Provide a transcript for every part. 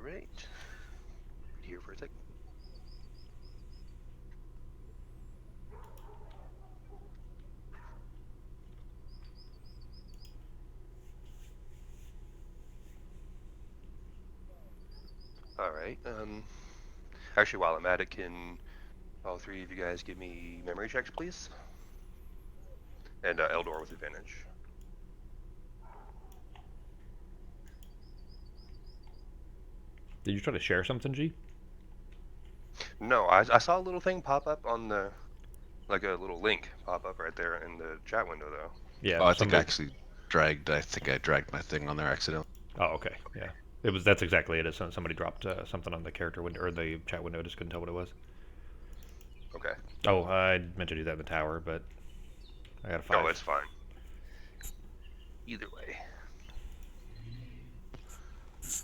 right. Here for a sec. All right. Actually, while I'm at it, can all three of you guys give me memory checks, please? And Eldor with advantage. Did you try to share something, G? No, I saw a little thing pop up on the, like a little link pop up right there in the chat window, though. Yeah, Oh, I think I somebody. actually I think I dragged my thing on there accidentally. Oh, okay. Yeah, it was. That's exactly it. Somebody dropped something on the character window or the chat window. Just couldn't tell what it was. Okay. Oh, I meant to do that in the tower, but I got a No, 5. that's fine. Either way.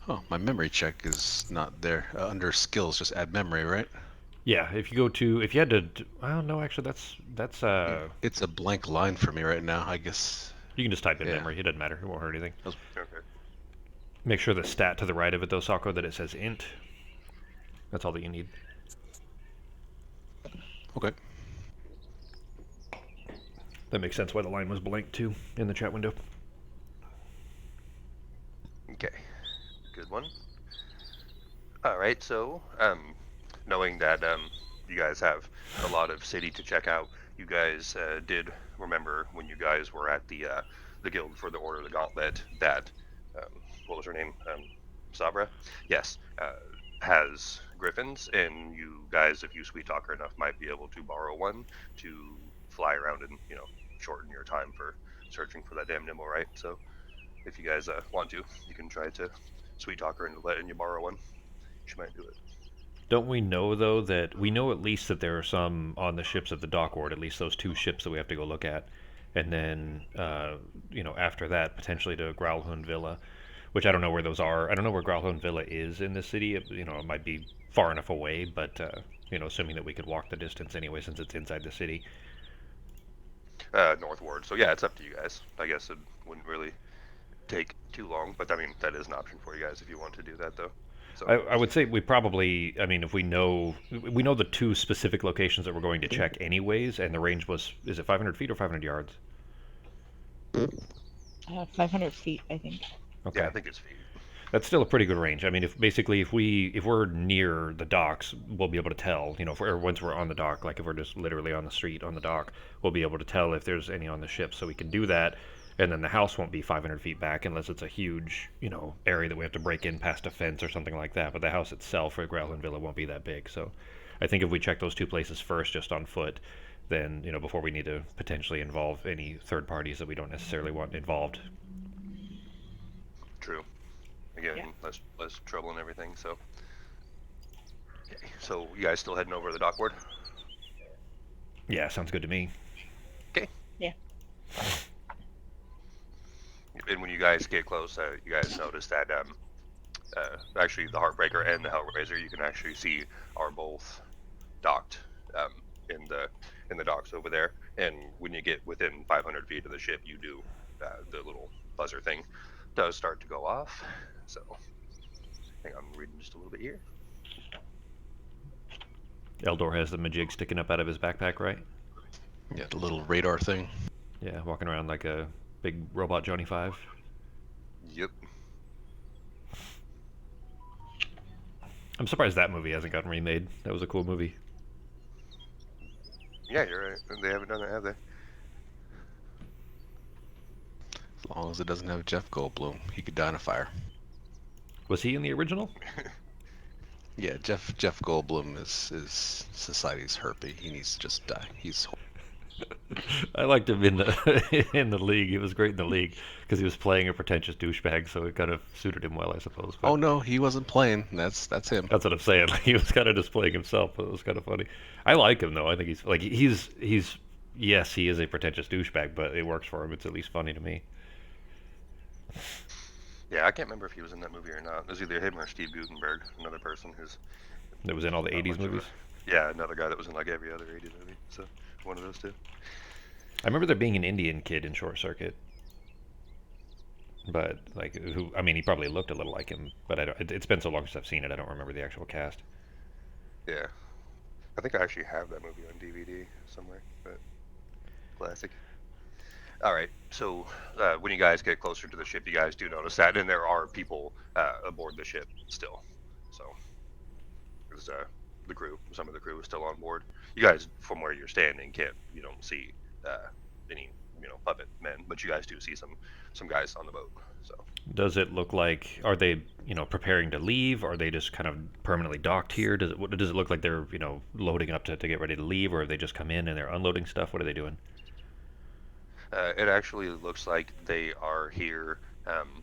Oh, my memory check is not there. Under skills, just add memory, right? Yeah, if you go to, if you had to, well, no, actually, that's Yeah, it's a blank line for me right now. I guess. you can just type in Yeah. memory. It doesn't matter. It won't hurt anything. Okay. Make sure the stat to the right of it, though, Sako, that it says int. That's all that you need. Okay. That makes sense why the line was blank too in the chat window. Okay. Good one. All right. So, knowing that you guys have a lot of city to check out, you guys did remember when you guys were at the guild for the Order of the Gauntlet that what was her name? Sabra. Yes. Has griffins, and you guys, if you sweet talk her enough, might be able to borrow one to fly around and shorten your time for searching for that damn nimble, right? So, if you guys want to, you can try to sweet talk her into letting you borrow one. She might do it. Don't we know though that we know at least that there are some on the ships at the Dockward, at least those 2 ships that we have to go look at, and then after that potentially to Growlhund Villa, which I don't know where those are. I don't know where Growlhund Villa is in the city. It might be far enough away, but assuming that we could walk the distance anyway since it's inside the city. Northward. So yeah, it's up to you guys. I guess it wouldn't really take too long, but I mean that is an option for you guys if you want to do that though. So I would say we probably, I mean, if we know the 2 specific locations that we're going to check anyways, and the range is it 500 feet or 500 yards? 500 feet, I think. Okay. yeah, I think it's feet. That's still a pretty good range. I mean, if we're near the docks, we'll be able to tell. Or once we're on the dock, like if we're just literally on the street on the dock, we'll be able to tell if there's any on the ship. So we can do that, and then the house won't be 500 feet back unless it's a huge, area that we have to break in past a fence or something like that. But the house itself for Growlin Villa won't be that big. So I think if we check those 2 places first, just on foot, then before we need to potentially involve any third parties that we don't necessarily want involved. True. Again, Yeah. less trouble and everything. So okay. So you guys still heading over to the dockward? Yeah, sounds good to me. Okay. Yeah. And when you guys get close, you guys notice that actually the Heartbreaker and the Hellraiser you can actually see are both docked in the docks over there. And when you get within 500 feet of the ship, you do the little buzzer thing does start to go off. So hang on, I'm reading just a little bit here. Eldor has the Majig sticking up out of his backpack, right? Yeah, the little radar thing. Yeah, walking around like a big robot Johnny 5. Yep. I'm surprised that movie hasn't gotten remade. That was a cool movie. Yeah, you're right. They haven't done that, have they? As long as it doesn't have Jeff Goldblum, he could die in a fire. Was he in the original? Yeah, Jeff Goldblum is society's herpy. He needs to just die. He's I liked him in the in the league. He was great in the league because he was playing a pretentious douchebag, so it kind of suited him well, I suppose. But Oh no, he wasn't playing. That's him. that's what I'm saying. Like, he was kind of just playing himself, but it was kind of funny. I like him though. I think he's yes, he is a pretentious douchebag, but it works for him. It's at least funny to me. Yeah, I can't remember if he was in that movie or not. It was either him or Steve Guttenberg, another person who's That was in all the not '80s much of a- movies. Yeah, another guy that was in like every other '80s movie. So one of those two. I remember there being an Indian kid in Short Circuit. but like who? I mean, he probably looked a little like him, but I don't, it's been so long since I've seen it. I don't remember the actual cast. Yeah, I think I actually have that movie on DVD somewhere. But classic. All right. So when you guys get closer to the ship, you guys do notice that, and there are people aboard the ship still. So there's the crew. Some of the crew is still on board. You guys, from where you're standing, you don't see any puppet men, but you guys do see some guys on the boat. So Does it look like are they preparing to leave? Are they just kind of permanently docked here? Does it look like they're loading up to get ready to leave, or have they just come in and they're unloading stuff? What are they doing? it actually looks like they are here. Um,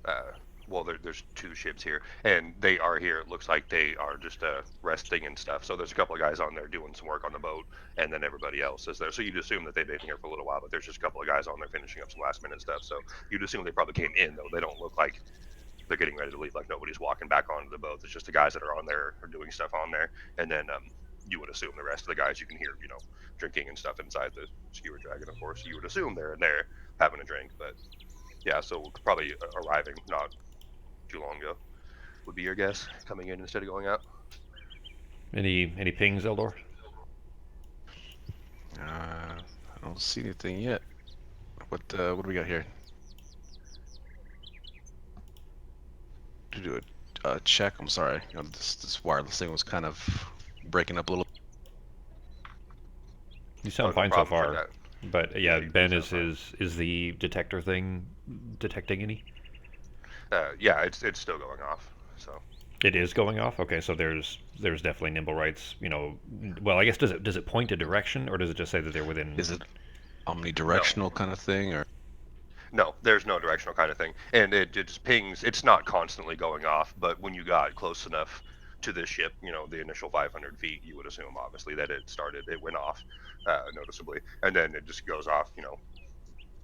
uh, well, there's two ships here, and they are here. It looks like they are just resting and stuff. So there's a couple of guys on there doing some work on the boat, and then everybody else is there. So you'd assume that they've been here for a little while, but there's just a couple of guys on there finishing up some last minute stuff. So you'd assume they probably came in, though. They don't look like they're getting ready to leave. Like nobody's walking back onto the boat. It's just the guys that are on there are doing stuff on there, and then you would assume the rest of the guys you can hear, drinking and stuff inside the skewer dragon. Of course, you would assume they're in there having a drink, but yeah, so probably arriving not too long ago would be your guess, coming in instead of going out. Any pings, Eldor? I don't see anything yet. What do we got here? To do a check. I'm sorry. This wireless thing was kind of breaking up a little. You sound No fine so problem for far. that. But Yeah, yeah, you Ben sound is fine. is the detector thing detecting any? Yeah, it's still going off. So It is going off. Okay, so there's definitely nimble rights. Well, I guess does it point a direction, or does it just say that they're within? Is it no, omnidirectional kind of thing, or no, there's no directional kind of thing, and it just pings. It's not constantly going off, but when you got close enough to this ship, the initial 500 feet, you would assume obviously that it went off noticeably, and then it just goes off,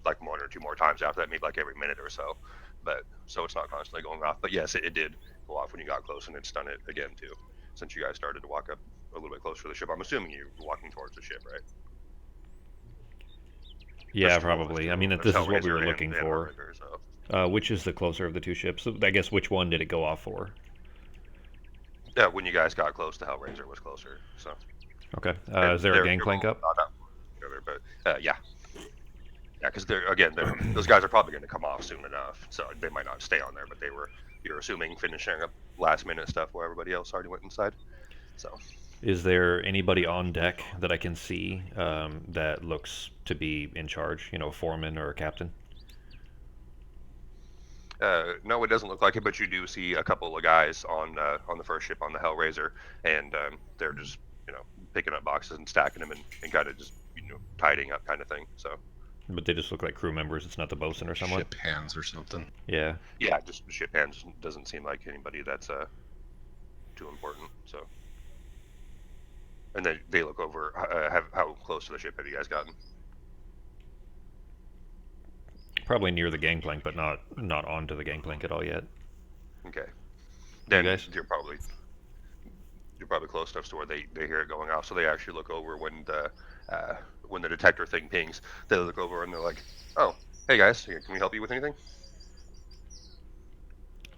like one or two more times after that, maybe like every minute or so. But so it's not constantly going off. But yes, it did go off when you got close, and it's done it again too, since you guys started to walk up a little bit closer to the ship. I'm assuming you were walking towards the ship, right? Yeah, There's two of them. probably. I mean, There's this is what we Hellraiser were looking and for. Heartbreaker. So Which is the closer of the two ships? So I guess which one did it go off for? yeah, when you guys got close, the Hellraiser was closer. So Okay. and Is there a they're gangplank both up? not up together, but yeah. Yeah, because those guys are probably going to come off soon enough, so they might not stay on there. But you're assuming finishing up last minute stuff where everybody else already went inside. So Is there anybody on deck that I can see that looks to be in charge? A foreman or a captain? no, it doesn't look like it, but you do see a couple of guys on the first ship on the Hellraiser, and they're just picking up boxes and stacking them and kind of just tidying up kind of thing. So But they just look like crew members. It's not the bosun or someone. ship hands or something? Yeah. yeah, just ship hands doesn't seem like anybody that's too important. So and then they look over. How close to the ship have you guys gotten? Probably near the gangplank, but not onto the gangplank at all yet. Okay, You then guys? you're probably close enough to where they hear it going off, so they actually look over when the detector thing pings. They look over and they're like, "Oh, hey guys, can we help you with anything?"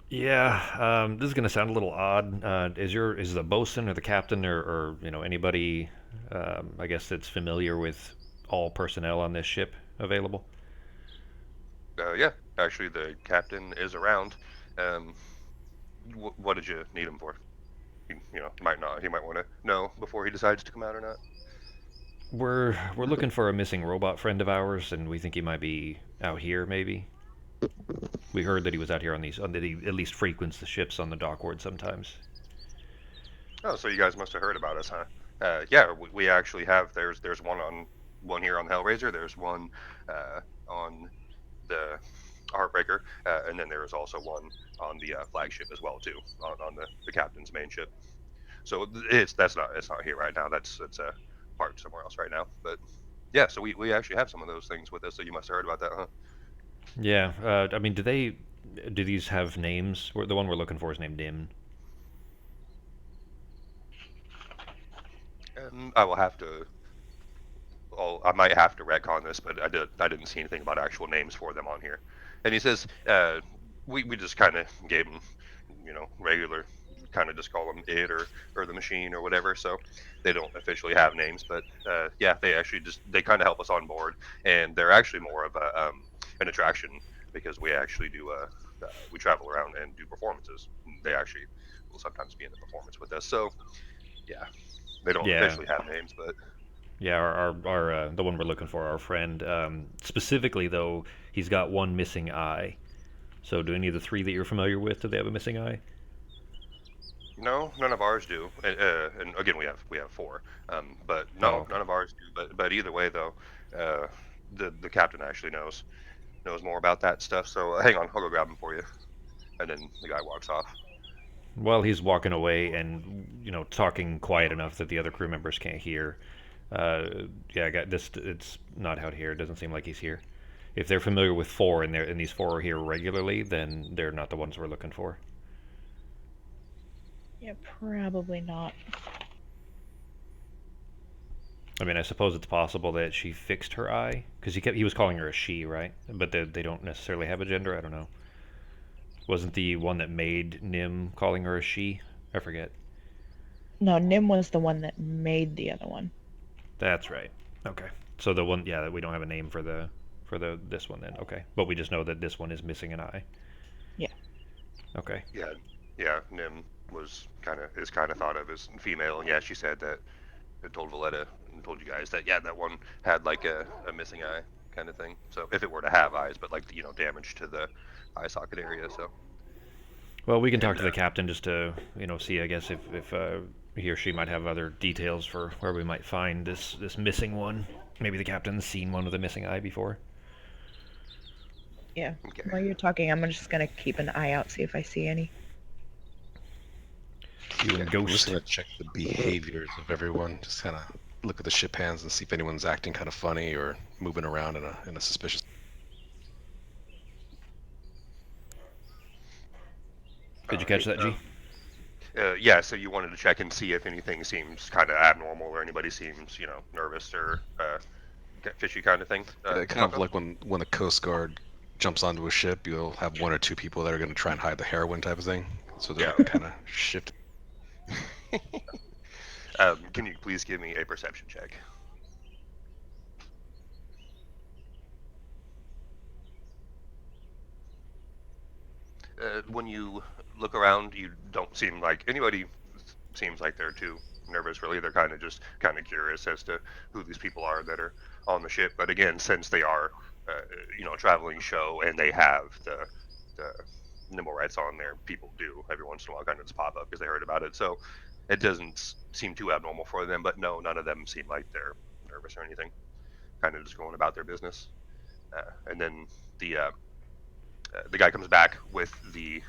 Yeah. This is gonna sound a little odd. Is the bosun or the captain or anybody? I guess that's familiar with all personnel on this ship available. Yeah, actually, the captain is around. Um, what did you need him for? Might not. He might want to know before he decides to come out or not. We're looking for a missing robot friend of ours, and we think he might be out here. Maybe we heard that he was out here that he at least frequents the ships on the dockward sometimes. Oh, so you guys must have heard about us, huh? Yeah, we actually have. There's one here on Hellraiser. There's one on the Heartbreaker, and then there is also one on the flagship as well too, on the captain's main ship. So it's not here right now. It's a part somewhere else right now. But yeah, so we actually have some of those things with us. So you must have heard about that, huh? Yeah. I mean, do these have names? The one we're looking for is named Dim. I will have to. I might have to retcon this, but I didn't see anything about actual names for them on here. And he says, we just kind of gave him, regular, kind of just call him it or the machine or whatever. So they don't officially have names, but yeah, they actually they kind of help us on board, and they're actually more of an attraction because we actually do we travel around and do performances. They actually will sometimes be in the performance with us. So yeah, they don't Yeah. officially have names, but Yeah, our the one we're looking for, our friend. Specifically, though, he's got one missing eye. So, do any of the three that you're familiar with, do they have a missing eye? no, none of ours do. And again, we have four, but Oh, no, okay. none of ours do. But either way, though, uh, the captain actually knows more about that stuff. So hang on, I'll go grab him for you. And then the guy walks off. While he's walking away and talking quiet enough that the other crew members can't hear. Yeah, I got this. It's not out here. It doesn't seem like he's here. If they're familiar with four and these four are here regularly, then they're not the ones we're looking for. Yeah, probably not. I mean, I suppose it's possible that she fixed her eye because he was calling her a she, right? But they don't necessarily have a gender. I don't know. Wasn't the one that made Nim calling her a she? I forget. No, Nim was the one that made the other one. That's right. Okay. So the one, yeah, we don't have a name for the this one then. Okay, but we just know that this one is missing an eye. Yeah. Okay. Yeah. Nim is kind of thought of as female, and yeah, she said that. I told Valletta and told you guys that that one had like a missing eye kind of thing. So if it were to have eyes, but like damage to the eye socket area. So Well, we can talk and to the captain just to see, I guess, if he or she might have other details for where we might find this missing one. Maybe the captain's seen one with a missing eye before. Yeah. okay. While you're talking, I'm just gonna keep an eye out, see if I see any. You and I'm just Ghost. gonna check the behaviors of everyone. Just kind of look at the ship hands and see if anyone's acting kind of funny or moving around in a suspicious. Did you catch that, G? Yeah, so you wanted to check and see if anything seems kind of abnormal or anybody seems, nervous or fishy kind of thing. Kind of like when the Coast Guard jumps onto a ship, you'll have one or two people that are going to try and hide the heroin type of thing. So they're Yeah. kind of shift. Can you please give me a perception check? When you look around, you don't seem like anybody seems like they're too nervous. Really, they're kind of curious as to who these people are that are on the ship. But again, since they are, a traveling show and they have the nimble rights on there, people do every once in a while kind of just pop up because they heard about it. So it doesn't seem too abnormal for them. But no, none of them seem like they're nervous or anything. Kind of just going about their business. And then the guy comes back with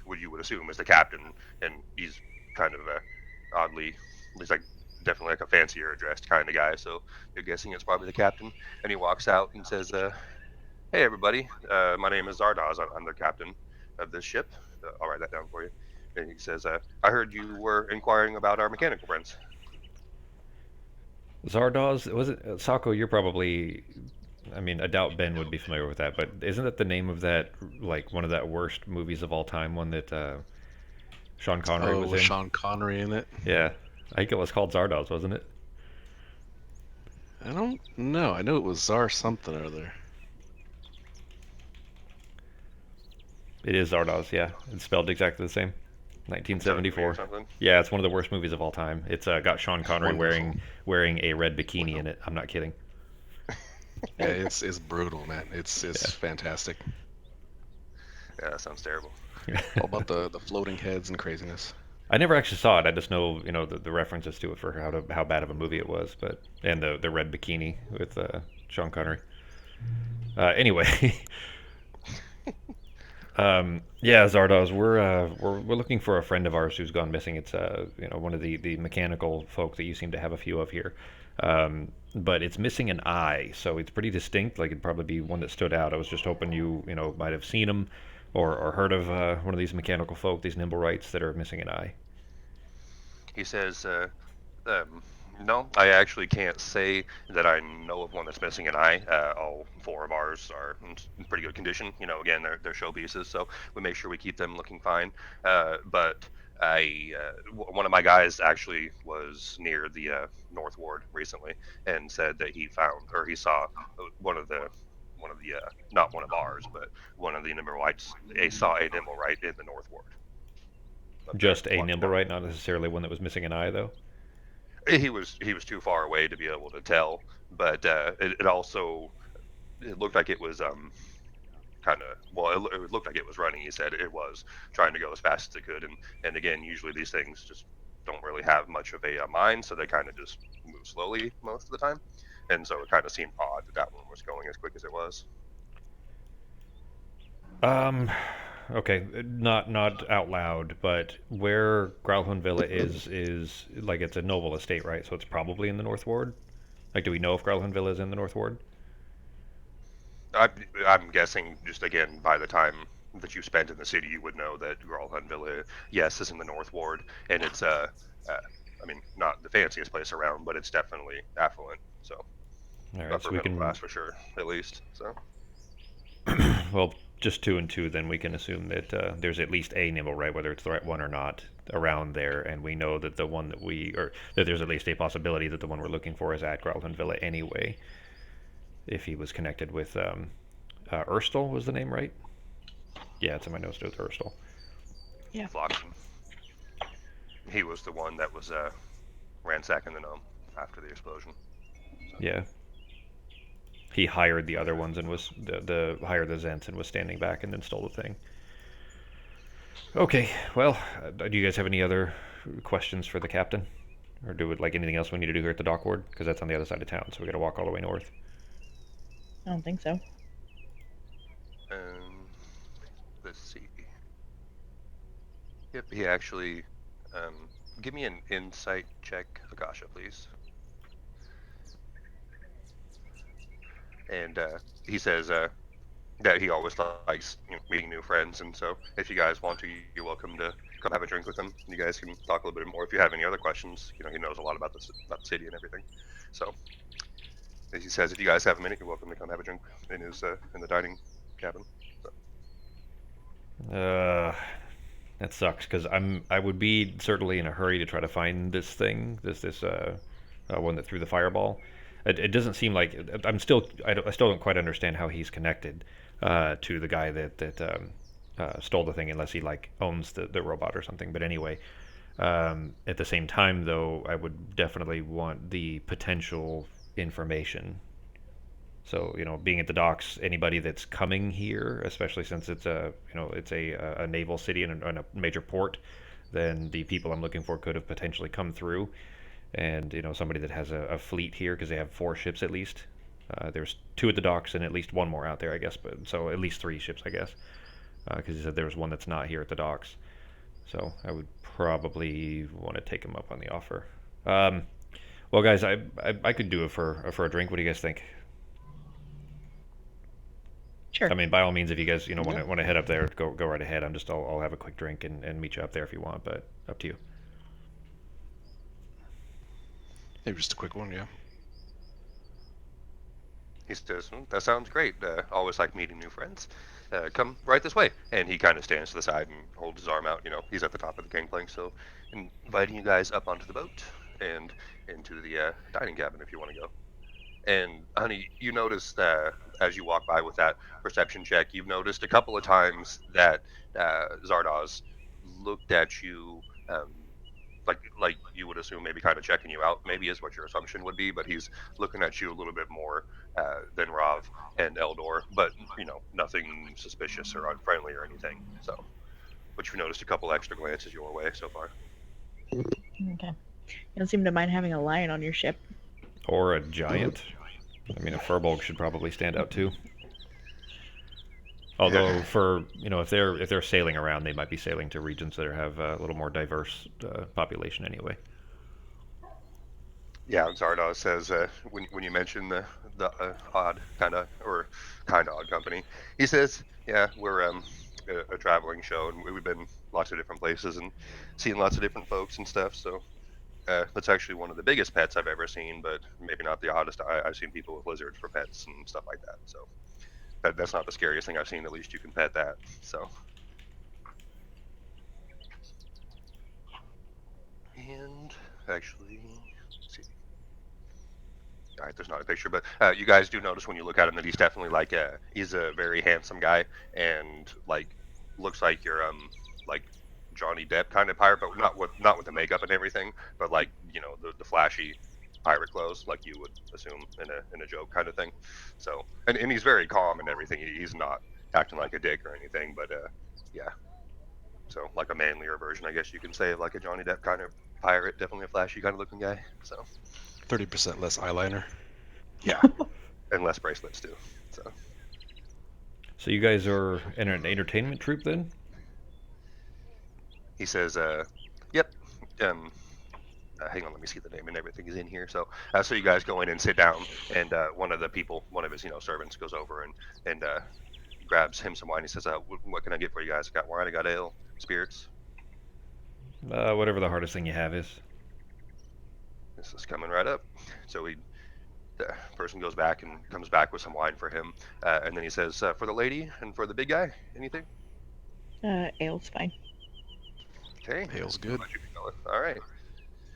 what you would assume is the captain, and he's kind of oddly, he's like definitely like a fancier dressed kind of guy. So you're guessing it's probably the captain. And he walks out and says, "Hey everybody, my name is Zardoz. I'm the captain of this ship. I'll write that down for you." And he says, "I heard you were inquiring about our mechanical friends." Zardoz? Was it Sako? You're probably. I mean, I doubt Ben would be familiar with that, but isn't that the name of that, like, one of that worst movies of all time? One that Sean Connery was with in? Sean Connery in it. Yeah. I think it was called Zardoz, wasn't it? I don't know. I know it was Czar something or other. It is Zardoz, yeah. It's spelled exactly the same. 1974. Or something. Yeah, it's one of the worst movies of all time. It's got Sean Connery Wonderful. wearing a red bikini in it. I'm not kidding. Yeah, it's brutal, man. It's fantastic. Yeah, that sounds terrible. All about the floating heads and craziness. I never actually saw it. I just know, the references to it for how bad of a movie it was, and the red bikini with Sean Connery. Anyway, yeah, Zardoz, we're looking for a friend of ours who's gone missing. It's one of the mechanical folk that you seem to have a few of here, but it's missing an eye, so it's pretty distinct. Like it'd probably be one that stood out. I was just hoping you might have seen him or heard of one of these mechanical folk, these nimble rights that are missing an eye. He says, No, I actually can't say that I know of one that's missing an eye. All four of ours are in pretty good condition. Again, they're show pieces, so we make sure we keep them looking fine. But one of my guys actually was near the North Ward recently and said that he found or he saw not one of ours, but one of the nimble whites. They saw a nimble right in the North Ward up there Just a walking nimble, down. right? Not necessarily one that was missing an eye, though. He was too far away to be able to tell, but it also it looked like it was kind of it looked like it was running. He said it was trying to go as fast as it could, and again, usually these things just don't really have much of a mind, so they kind of just move slowly most of the time, and so it kind of seemed odd that that one was going as quick as it was. Um, okay, not out loud, but where Growlhorn Villa is like it's a noble estate, right? So it's probably in the North Ward. Like, do we know if Growlhorn Villa is in the North Ward? I, I'm guessing just again by the time that you spent in the city, you would know that Gralhun Villa, yes, is in the North Ward, and it's I mean, not the fanciest place around, but it's definitely affluent. So All right, so upper we middle can, class for sure, at least. So well, just two and two, then we can assume that there's at least a nimble, right? Whether it's the right one or not, around there, and we know that the one that or that there's at least a possibility that the one we're looking for is at Growlhorn Villa anyway. If he was connected with Erstal, was the name right? Yeah, it's in my notes. It was Erstal. Yeah. Flockton, he was the one that was ransacking the gnome after the explosion. So. Yeah, he hired the other ones and was the hired the Zents and was standing back and then stole the thing. Okay, well, do you guys have any other questions for the captain, or do it like anything else we need to do here at the dock ward? Because that's on the other side of town, so we got to walk all the way north. I don't think so. Um, let's see. Yep, he actually. Give me an insight check, Akasha, please. And he says that he always likes meeting new friends, and so if you guys want to, you're welcome to come have a drink with him. You guys can talk a little bit more if you have any other questions. He knows a lot about the city and everything. So he says if you guys have a minute, you're welcome to come have a drink in his in the dining cabin. So. That sucks because I would be certainly in a hurry to try to find this thing, this one that threw the fireball. It doesn't seem like I still don't quite understand how he's connected to the guy that stole the thing, unless he like owns the robot or something. But anyway, at the same time, though, I would definitely want the potential information. So being at the docks, anybody that's coming here, especially since it's a naval city and a major port, then the people I'm looking for could have potentially come through. And somebody that has a fleet here because they have 4 ships at least. There's 2 at the docks and at least one more out there, I guess. But so at least 3 ships, I guess, because he said there was one that's not here at the docks. So I would probably want to take him up on the offer. Well, guys, I could do it for a drink. What do you guys think? Sure. I mean, by all means, if you guys want to head up there, go right ahead. I'll have a quick drink and meet you up there if you want, but up to you. Maybe just a quick one, yeah. He says, that sounds great. Always like meeting new friends. Come right this way. And he kind of stands to the side and holds his arm out. He's at the top of the gangplank, so inviting you guys up onto the boat and into the dining cabin if you want to go. And honey, you notice that as you walk by with that perception check, you've noticed a couple of times that Zardoz looked at you like you would assume, maybe kind of checking you out, maybe is what your assumption would be, but he's looking at you a little bit more than Rav and Eldor, but nothing suspicious or unfriendly or anything. So, but you've noticed a couple extra glances your way so far. Okay. You don't seem to mind having a lion on your ship. Or a giant. I mean, a furbolg should probably stand out too. Although, for if they're sailing around, they might be sailing to regions that have a little more diverse population anyway. Yeah, Zardoz says when you mention the odd kind of odd company, he says, yeah, we're a traveling show and we've been lots of different places and seen lots of different folks and stuff. So That's actually one of the biggest pets I've ever seen, but maybe not the oddest. I've seen people with lizards for pets and stuff like that. So that's not the scariest thing I've seen. At least you can pet that. So. And actually, let's see. All right, there's not a picture, but you guys do notice when you look at him that he's definitely like he's a very handsome guy and like looks like you're like Johnny Depp kind of pirate, but not with the makeup and everything, but like the flashy pirate clothes like you would assume in a joke kind of thing. So and he's very calm and everything. He's not acting like a dick or anything, but yeah. So like a manlier version, I guess you can say, of like a Johnny Depp kind of pirate, definitely a flashy kind of looking guy. So 30% less eyeliner. yeah, and less bracelets too. So So you guys are in an entertainment troupe then? he says, "Yep." Um, Hang on, let me see the name and everything is in here. So you guys go in and sit down, and one of the people, one of his servants, goes over and grabs him some wine. He says, "What can I get for you guys? I got wine, I got ale, spirits." Whatever the hardest thing you have is. This is coming right up. So the person goes back and comes back with some wine for him, and then he says, "For the lady and for the big guy, anything?" Ale's fine. Okay. Ale's good. All right.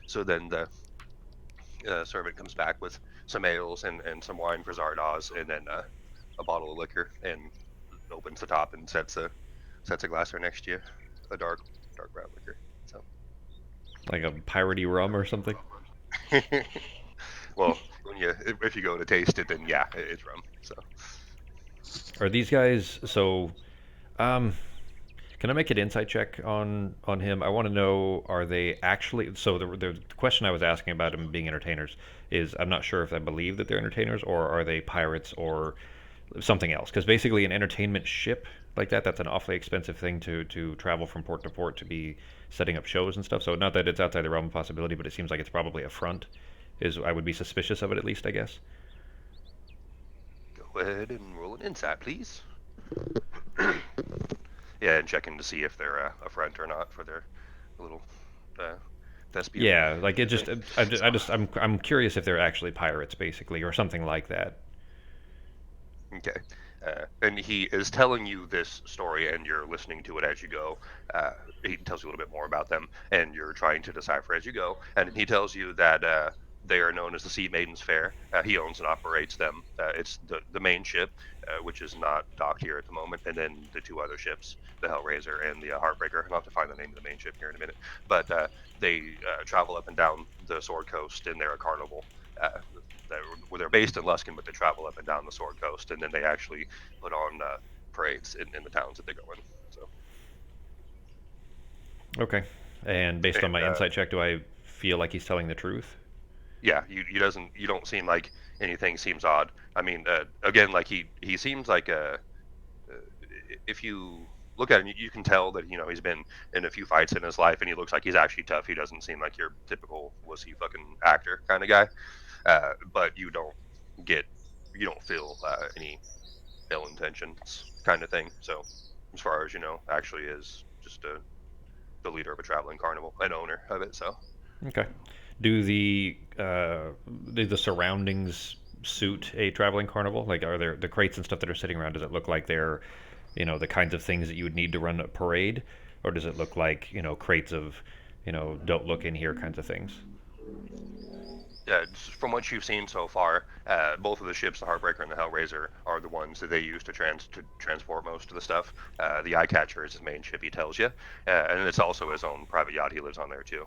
So then the servant comes back with some ales and some wine for Zardoz, and then a bottle of liquor, and opens the top and sets a glass there next to you, a dark brown liquor. So, Like a piratey rum or something? well, if you go to taste it, then yeah, it's rum. So, Are these guys so um can I make an insight check on him? I want to know, are they actually, so the question I was asking about him being entertainers is I'm not sure if I believe that they're entertainers or are they pirates or something else, because basically an entertainment ship like that's an awfully expensive thing to travel from port to port to be setting up shows and stuff. So not that it's outside the realm of possibility, but it seems like it's probably a front. Is I would be suspicious of it, at least, I guess. go ahead and roll an insight, please. Yeah, and checking to see if they're a front or not for their little uh, thespian. Yeah, like it just I'm curious if they're actually pirates basically or something like that. Okay. And he is telling you this story, and you're listening to it as you go. He tells you a little bit more about them, and you're trying to decipher as you go. And he tells you that they are known as the Sea Maidens Fair. He owns and operates them. It's the main ship, which is not docked here at the moment, and then the two other ships, the Hellraiser and the Heartbreaker. I'll have to find the name of the main ship here in a minute. But they travel up and down the Sword Coast, and they're a carnival. Where they're based in Luskin, but they travel up and down the Sword Coast, and then they actually put on parades in the towns that they go in. So, Okay. And based on and my insight check, do I feel like he's telling the truth? yeah, you don't seem like anything seems odd. I mean, again, like he seems like if you look at him, you can tell that he's been in a few fights in his life, and he looks like he's actually tough. He doesn't seem like your typical was he fucking actor kind of guy. But you don't feel any ill intentions kind of thing. So as far as actually is just the leader of a traveling carnival, an owner of it. So Okay. Do the surroundings suit a traveling carnival? Like, are there the crates and stuff that are sitting around? Does it look like they're, the kinds of things that you would need to run a parade, or does it look like crates of, don't look in here kinds of things? from what you've seen so far, both of the ships, the Heartbreaker and the Hellraiser, are the ones that they use to transport most of the stuff. The Eyecatcher is his main ship, he tells you, and it's also his own private yacht. He lives on there too.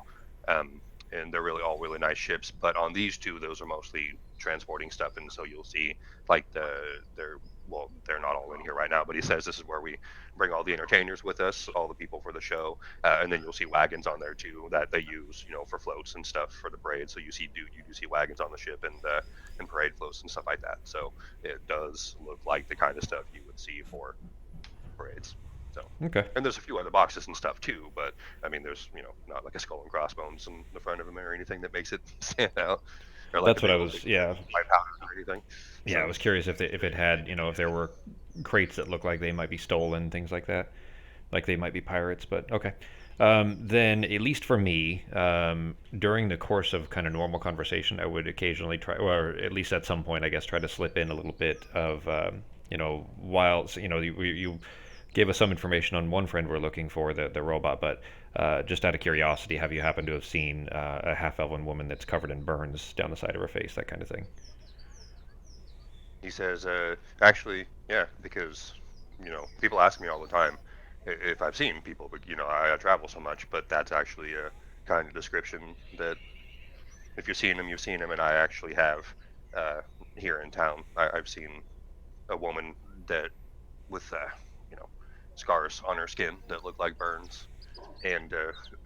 And they're really all really nice ships. But on these two, those are mostly transporting stuff, and so you'll see like they're not all in here right now, but he says this is where we bring all the entertainers with us, all the people for the show, and then you'll see wagons on there too that they use, for floats and stuff for the parade. So you do see wagons on the ship and parade floats and stuff like that. So it does look like the kind of stuff you would see for parades. So, Okay. and there's a few other boxes and stuff too, but I mean, there's not like a skull and crossbones in the front of them or anything that makes it stand out, or like That's what I was. Yeah. white powder or anything. Yeah. I was curious if it had, if there were crates that look like they might be stolen, things like that. like they might be pirates, but okay. Then, at least for me, during the course of kind of normal conversation, I would occasionally try, or at least at some point, I guess, try to slip in a little bit of, while, you gave us some information on one friend we're looking for, the robot, but just out of curiosity, have you happened to have seen a half-elven woman that's covered in burns down the side of her face, that kind of thing? He says, actually, yeah, because, people ask me all the time if I've seen people, but, I travel so much, but that's actually a kind of description that if you've seen them, you've seen them, and I actually have uh, here in town. I've seen a woman that with, you know, scars on her skin that look like burns, and,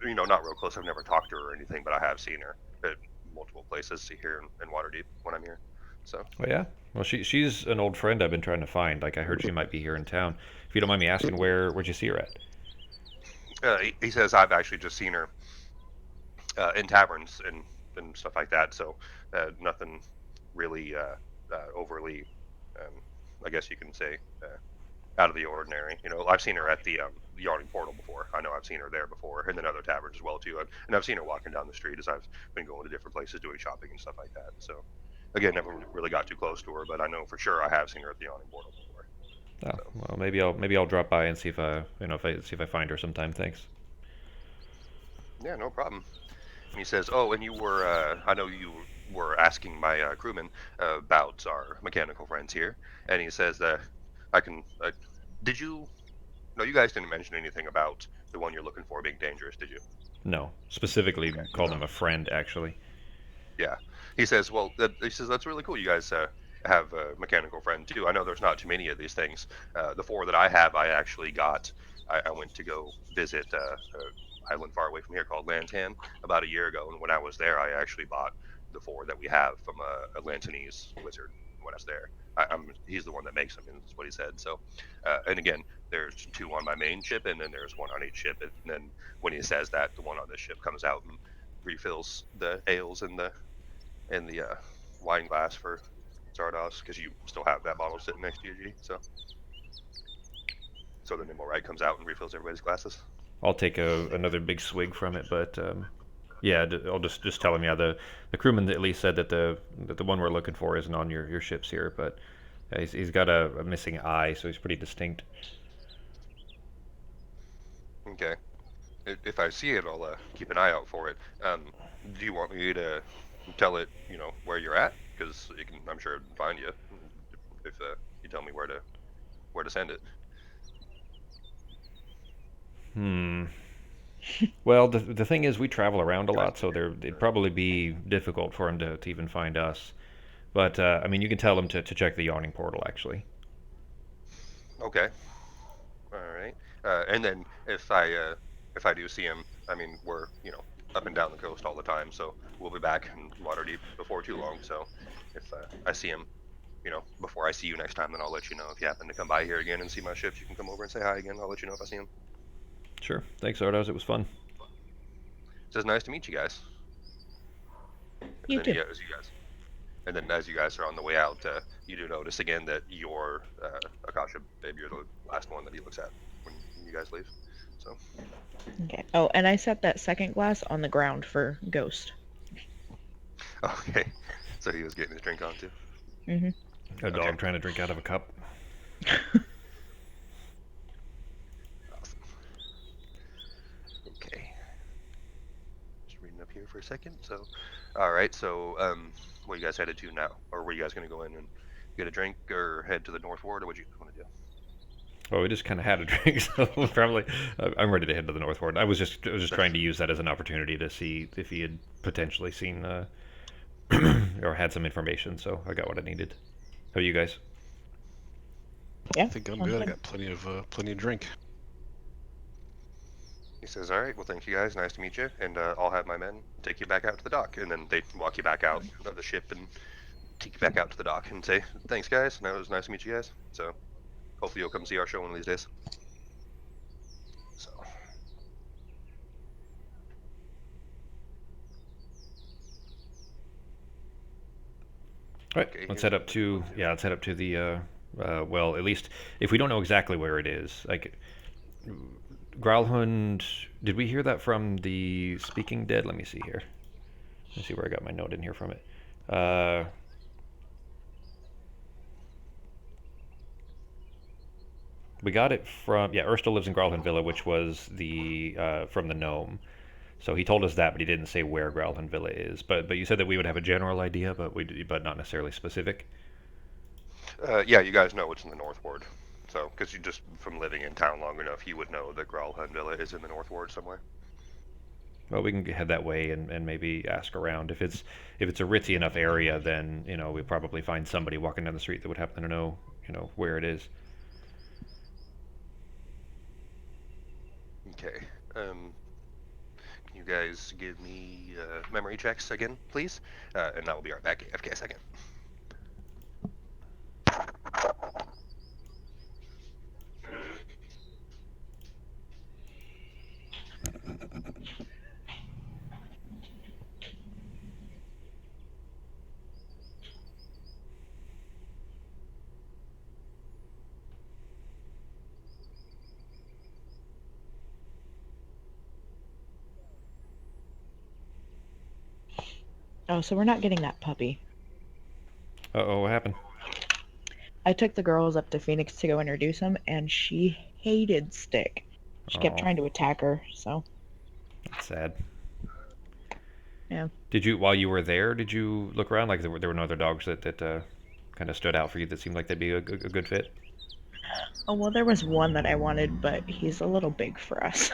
not real close. I've never talked to her or anything, but I have seen her at multiple places here in Waterdeep when I'm here. So. Oh yeah. Well, she's an old friend I've been trying to find. Like I heard she might be here in town. If you don't mind me asking, where'd you see her at? He says I've actually just seen her in taverns and stuff like that. So nothing really overly, um, I guess you can say, out of the ordinary. I've seen her at the Yawning Portal before. I know I've seen her there before, and then other taverns as well too. And I've seen her walking down the street as I've been going to different places doing shopping and stuff like that. So again, never really got too close to her, but I know for sure I have seen her at the Yawning Portal before. Oh, So well, maybe I'll drop by and see if I find her sometime. Thanks. yeah, no problem. And he says, "Oh, and you were, I know you were asking my crewman about our mechanical friends here." And he says that I can. Did you? No, you guys didn't mention anything about the one you're looking for being dangerous, did you? No, specifically Okay. called him a friend, actually. Yeah. He says, "Well, he says that's really cool. You guys have a mechanical friend too. I know there's not too many of these things. The four that I have, I actually got. I went to go visit island far away from here called Lantan about a year ago, and when I was there, I actually bought the four that we have from a Lantanese wizard when I was there. He's the one that makes them, and that's what he said. So, and again, there's two on my main ship, and then there's one on each ship. And then when he says that, the one on this ship comes out and refills the ales and the wine glass for Zardos, because you still have that bottle sitting next to you, G. So the nimble right comes out and refills everybody's glasses. I'll take another big swig from it, but yeah, I'll just tell him. Yeah, the crewman at least said that the one we're looking for isn't on your ships here, but he's got a missing eye, so he's pretty distinct. Okay. If I see it, I'll keep an eye out for it. Do you want me to tell it, where you're at? Because I'm sure it can find you if you tell me where to send it. Hmm. Well, the thing is, we travel around a lot, so it'd probably be difficult for him to even find us. But I mean, you can tell him to check the yawning portal, actually. Okay. All right. And then if I do see him, I mean we're up and down the coast all the time, so we'll be back in Waterdeep before too long. So if I see him, before I see you next time, then I'll let you know. If you happen to come by here again and see my ships, you can come over and say hi again. I'll let you know if I see him. Sure. Thanks, Ardos. It was fun. It says nice to meet you guys. And You then too. as you guys are on the way out, you do notice again that your Akasha babe, you're the last one that he looks at when you guys leave. So Okay. Oh, and I set that second glass on the ground for Ghost. okay, so he was getting his drink on too. Mm-hmm. A dog Okay. trying to drink out of a cup. Awesome. Okay. Just reading up here for a second. So, all right. So, what are you guys headed to now, or were you guys going to go in and get a drink, or head to the North Ward, or what do you want to do? Well, we just kind of had a drink, so probably I'm ready to head to the North Ward. I was just trying to use that as an opportunity to see if he had potentially seen or had some information. So I got what I needed. How are you guys? Yeah. I think I'm sounds good. I got plenty of drink. He says, "All right. Well, thank you guys. Nice to meet you, and I'll have my men take you back out to the dock, and then they walk you back out of the ship and take you back out to the dock and say, thanks, guys. And it was nice to meet you guys. So, hopefully you'll come see our show one of these days." So, All right, okay, let's here's head up to the well, at least if we don't know exactly where it is, like Growlhund, did we hear that from the Speaking Dead? Let me see here. Let me see where I got my note in here from it. We got it from, yeah, Urstel lives in Growlhund Villa, which was the from the gnome. So he told us that, but he didn't say where Growlhund Villa is. But you said that we would have a general idea, but not necessarily specific. Yeah, you guys know it's in the North Ward. So, because you just from living in town long enough, you would know that Growlhund Villa is in the North Ward somewhere. Well, we can head that way and maybe ask around. If it's a ritzy enough area, then we probably find somebody walking down the street that would happen to know where it is. Okay. Can you guys give me memory checks again, please? And that will be right back. AFK a second. Oh, so we're not getting that puppy. Uh-oh, what happened? I took the girls up to Phoenix to go introduce him, and she hated Stick. She kept Oh, trying to attack her, so that's sad. yeah. While you were there, did you look around? Like there were no other dogs that kind of stood out for you that seemed like they'd be a good fit? Oh, well, there was one that I wanted, but he's a little big for us.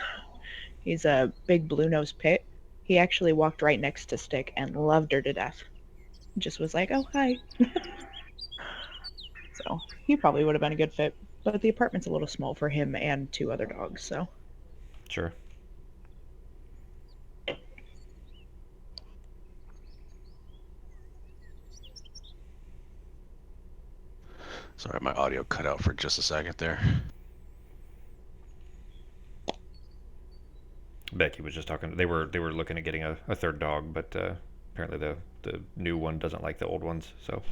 He's a big blue-nosed pit. He actually walked right next to Stick and loved her to death. Just was like, oh, hi. So he probably would have been a good fit, but the apartment's a little small for him and two other dogs, so. Sure. Sorry, my audio cut out for just a second there. Becky was just talking. They were looking at getting a third dog, but apparently the new one doesn't like the old ones, so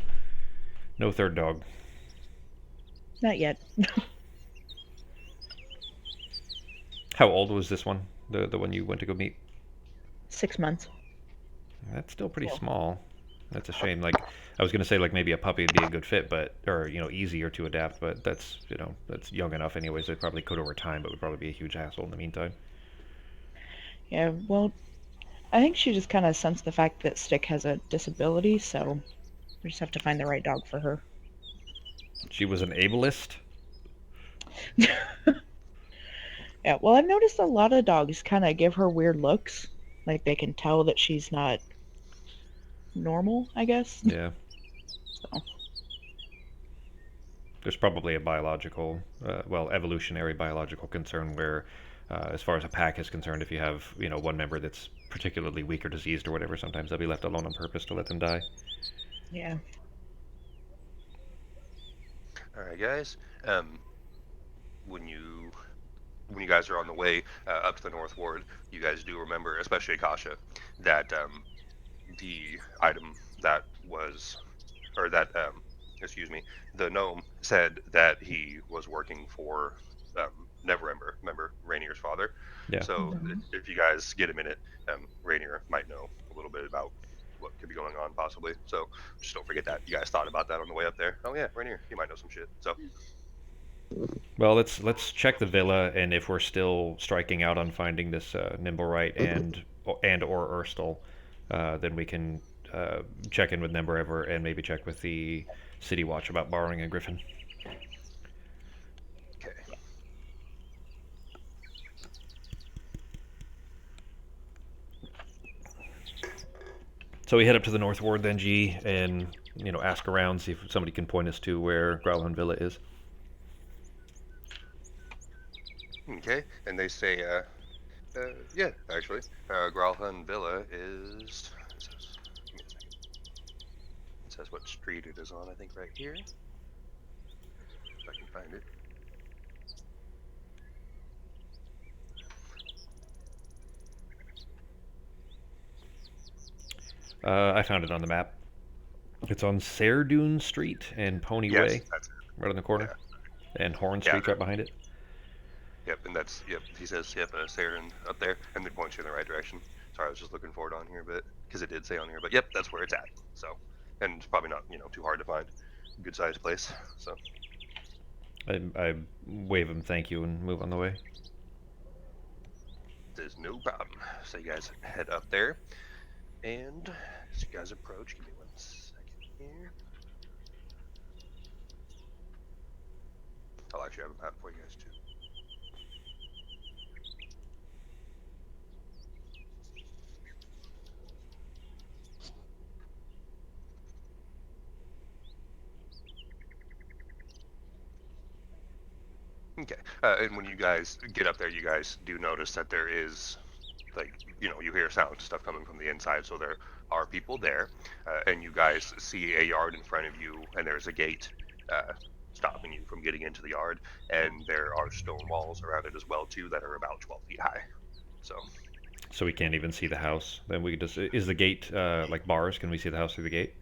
no third dog. Not yet. How old was this one? The one you went to go meet? 6 months. That's still pretty Cool. small. That's a shame. Like I was gonna say, like maybe a puppy would be a good fit, but or easier to adapt. But that's young enough anyways. It probably could over time, but would probably be a huge hassle in the meantime. Yeah, well, I think she just kind of sensed the fact that Stick has a disability, so we just have to find the right dog for her. She was an ableist. Yeah, well, I've noticed a lot of dogs kind of give her weird looks. Like they can tell that she's not normal, I guess. Yeah. So, There's probably a biological, evolutionary biological concern where, as far as a pack is concerned, if you have one member that's particularly weak or diseased or whatever, sometimes they'll be left alone on purpose to let them die. yeah. All right, guys. When you guys are on the way up to the North Ward, you guys do remember, especially Akasha, that the item that was, or that, excuse me, the gnome said that he was working for Neverember, remember Rainier's father. Yeah. So Mhm. if you guys get a minute, Rainier might know a little bit about what could be going on possibly. So just don't forget that you guys thought about that on the way up there. Oh yeah, Rainier, he might know some shit. So Well, let's check the villa, and if we're still striking out on finding this Nimblewright and or Urstel, then we can check in with Nimberever and maybe check with the City Watch about borrowing a griffin. okay. So we head up to the North Ward then, G, and ask around, see if somebody can point us to where Growlhund Villa is. Okay, and they say, yeah, actually, Gralhund Villa is. Give me a second. It says what street it is on. I think right here. If I can find it. I found it on the map. It's on Serdune Street and Pony Yes, Way, that's it. right on the corner, Yeah, and Horn yeah, Street's right behind it. yep. And And that's, yep, he says, yep, Saren up there, and then points you in the right direction. Sorry, I was just looking for it on here, but because it did say on here, but yep, that's where it's at. So, and it's probably not, too hard to find. Good sized place. So, I wave him thank you and move on the way. there's no problem. So you guys head up there, and as you guys approach, give me 1 second here. I'll actually have a map for you guys too. Okay. And when you guys get up there, you guys do notice that there is, like, you hear sound stuff coming from the inside, so there are people there. And you guys see a yard in front of you, and there's a gate stopping you from getting into the yard. And there are stone walls around it as well, too, that are about 12 feet high. So we can't even see the house. Then we just is the gate like bars? Can we see the house through the gate?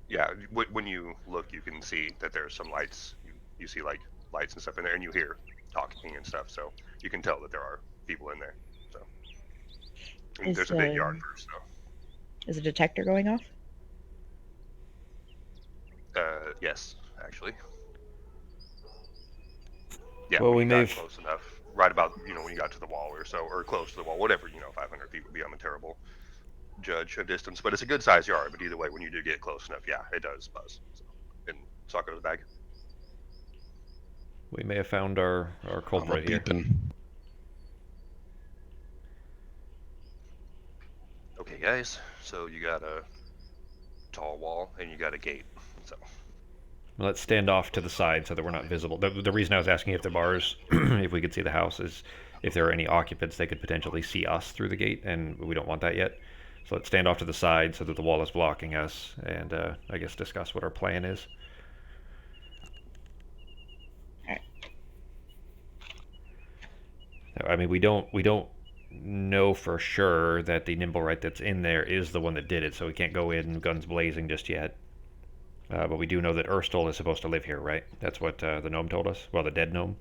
Yeah, when you look, you can see that there's some lights. You see, like, lights and stuff in there, and you hear talking and stuff, so you can tell that there are people in there. So, and there's a big yard first, so. Is a detector going off? Yes, actually. Yeah, Well, when we you may got have... close enough, right about, when you got to the wall or so, or close to the wall, whatever, 500 feet would be. I'm a terrible judge of distance, but it's a good sized yard. But either way, when you do get close enough, yeah, it does buzz. So, and Soccer's bag. We may have found our culprit here. Okay, guys. So you got a tall wall and you got a gate. So Let's stand off to the side so that we're not visible. The reason I was asking if the bars, if we could see the house, is if there are any occupants, they could potentially see us through the gate, and we don't want that yet. So let's stand off to the side so that the wall is blocking us, and I guess discuss what our plan is. I mean, we don't know for sure that the Nimblewright that's in there is the one that did it, so we can't go in guns blazing just yet. But we do know that Urstel is supposed to live here, right? That's what the gnome told us. Well, the dead gnome.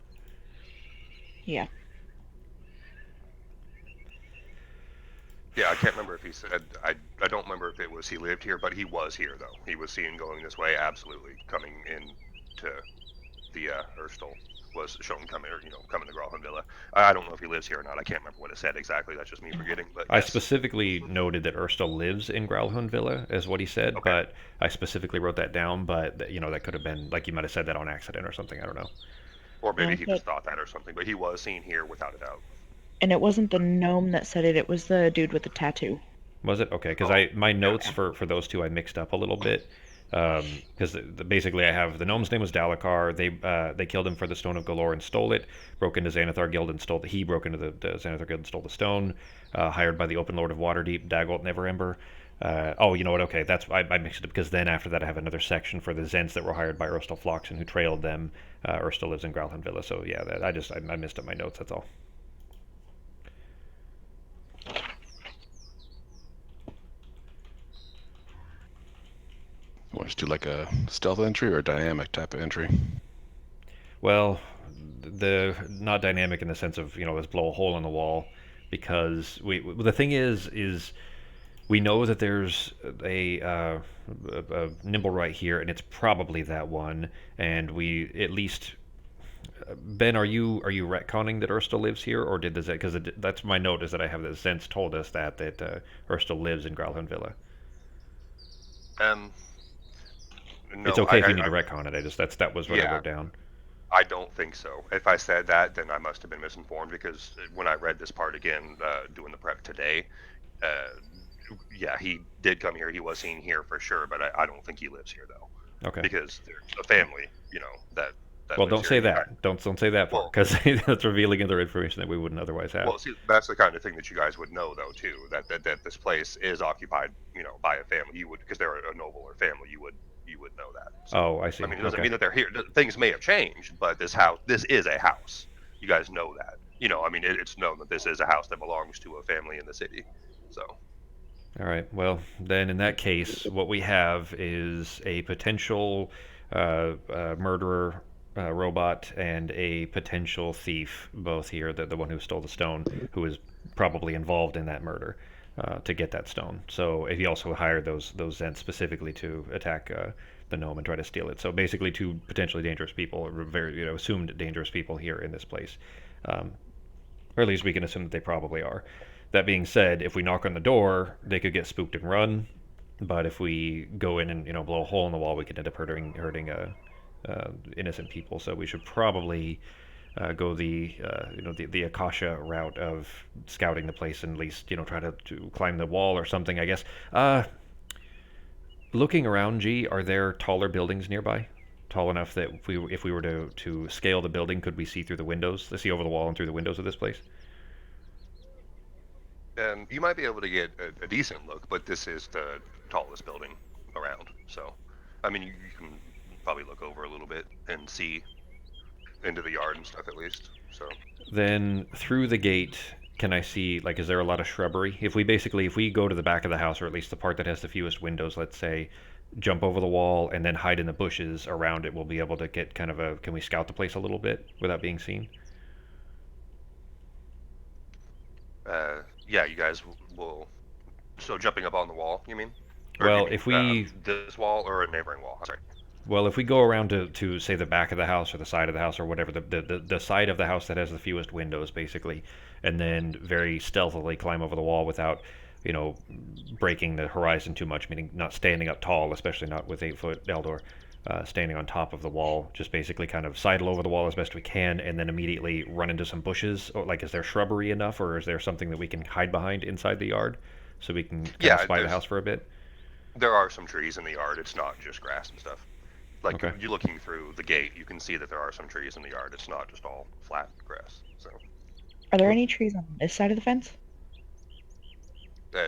Yeah. yeah, I can't remember if he said. I don't remember if it was he lived here, but he was here though. He was seen going this way, absolutely coming in to the Urstel. Was shown coming, or coming to Gralham Villa. I don't know if he lives here or not. I can't remember what it said exactly. That's just me forgetting. But I yes. specifically noted that Urstel lives in Gralhund Villa, is what he said. Okay. But I specifically wrote that down. But that could have been like you might have said that on accident or something. I don't know. Or maybe he just thought that or something. But he was seen here without a doubt. And it wasn't the gnome that said it. It was the dude with the tattoo. Was it? Okay, because my notes for those two I mixed up a little bit. Because basically I have the gnome's name was Dalakar. They killed him for the Stone of Galore and stole it. Broke into Xanathar Guild and stole. He broke into the Xanathar Guild and stole the stone. Hired by the Open Lord of Waterdeep, Dagult Neverember. Oh, you know what? Okay, that's I mixed it up because then after that I have another section for the Zents that were hired by Urstel Floxen who trailed them. Urstel lives in Gralhund Villa, so yeah, I missed up my notes. That's all. You want to do like a stealth entry or a dynamic type of entry? Well, the not dynamic in the sense of let's blow a hole in the wall, because the thing is we know that there's a Nimblewright here, and it's probably that one, and we at least. Ben, are you retconning that Urstel lives here, or did the Zent? Because that's my note is that I have the Zents told us that Urstel lives in Gralhund Villa. No, it's okay if you need to retcon it. That was what I wrote down. I don't think so. If I said that, then I must have been misinformed, because when I read this part again, doing the prep today, yeah, he did come here. He was seen here for sure, but I don't think he lives here though. Okay. Because there's a family, that. Well, don't say that. Don't say that part, because that's revealing other information that we wouldn't otherwise have. Well, see, that's the kind of thing that you guys would know, though, too. That this place is occupied, by a family. You would, because they're a noble or family. You would know that. So, oh, I see. I mean, it doesn't mean that they're here. Things may have changed, but this is a house. You guys know that. I mean, it's known that this is a house that belongs to a family in the city. So. All right. Well, then in that case, what we have is a potential murderer robot and a potential thief, both here, the one who stole the stone, who is probably involved in that murder, to get that stone. So he also hired those Zents specifically to attack the gnome and try to steal it. So basically, two potentially dangerous people, or very assumed dangerous people here in this place, or at least we can assume that they probably are. That being said, if we knock on the door, they could get spooked and run. But if we go in and blow a hole in the wall, we could end up hurting innocent people. So we should probably go the Akasha route of scouting the place and at least try to climb the wall or something. I guess. Looking around, G, are there taller buildings nearby? Tall enough that if we were to scale the building, could we see through the windows? To see over the wall and through the windows of this place? You might be able to get a decent look, but this is the tallest building around. So, I mean, you can probably look over a little bit and see into the yard and stuff at least. So Then through the gate, can I see, like, is there a lot of shrubbery? If we go to the back of the house, or at least the part that has the fewest windows, let's say, jump over the wall and then hide in the bushes around it, we'll be able to get kind of can we scout the place a little bit without being seen? yeah, you guys will. So jumping up on the wall, you mean? Or do you Well, mean if we this wall or a neighboring wall? Sorry. Well, if we go around to say the back of the house or the side of the house or whatever, the side of the house that has the fewest windows, basically, and then very stealthily climb over the wall without, breaking the horizon too much, meaning not standing up tall, especially not with 8 foot Eldor, standing on top of the wall, just basically kind of sidle over the wall as best we can, and then immediately run into some bushes. Or like, is there shrubbery enough, or is there something that we can hide behind inside the yard, so we can kind of Yeah, spy the house for a bit? there are some trees in the yard. It's not just grass and stuff. Like Okay. you're looking through the gate, you can see that there are some trees in the yard. It's not just all flat grass. So Are there any trees on this side of the fence?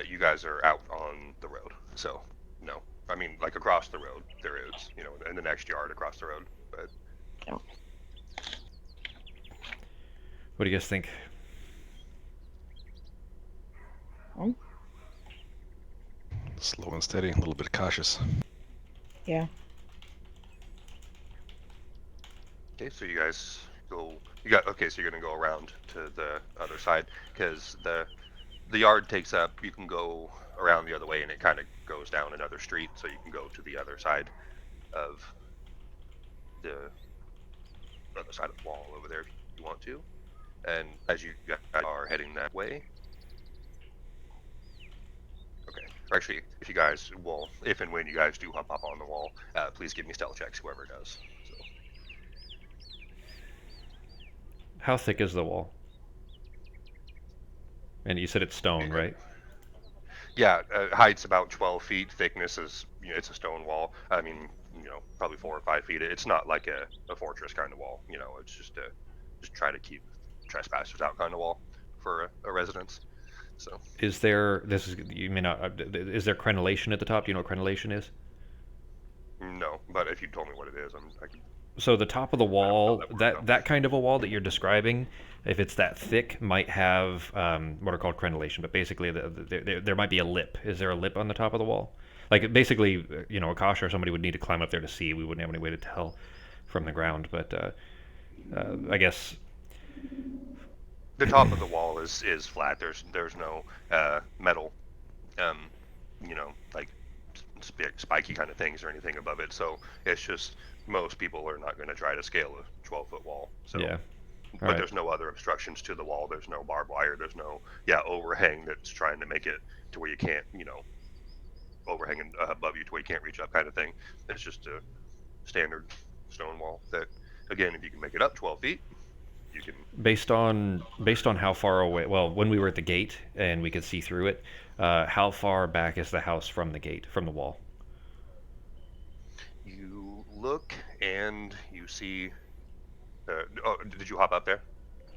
you guys are out on the road. So no, I mean like across the road there is, in the next yard across the road. But No. What do you guys think? Oh, Slow and steady, a little bit cautious. yeah. okay, so you guys go. You got okay. So you're gonna go around to the other side because the yard takes up. You can go around the other way, and it kind of goes down another street. So you can go to the other side of the other side of the wall over there if you want to. And as you guys are heading that way, okay. Or actually, if you guys will, if and when you guys do hop up on the wall, please give me stealth checks, whoever does. So How thick is the wall? And you said it's stone, right? yeah, height's about 12 feet. Thickness is, it's a stone wall. I mean, probably 4 or 5 feet. It's not like a fortress kind of wall. It's just try to keep trespassers out kind of wall for a residence. So Is there this is you may not is there crenellation at the top? Do you know what crenellation is? no, but if you told me what it is, I could. So the top of the I don't know wall, that word though. that kind of a wall that you're describing, if it's that thick, might have what are called crenellation. But basically, there might be a lip. Is there a lip on the top of the wall? Like basically, Akasha or somebody would need to climb up there to see. We wouldn't have any way to tell from the ground. But I guess The top of the wall is flat. There's no metal, um, like spiky kind of things or anything above it. So it's just most people are not going to try to scale a 12-foot wall. So, yeah. All but right. there's no other obstructions to the wall. There's no barbed wire. There's no overhang that's trying to make it to where you can't overhanging above you to where you can't reach up kind of thing. It's just a standard stone wall that, again, if you can make it up 12 feet, you can. Based on how far away, well, when we were at the gate and we could see through it, how far back is the house from the gate, from the wall? You look and you see. Oh, did you hop up there?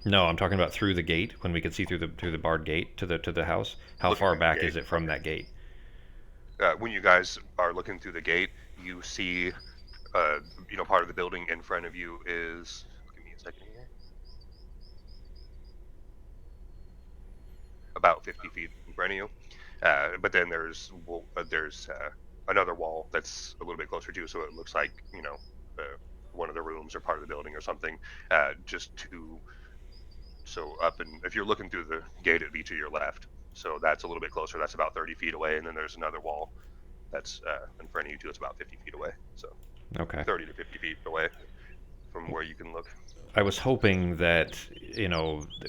No, I'm talking about through the gate when we could see through the barred gate to the house. How Looking far through the back gate. is it from Okay. that gate? When you guys are looking through the gate, you see, part of the building in front of you is. Give me a second here. About 50 feet in front of you. But then there's another wall that's a little bit closer too, so it looks like one of the rooms or part of the building or something, just to. So if you're looking through the gate, it'd be to your left. So that's a little bit closer. That's about 30 feet away, and then there's another wall that's in front of you too. It's about 50 feet away. So Okay. 30 to 50 feet away from where you can look. I was hoping that,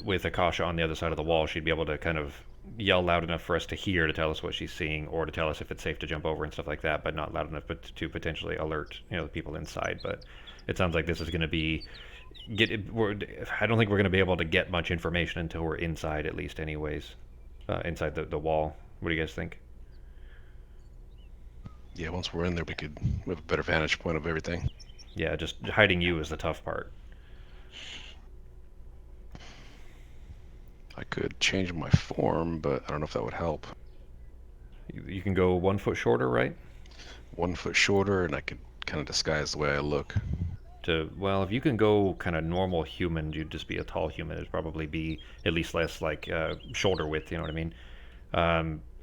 with Akasha on the other side of the wall, she'd be able to kind of yell loud enough for us to hear to tell us what she's seeing, or to tell us if it's safe to jump over and stuff like that, but not loud enough but to potentially alert, the people inside. But it sounds like this is going to be I don't think we're going to be able to get much information until we're inside, at least, anyways, inside the wall. What do you guys think? Yeah, once we're in there, we have a better vantage point of everything. Yeah, just hiding you is the tough part. I could change my form, but I don't know if that would help. You can go 1 foot shorter, right? 1 foot shorter, and I could kind of disguise the way I look. Well, if you can go kind of normal human, you'd just be a tall human. It'd probably be at least less like shoulder width. You know what I mean?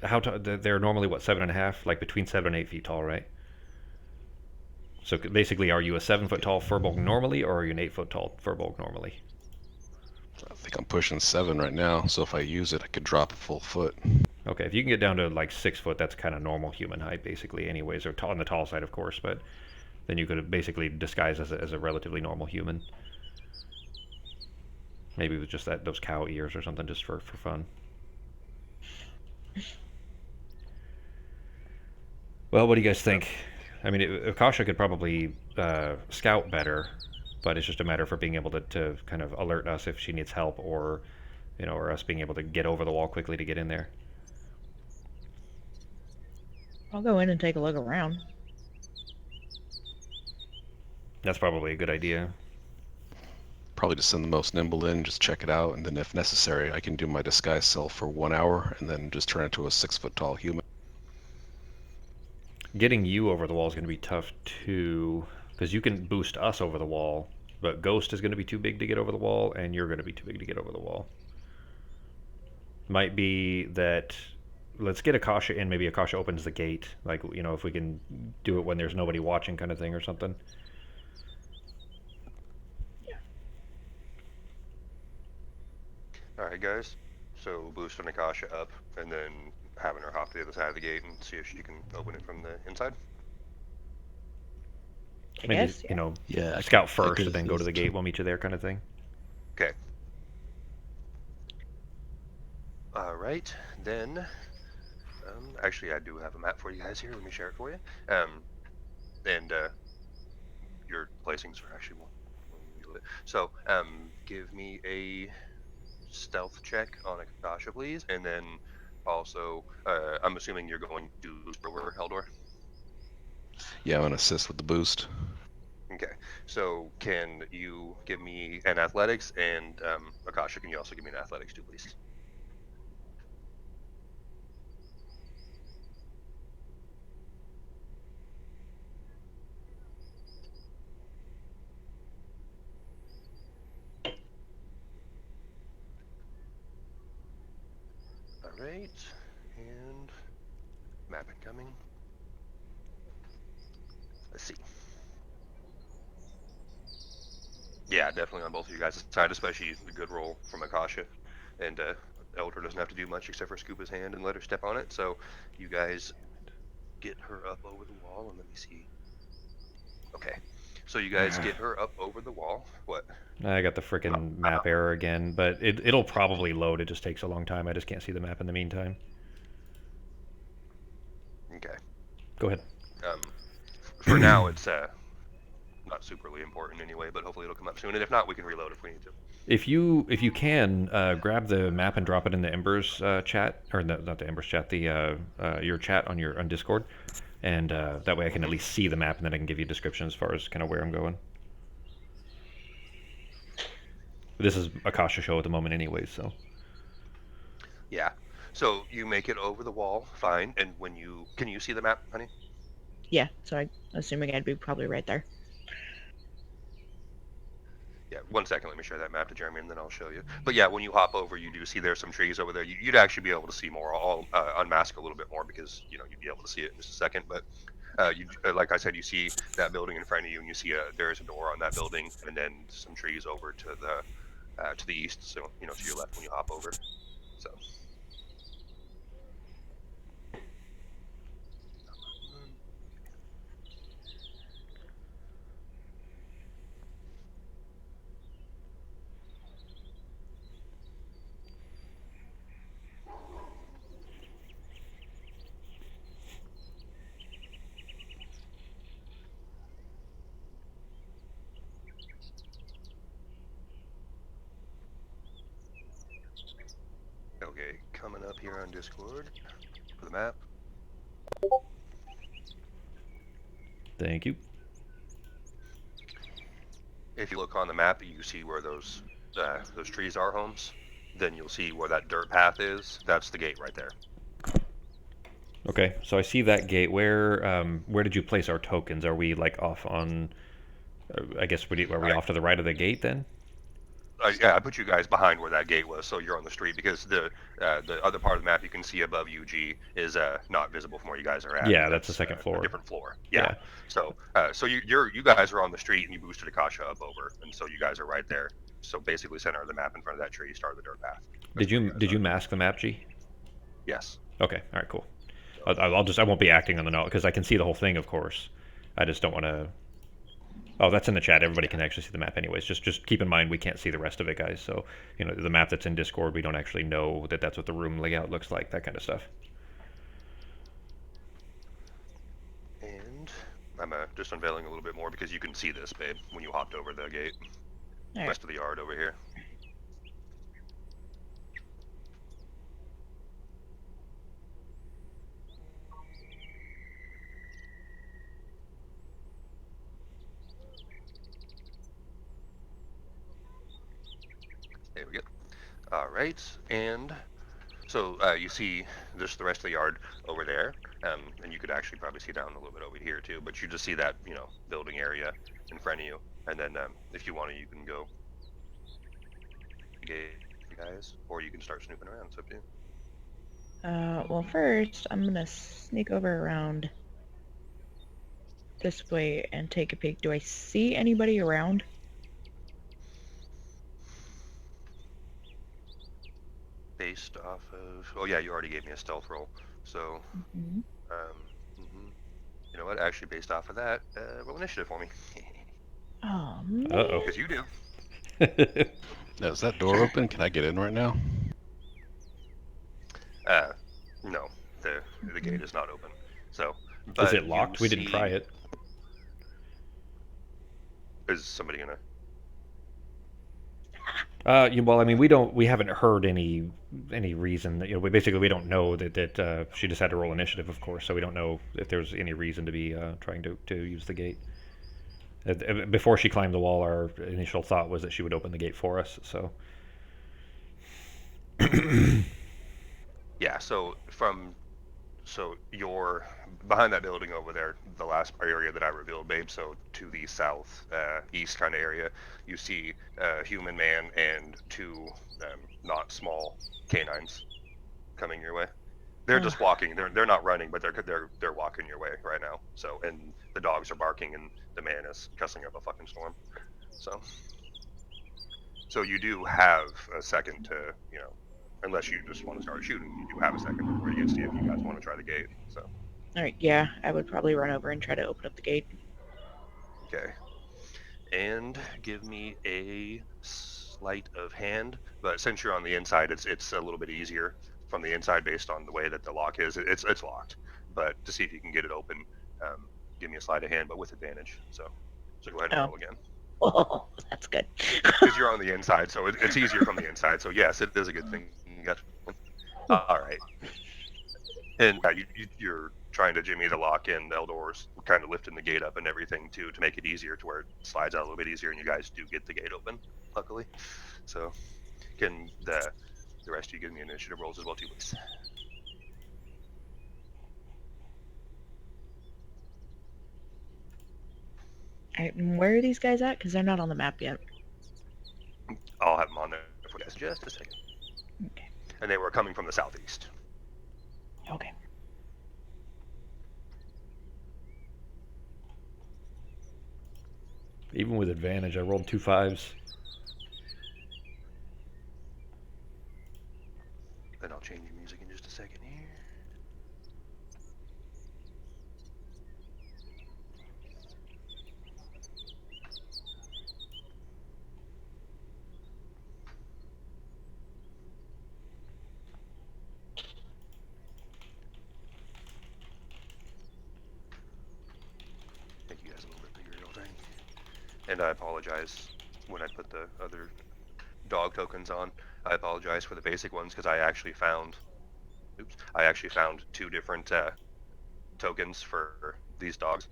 They're normally what, 7.5, like between 7 and 8 feet tall, right? So basically, are you a 7 foot tall furbolg normally, or are you an 8 foot tall furbolg normally? I think I'm pushing 7 right now, so if I use it, I could drop a full foot. Okay, if you can get down to like 6 foot, that's kind of normal human height, basically, anyways, or on the tall side, of course. But then you could basically disguise as a relatively normal human. Maybe with just those cow ears or something, just for fun. Well, what do you guys think? I mean, Akasha could probably scout better, but it's just a matter for being able to kind of alert us if she needs help, or or us being able to get over the wall quickly to get in there. I'll go in and take a look around. That's probably a good idea. Probably just send the most nimble in, just check it out, and then if necessary, I can do my disguise self for 1 hour, and then just turn into a 6 foot tall human. Getting you over the wall is going to be tough too, because you can boost us over the wall, but Ghost is going to be too big to get over the wall, and you're going to be too big to get over the wall. Might be that let's get Akasha in. Maybe Akasha opens the gate, like, if we can do it when there's nobody watching, kind of thing, or something. All right, guys. So boosting Akasha up, and then having her hop to the other side of the gate and see if she can open it from the inside. I Maybe, guess, yeah. Yeah, scout first and then go to the gate. We'll meet you there, kind of thing. Okay. All right, then. Actually, I do have a map for you guys here. Let me share it for you. And your placings are actually one. So, give me a stealth check on Akasha, please, and then also, I'm assuming you're going to lower Eldor. Yeah, I'm gonna assist with the boost. Okay, so can you give me an athletics, and Akasha, can you also give me an athletics too, please? All right, and map incoming. Let's see. Yeah, definitely on both of you guys' side, especially the good roll from Akasha. And Elder doesn't have to do much except for scoop his hand and let her step on it. So you guys get her up over the wall, and let me see. Okay, so you guys get her up over the wall. What? I got the frickin' map error again, but it'll probably load. It just takes a long time. I just can't see the map in the meantime. Okay. Go ahead. For now, it's not superly important anyway, but hopefully it'll come up soon. And if not, we can reload if we need to. If you can, grab the map and drop it in the Embers chat, or not the Embers chat, the your chat on Discord, and that way I can at least see the map, and then I can give you a description as far as kind of where I'm going. This is Akasha show at the moment, anyways, so. Yeah. So you make it over the wall, fine. And can you see the map, honey? Yeah, so I'm assuming I'd be probably right there. Yeah, 1 second. Let me share that map to Jeremy, and then I'll show you. But yeah, when you hop over, you do see there's some trees over there. You'd actually be able to see more. I'll unmask a little bit more because you'd be able to see it in just a second. But like I said, you see that building in front of you, and you see there is a door on that building, and then some trees over to the east. So to your left when you hop over. So. Okay, coming up here on Discord for the map. Thank you. If you look on the map, you see where those trees are, Holmes. Then you'll see where that dirt path is. That's the gate right there. Okay, so I see that gate. Where did you place our tokens? Are we like off on? I guess are we off to the right of the gate then? Yeah, I put you guys behind where that gate was, so you're on the street because the other part of the map you can see above UG is not visible from where you guys are at. Yeah, that's the second a floor. different floor. Yeah. So you guys are on the street and you boosted Akasha up over, and so you guys are right there. So basically, center of the map in front of that tree, start of the dirt path. Did you mask the map, G? Yes. Okay, all right, cool. I won't be acting on the note because I can see the whole thing, of course. I just don't want to. Oh, that's in the chat. Everybody can actually see the map, anyways. Just keep in mind we can't see the rest of it, guys. So the map that's in Discord, we don't actually know that that's what the room layout looks like. That kind of stuff. And I'm just unveiling a little bit more because you can see this, babe, when you hopped over the gate. All Rest of the yard over here. There we go. All right, and so you see just the rest of the yard over there, and you could actually probably see down a little bit over here too. But you just see that building area in front of you, and then if you want to, you can go get you guys, or you can start snooping around. It's up to you. Well, first, I'm gonna sneak over around this way and take a peek. Do I see anybody around? Based off of, oh yeah, you already gave me a stealth roll, so Mm-hmm. you know what? Actually, based off of that, roll initiative for me, Oh man. Uh-oh. because you do. Now, is that door open? Can I get in right now? No, the gate is not open. So, Is but it locked? We didn't try it. Is somebody gonna? Well, I mean, we haven't heard any reason. We don't know that she just had to roll initiative, of course. So we don't know if there's any reason to be trying to use the gate. Before she climbed the wall, our initial thought was that she would open the gate for us. So. Yeah. So you're behind that building over there, the last area that I revealed, babe. So to the south east kind of area, you see a human man and two not small canines coming your way. They're just walking. They're not running, but they're walking your way right now. So and the dogs are barking and the man is cussing up a fucking storm. So you do have a second to unless you just want to start shooting, you do have a second before you see if you guys want to try the gate. So. All right. Yeah, I would probably run over and try to open up the gate. Okay. And give me a sleight of hand. But since you're on the inside, it's a little bit easier from the inside based on the way that the lock is. It's locked. But to see if you can get it open, give me a sleight of hand, but with advantage. So go ahead and roll again. Oh, that's good. Because you're on the inside, so it's easier from the inside. So yes, it is a good thing. You got. All right. And you're trying to jimmy the lock in, Eldor's kind of lifting the gate up and everything to make it easier to where it slides out a little bit easier, and you guys do get the gate open, luckily. So can the rest of you give me initiative rolls as well too, please? All right, and where are these guys at? Because they're not on the map yet. I'll have them on there for you guys in just a second. Okay. And they were coming from the southeast. Okay. Even with advantage, I rolled 2 5s. Then I'll change your music in just a second here. Make you guys a little bit bigger, real thing. And I apologize when I put the other dog tokens on. I apologize for the basic ones because I actually found, two different tokens for these dogs,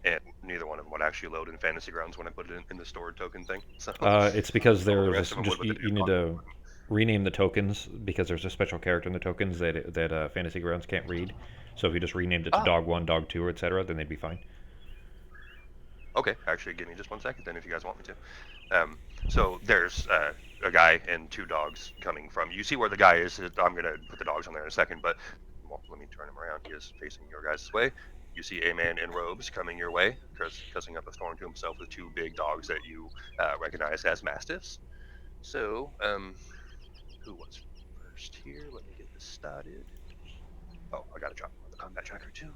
and neither one of them would actually load in Fantasy Grounds when I put it in the stored token thing. So It's because all the there's rest of them would just with the you need to rename the tokens because there's a special character in the tokens that Fantasy Grounds can't read. So if you just renamed it to Dog 1, Dog 2, etc., then they'd be fine. Okay, actually, give me just 1 second then if you guys want me to. So there's a guy and 2 dogs coming from. You see where the guy is. I'm gonna put the dogs on there in a second, but well, let me turn him around. He is facing your guys' way. You see a man in robes coming your way, cussing up a storm to himself with 2 big dogs that you recognize as mastiffs. So, who was first here? Let me get this started. Oh, I gotta drop him on the combat tracker too.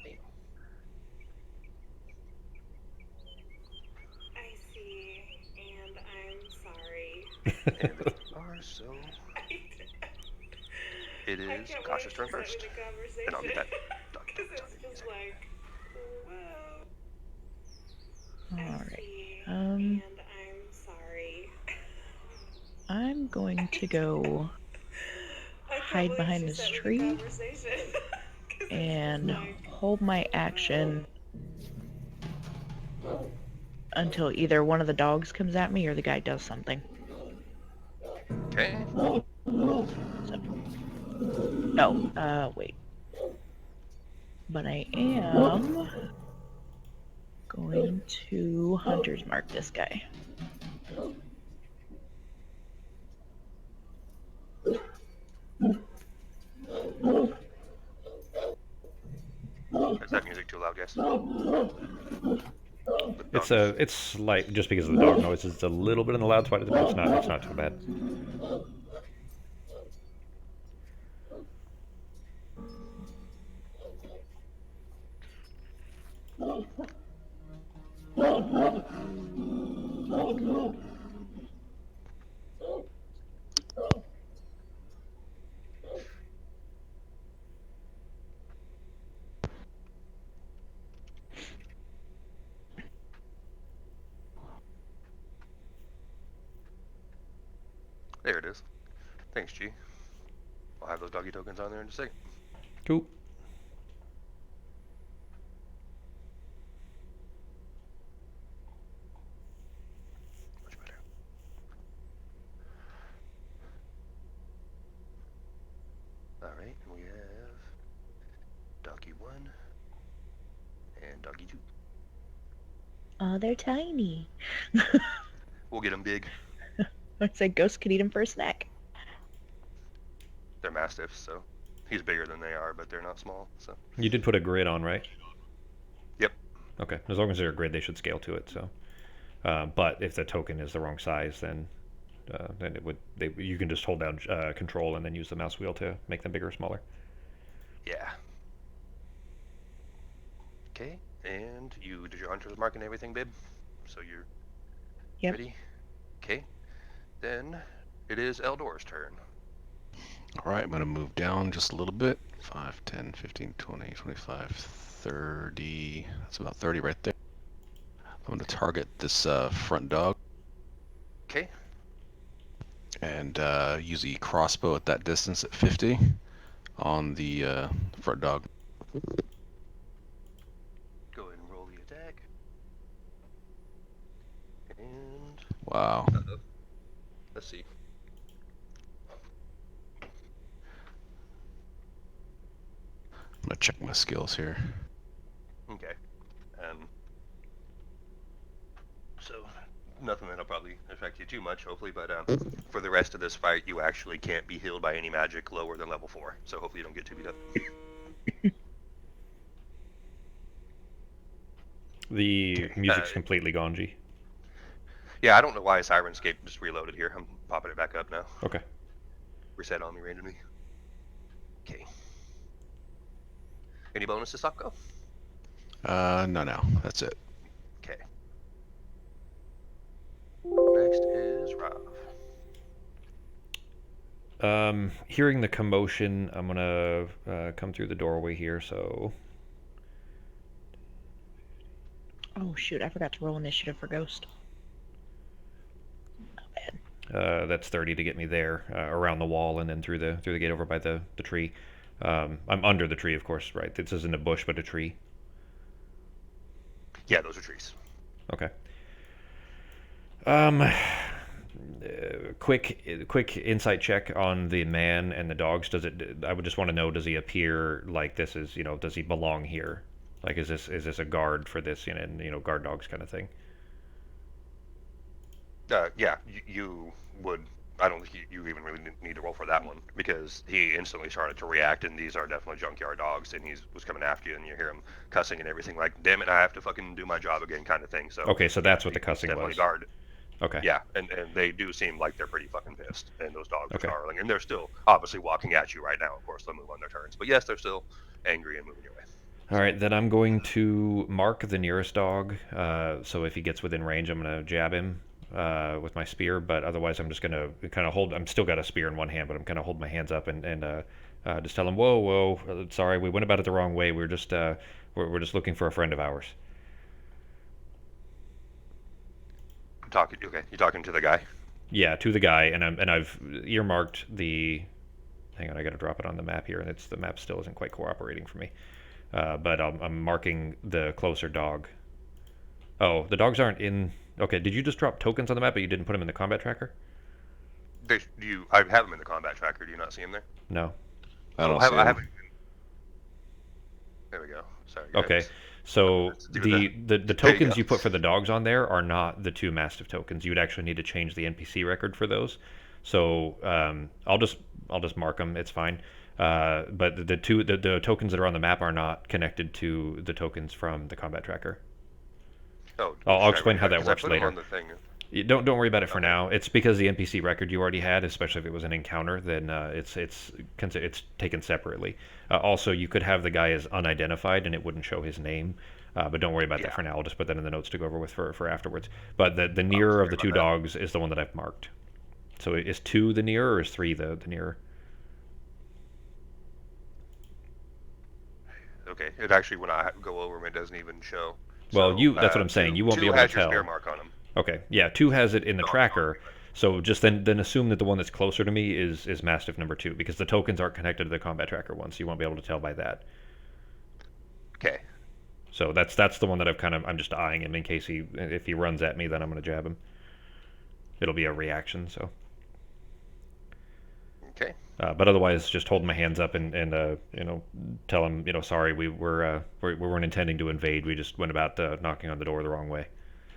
Bam. I see, and I'm sorry. And there you are. So it I is can't Kasha's wait turn to first. start the conversation. And I'll get that doggy Because tokens on it's in a just second. like, whoa. All I right. see, Um, and I'm sorry. I'm going to go I can't hide believe behind she this sent me the tree conversation. 'Cause it's and just like, hold my action until either one of the dogs comes at me or the guy does something. Okay. Wait. But I am going to hunter's mark this guy. Is that music too loud, guys? With It's doggies? it's slight just because of the dog noise. It's a little bit in the loud spot, but it's not too bad. There it is. Thanks, G. I'll have those doggy tokens on there in a second. Cool. Much better. Alright, and we have doggy 1 and doggy 2. Oh, they're tiny. We'll get them big. I said ghosts could eat them for a snack. They're mastiffs, so he's bigger than they are, but they're not small. So You did put a grid on, right? yep. Okay. As long as they're a grid, they should scale to it. So, but if the token is the wrong size, then it would. You can just hold down Control and then use the mouse wheel to make them bigger or smaller. Yeah. Okay, and you did your hunter's mark and everything, babe? So you're Yep. ready? Okay. Then it is Eldor's turn. All right, I'm going to move down just a little bit. 5, 10, 15, 20, 25, 30. That's about 30 right there. I'm going to target this front dog Okay. and use the crossbow at that distance at 50 on the front dog. Go ahead and roll the attack. And Wow. let's see. I'm going to check my skills here. Okay. So nothing that'll probably affect you too much, hopefully. But for the rest of this fight, you actually can't be healed by any magic lower than level 4. So hopefully you don't get too beat up. The Okay, music's completely gone, G. Yeah, I don't know why Sirenscape just reloaded here. I'm popping it back up now. Okay. Reset on me randomly. Okay. Any bonus to stop go? No. That's it. Okay. Next is Rav. Hearing the commotion, I'm gonna come through the doorway here, so... Oh shoot, I forgot to roll initiative for Ghost. Not bad. That's 30 to get me there, around the wall, and then through the gate over by the tree. I'm under the tree, of course, right? This isn't a bush, but a tree. Yeah, those are trees. Okay. Quick insight check on the man and the dogs. I would just want to know, does he appear like this is, does he belong here? Like, is this a guard for this, guard dogs kind of thing? Yeah, you would. I don't think you even really need to roll for that one because he instantly started to react, and these are definitely junkyard dogs, and he was coming after you, and you hear him cussing and everything like, "Damn it, I have to fucking do my job again," kind of thing. So okay, so that's what the he's cussing definitely was. Guard. Okay. Yeah, and they do seem like they're pretty fucking pissed, and those dogs Okay. are snarling, and they're still obviously walking at you right now. Of course, they'll move on their turns, but yes, they're still angry and moving your way. All right, then I'm going to mark the nearest dog. So if he gets within range, I'm going to jab him with my spear. But otherwise, I'm just going to kind of hold. I'm still got a spear in one hand, but I'm kind of hold my hands up and just tell him, "Whoa, sorry, we went about it the wrong way. We're just we're just looking for a friend of ours." Okay, you talking to the guy? Yeah, to the guy, and I've earmarked the. Hang on, I got to drop it on the map here, and the map still isn't quite cooperating for me. But I'm marking the closer dog. Oh, the dogs aren't in... Okay, did you just drop tokens on the map, but you didn't put them in the combat tracker? I have him in the combat tracker. Do you not see him there? No. I don't see I him. haven't. There we go. Sorry, guys. Okay, so Let's do the There you tokens go. you put for the dogs on there are not the 2 Mastiff tokens. You would actually need to change the NPC record for those. So I'll just mark them. It's fine. But the tokens that are on the map are not connected to the tokens from the combat tracker. Oh, I'll explain how that 'cause I works put him later. on the thing. Don't worry about it for Okay. now. It's because the NPC record you already had, especially if it was an encounter, then it's taken separately. Also, you could have the guy as unidentified and it wouldn't show his name. But don't worry about that Yeah. for now. I'll just put that in the notes to go over with for afterwards. But the nearer of sorry the about 2 that. dogs is the one that I've marked. So is 2 the nearer, or is 3 the nearer? Okay. It actually, when I go over him, it doesn't even show. Well, So, that's what I'm saying. You won't be two able to has your tell. spear mark on him. Okay, yeah, 2 has it in the No, tracker. So just then assume that the one that's closer to me is Mastiff number 2, because the tokens aren't connected to the combat tracker one, so you won't be able to tell by that. Okay. So that's the one that I'm just eyeing him in case if he runs at me, then I'm gonna jab him. It'll be a reaction, so. Okay. But otherwise, just hold my hands up and tell him, sorry, we weren't intending to invade. We just went about knocking on the door the wrong way.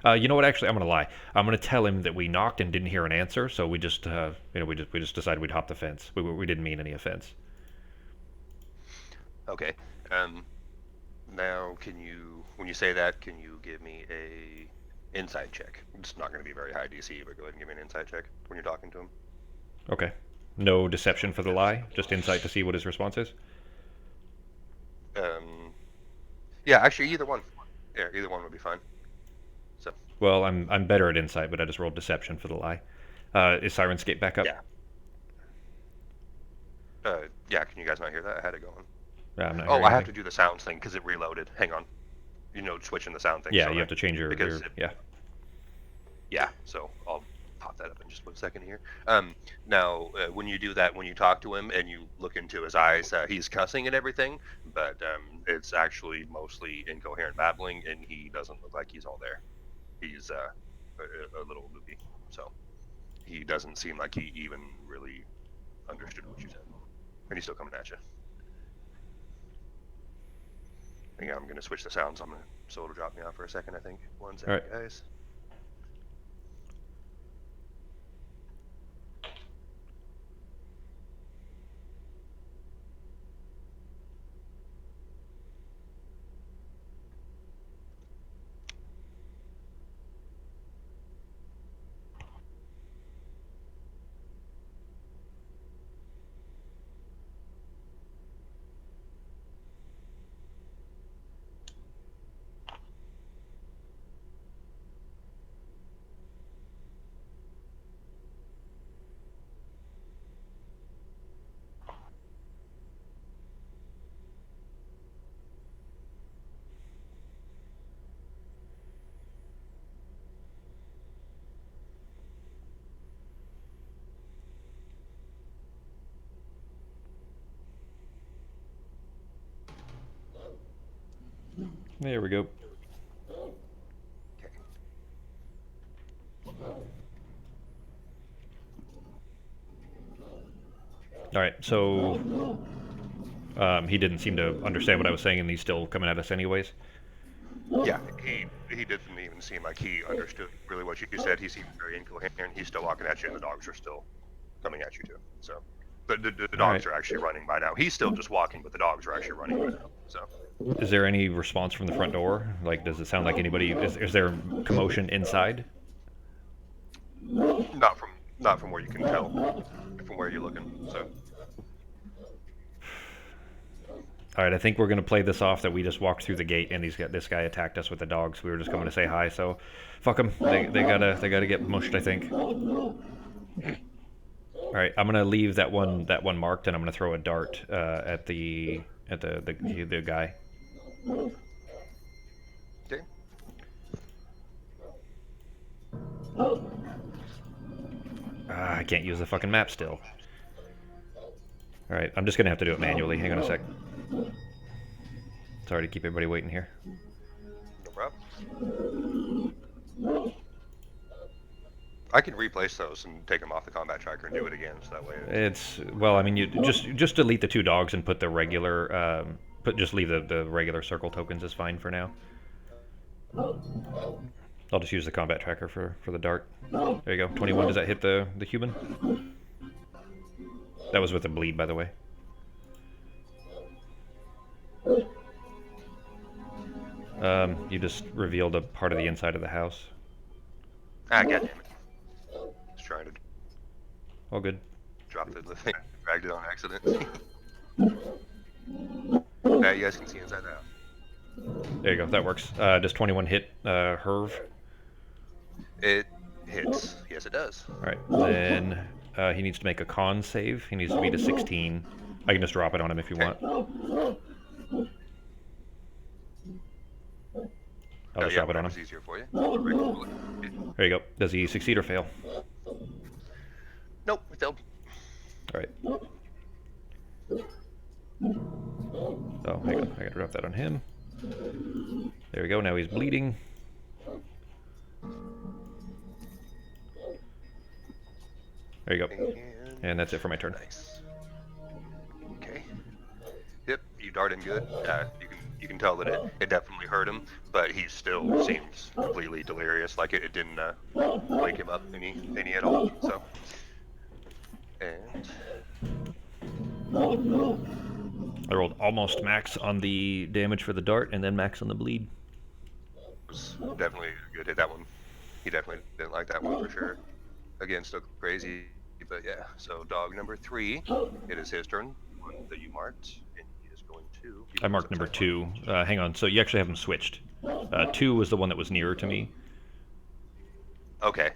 You know what? Actually, I'm gonna lie. I'm gonna tell him that we knocked and didn't hear an answer, so we just we just decided we'd hop the fence. We didn't mean any offense. Okay. Now, when you say that, can you give me a insight check? It's not going to be very high DC, but go ahead and give me an insight check when you're talking to him. Okay. No deception for the lie. Just insight to see what his response is. Yeah, actually, either one. Yeah, either one would be fine. So. Well, I'm better at insight, but I just rolled deception for the lie. Is Sirenscape back up? Yeah. Yeah. Can you guys not hear that? I had it going. I'm not Oh, hearing I have anything. to do the sounds thing because it reloaded. Hang on. Switching the sound thing. Yeah, so you have to change your because yeah. Yeah, so I'll pop that up in just 1 second here. Now, when you do that, when you talk to him and you look into his eyes, he's cussing and everything, but it's actually mostly incoherent babbling, and he doesn't look like he's all there. He's a little loopy, so he doesn't seem like he even really understood what you said, and he's still coming at you. Yeah, I'm gonna switch the sounds. So it'll drop me off for a second, I think. 1 second, Alright. guys. There we go. Okay. All right, so he didn't seem to understand what I was saying, and he's still coming at us anyways. Yeah, he didn't even seem like he understood really what you said. He seemed very incoherent. He's still walking at you, and the dogs are still coming at you too. So, but the dogs right. are actually running by now. He's still just walking, but the dogs are actually running by now. So, Is there any response from the front door? Like, does it sound like anybody? Is there commotion inside? not from where you can tell, from where you're looking. So, All right, I think we're gonna play this off that we just walked through the gate and this guy attacked us with the dogs. We were just coming to say hi, so fuck them. They gotta get mushed, I think. All right, I'm gonna leave that one marked, and I'm gonna throw a dart at the guy. okay. I can't use the fucking map still. All right, I'm just gonna have to do it manually. Hang on a sec. Sorry to keep everybody waiting here. No problem. I can replace those and take them off the combat tracker and do it again, so that way. It's well, I mean, you just delete the 2 dogs and put the regular just leave the regular circle tokens is fine for now. I'll just use the combat tracker for the dart. There you go. 21. Does that hit the human? That was with the bleed, by the way. You just revealed a part of the inside of the house. Ah, goddammit. Just trying to All good. drop the thing. Dragged it on accident. Now you guys can see inside the house. There you go. That works. Does 21 hit Herv? It hits. Yes, it does. All right. Then he needs to make a con save. He needs to beat a 16. I can just drop it on him if you want. I'll just drop it on him. It's easier for you. There you go. Does he succeed or fail? Nope, it failed. All right. Oh, hang on. I gotta drop that on him. There we go. Now he's bleeding. There you go. And that's it for my turn. Nice. Okay. Yep, you dart in good. You can tell that it definitely hurt him, but he still seems completely delirious, like it didn't wake him up any at all. So, and I rolled almost max on the damage for the dart, and then max on the bleed. was definitely a good hit. That one, he definitely didn't like that one for sure. Again, still crazy, but yeah. So dog number 3, it is his turn. One that you marked, and he is going to. I marked number 2. Hang on. So you actually have them switched. 2 was the one that was nearer to me. Okay.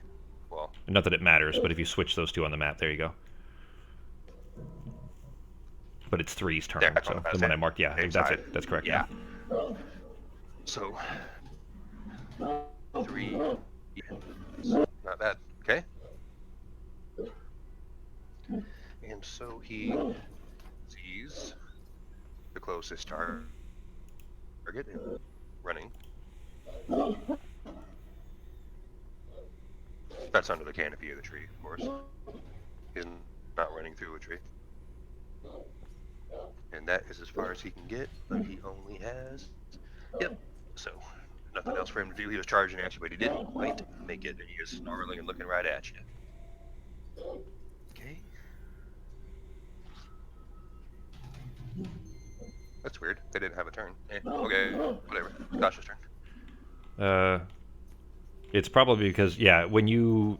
Well, Not that it matters, but if you switch those 2 on the map, there you go. But it's 3's turn, Yeah, so that's the one it. I marked, yeah, Same that's side. it. That's correct. Yeah. So 3. Not bad. Okay. And so he sees the closest target and running. That's under the canopy of the tree, of course. He's not running through a tree. And that is as far as he can get, but he only has... Yep. So, nothing else for him to do. He was charging at you, but he didn't quite make it. And he is snarling and looking right at you. Okay. That's weird. They didn't have a turn. Okay, whatever. Dasha's turn. It's probably because, yeah, when you...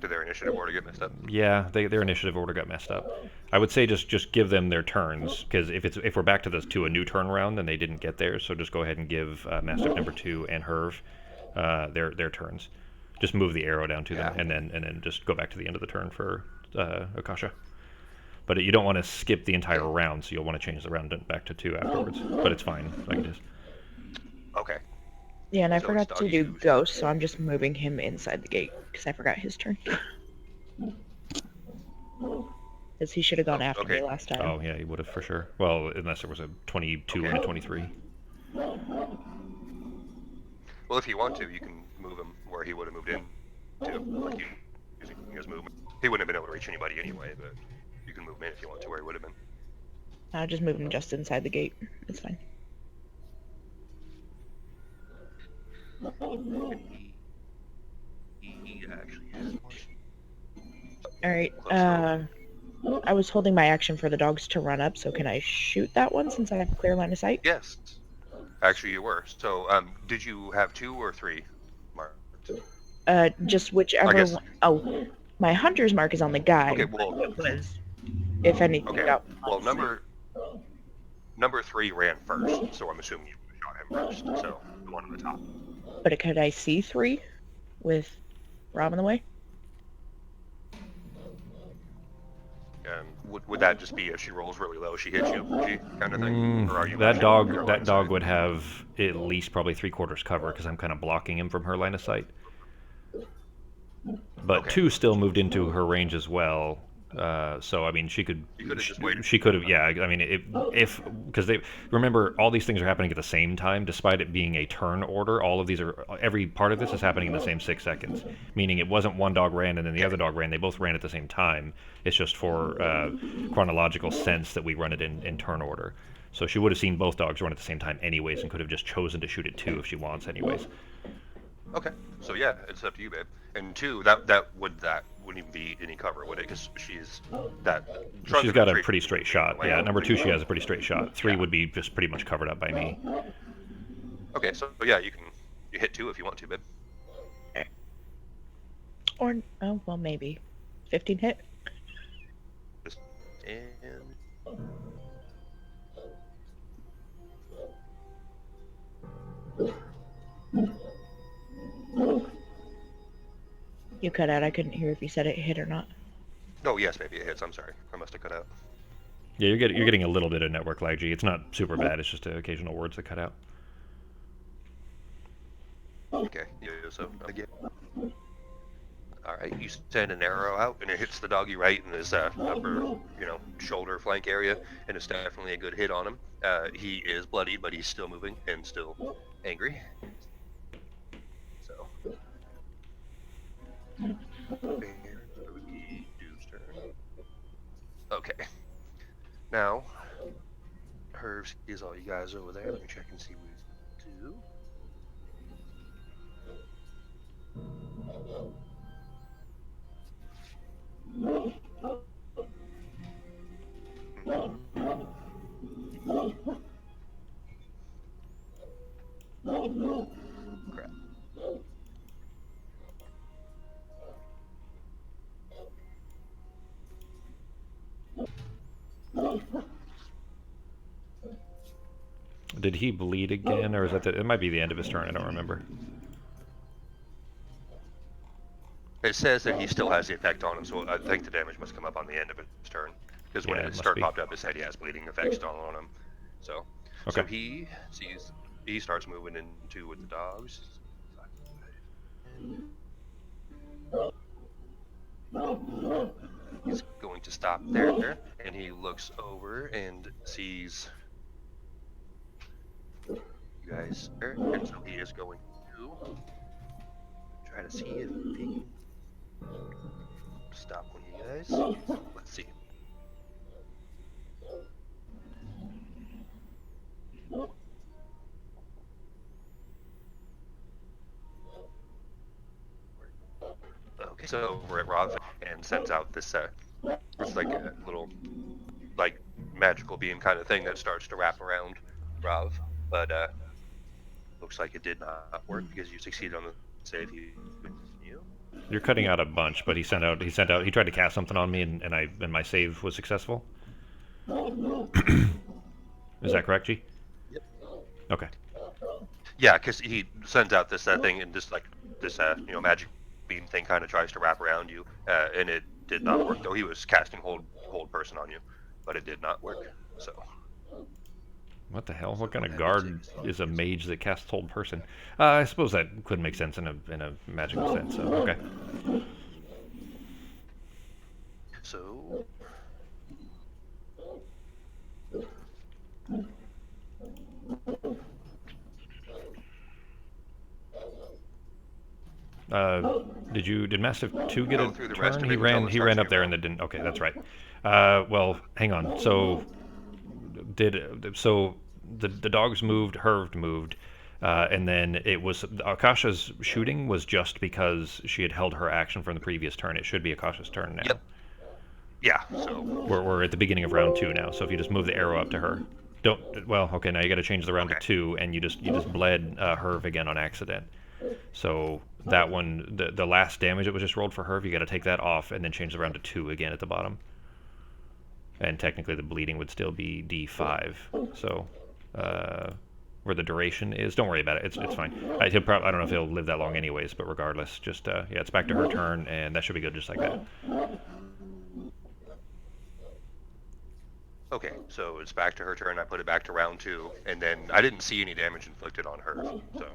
Did their initiative order get messed up? Yeah, their initiative order got messed up. I would say just give them their turns, because if we're back to a new turn round, then they didn't get theirs, so just go ahead and give Mastiff number 2 and Herv their turns. Just move the arrow down to them, and then just go back to the end of the turn for Akasha. But you don't want to skip the entire round, so you'll want to change the round back to 2 afterwards. But it's fine, like it is. Okay. Yeah, and I So forgot it's to do doggy. Ghost, so I'm just moving him inside the gate because I forgot his turn. Because he should have gone after me last time. Oh, yeah, he would have for sure. Well, unless there was a 22 and a 23. Well, if you want to, you can move him where he would have moved in to, like using his movement. He wouldn't have been able to reach anybody anyway, but you can move him in if you want to where he would have been. I'll just move him just inside the gate. It's fine. He actually has more. All right. Close I was holding my action for the dogs to run up, so can I shoot that one since I have a clear line of sight? Yes, actually you were. So, did you have 2 or 3 marked? Just I whichever guess. one. Oh, my hunter's mark is on the guy. Okay, well, It was, if anything, okay. got Well, once. number 3 ran first, so I'm assuming you shot him first. So the one on the top. But could I see 3 with Rob in the way? Would that just be if she rolls really low, she hits you, kind of thing, or are you That actually dog, in her line that of dog sight? would have at least probably 3/4 cover because I'm kind of blocking him from her line of sight. But Okay. 2 still moved into her range as well. So I mean, she could. You could have just waited. She could have. Yeah. I mean, if because they remember all these things are happening at the same time, despite it being a turn order. All of these are every part of this is happening in the same 6 seconds. Meaning it wasn't one dog ran and then the other dog ran. They both ran at the same time. It's just for chronological sense that we run it in turn order. So she would have seen both dogs run at the same time anyways, and could have just chosen to shoot at 2 if she wants anyways. Okay. So yeah, it's up to you, babe. And 2, that wouldn't even be any cover, would it? Because she's that. She's got a pretty straight shot. Yeah, number 2 she has a pretty straight shot. 3 Yeah. would be just pretty much covered up by me. Okay, so yeah, you hit 2 if you want to, babe. Or, oh, well, maybe. 15 hit? And You cut out. I couldn't hear if you said it hit or not. oh yes, baby, it hits. I'm sorry, I must have cut out. Yeah, you're getting a little bit of network lag, G. It's not super bad. It's just occasional words that cut out. Okay, yeah, so again. All right, you send an arrow out, and it hits the doggy right in his upper, shoulder flank area, and it's definitely a good hit on him. He is bloodied, but he's still moving and still angry. So, okay. Now, Herb sees all you guys over there. Let me check and see what he's do. Crap. Did he bleed again, or is that it might be the end of his turn? I don't remember. It says that he still has the effect on him, so I think the damage must come up on the end of his turn. Because when Yeah, it his must start be. popped up, it said he has bleeding effects still on him. So, Okay. so he starts moving into with the dogs. He's going to stop there, and he looks over and sees you guys there, and so he is going to try to see if he can stop one of you guys. Let's see. Okay, so we're at Rav and sends out this it's like a little magical beam kind of thing that starts to wrap around Rav, but looks like it did not work because you succeeded on the save. You. You're cutting out a bunch, but he tried to cast something on me, and my save was successful. Is that correct, G? Yep. Okay. Yeah, because he sends out this thing and just like this magic beam thing kind of tries to wrap around you, and it did not work. Though he was casting hold person on you, but it did not work. So. What the hell? What kind of guard is a mage that casts hold person? I suppose that could make sense in a magical sense. So okay. So. Did Mastiff 2 get Go a through the rest turn? of He it until ran it he starts ran to up get there rolled. and then didn't. Okay, that's right. Well, hang on. So the dogs moved, Herved moved, and then it was Akasha's shooting was just because she had held her action from the previous turn. It should be Akasha's turn now. Yep. Yeah. So We're at the beginning of round 2 now. So if you just move the arrow up to her, don't. Well, okay. Now you got to change the round okay. to 2, and you just bled Herv again on accident. So that one, the last damage that was just rolled for Herv, you got to take that off and then change the round to 2 again at the bottom. And technically the bleeding would still be D5. So where the duration is, don't worry about it. It's fine. I don't know if he'll live that long anyways, but regardless, just yeah, it's back to her turn, and that should be good just like that. Okay, so it's back to her turn. I put it back to round 2, and then I didn't see any damage inflicted on her. So